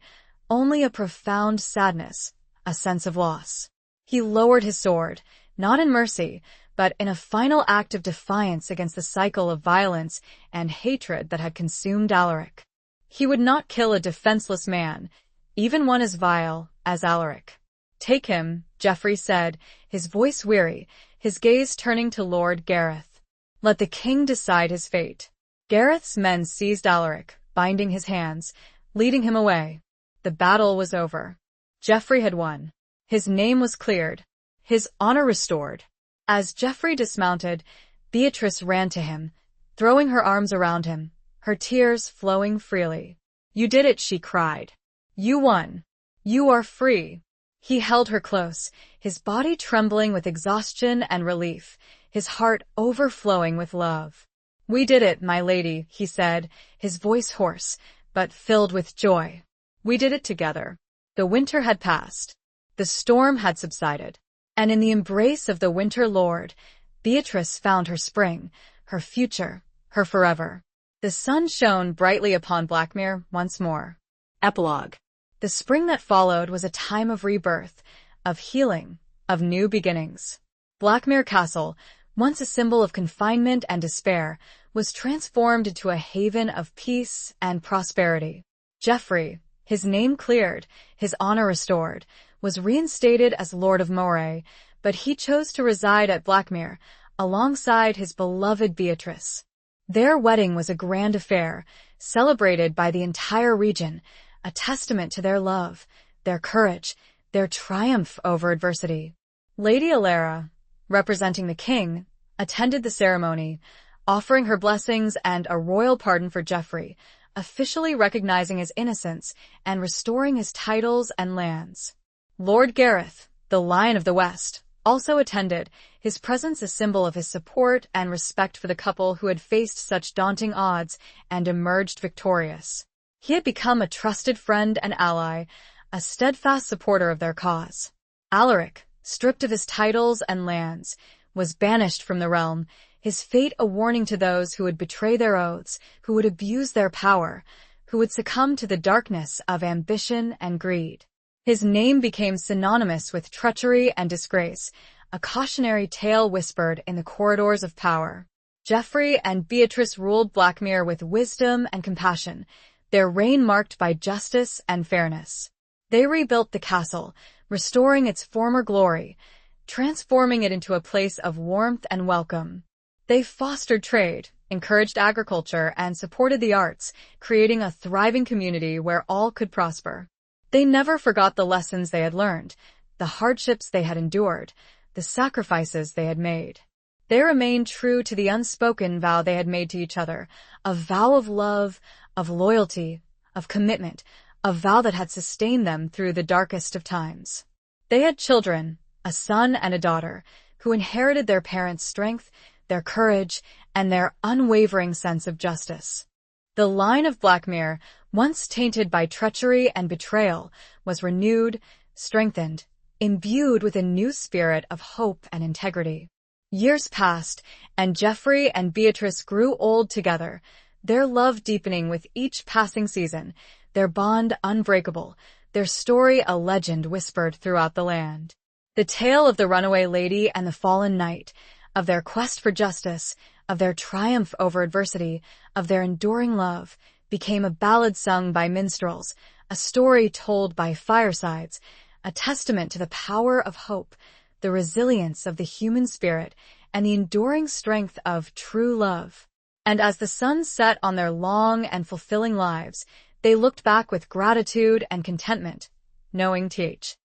only a profound sadness, a sense of loss. He lowered his sword, not in mercy, but in a final act of defiance against the cycle of violence and hatred that had consumed Alaric. He would not kill a defenseless man, even one as vile as Alaric. "Take him," Geoffrey said, his voice weary, his gaze turning to Lord Gareth. "Let the king decide his fate." Gareth's men seized Alaric, binding his hands, leading him away. The battle was over. Geoffrey had won. His name was cleared, his honor restored. As Geoffrey dismounted, Beatrice ran to him, throwing her arms around him, her tears flowing freely. "You did it," she cried. "You won. You are free. He held her close, his body trembling with exhaustion and relief, his heart overflowing with love. We did it, my lady, he said, his voice hoarse, but filled with joy. We did it together. The winter had passed. The storm had subsided. And in the embrace of the winter lord, Beatrice found her spring, her future, her forever. The sun shone brightly upon Blackmere once more. Epilogue. The spring that followed was a time of rebirth, of healing, of new beginnings. Blackmere Castle, once a symbol of confinement and despair, was transformed into a haven of peace and prosperity. Geoffrey, his name cleared, his honor restored, was reinstated as Lord of Moray, but he chose to reside at Blackmere, alongside his beloved Beatrice. Their wedding was a grand affair, celebrated by the entire region, a testament to their love, their courage, their triumph over adversity. Lady Alara, representing the king, attended the ceremony, offering her blessings and a royal pardon for Geoffrey, officially recognizing his innocence and restoring his titles and lands. Lord Gareth, the Lion of the West, also attended, his presence a symbol of his support and respect for the couple who had faced such daunting odds and emerged victorious. He had become a trusted friend and ally, a steadfast supporter of their cause. Alaric, stripped of his titles and lands, was banished from the realm, his fate a warning to those who would betray their oaths, who would abuse their power, who would succumb to the darkness of ambition and greed. His name became synonymous with treachery and disgrace, a cautionary tale whispered in the corridors of power. Geoffrey and Beatrice ruled Blackmere with wisdom and compassion, their reign marked by justice and fairness. They rebuilt the castle, restoring its former glory, transforming it into a place of warmth and welcome. They fostered trade, encouraged agriculture, and supported the arts, creating a thriving community where all could prosper. They never forgot the lessons they had learned, the hardships they had endured, the sacrifices they had made. They remained true to the unspoken vow they had made to each other, a vow of love, of loyalty, of commitment, a vow that had sustained them through the darkest of times. They had children, a son and a daughter, who inherited their parents' strength, their courage, and their unwavering sense of justice. The line of Blackmere, once tainted by treachery and betrayal, was renewed, strengthened, imbued with a new spirit of hope and integrity. Years passed, and Geoffrey and Beatrice grew old together, their love deepening with each passing season, their bond unbreakable, their story a legend whispered throughout the land. The tale of the runaway lady and the fallen knight, of their quest for justice, of their triumph over adversity, of their enduring love, became a ballad sung by minstrels, a story told by firesides, a testament to the power of hope, the resilience of the human spirit, and the enduring strength of true love. And as the sun set on their long and fulfilling lives, they looked back with gratitude and contentment, knowing Th.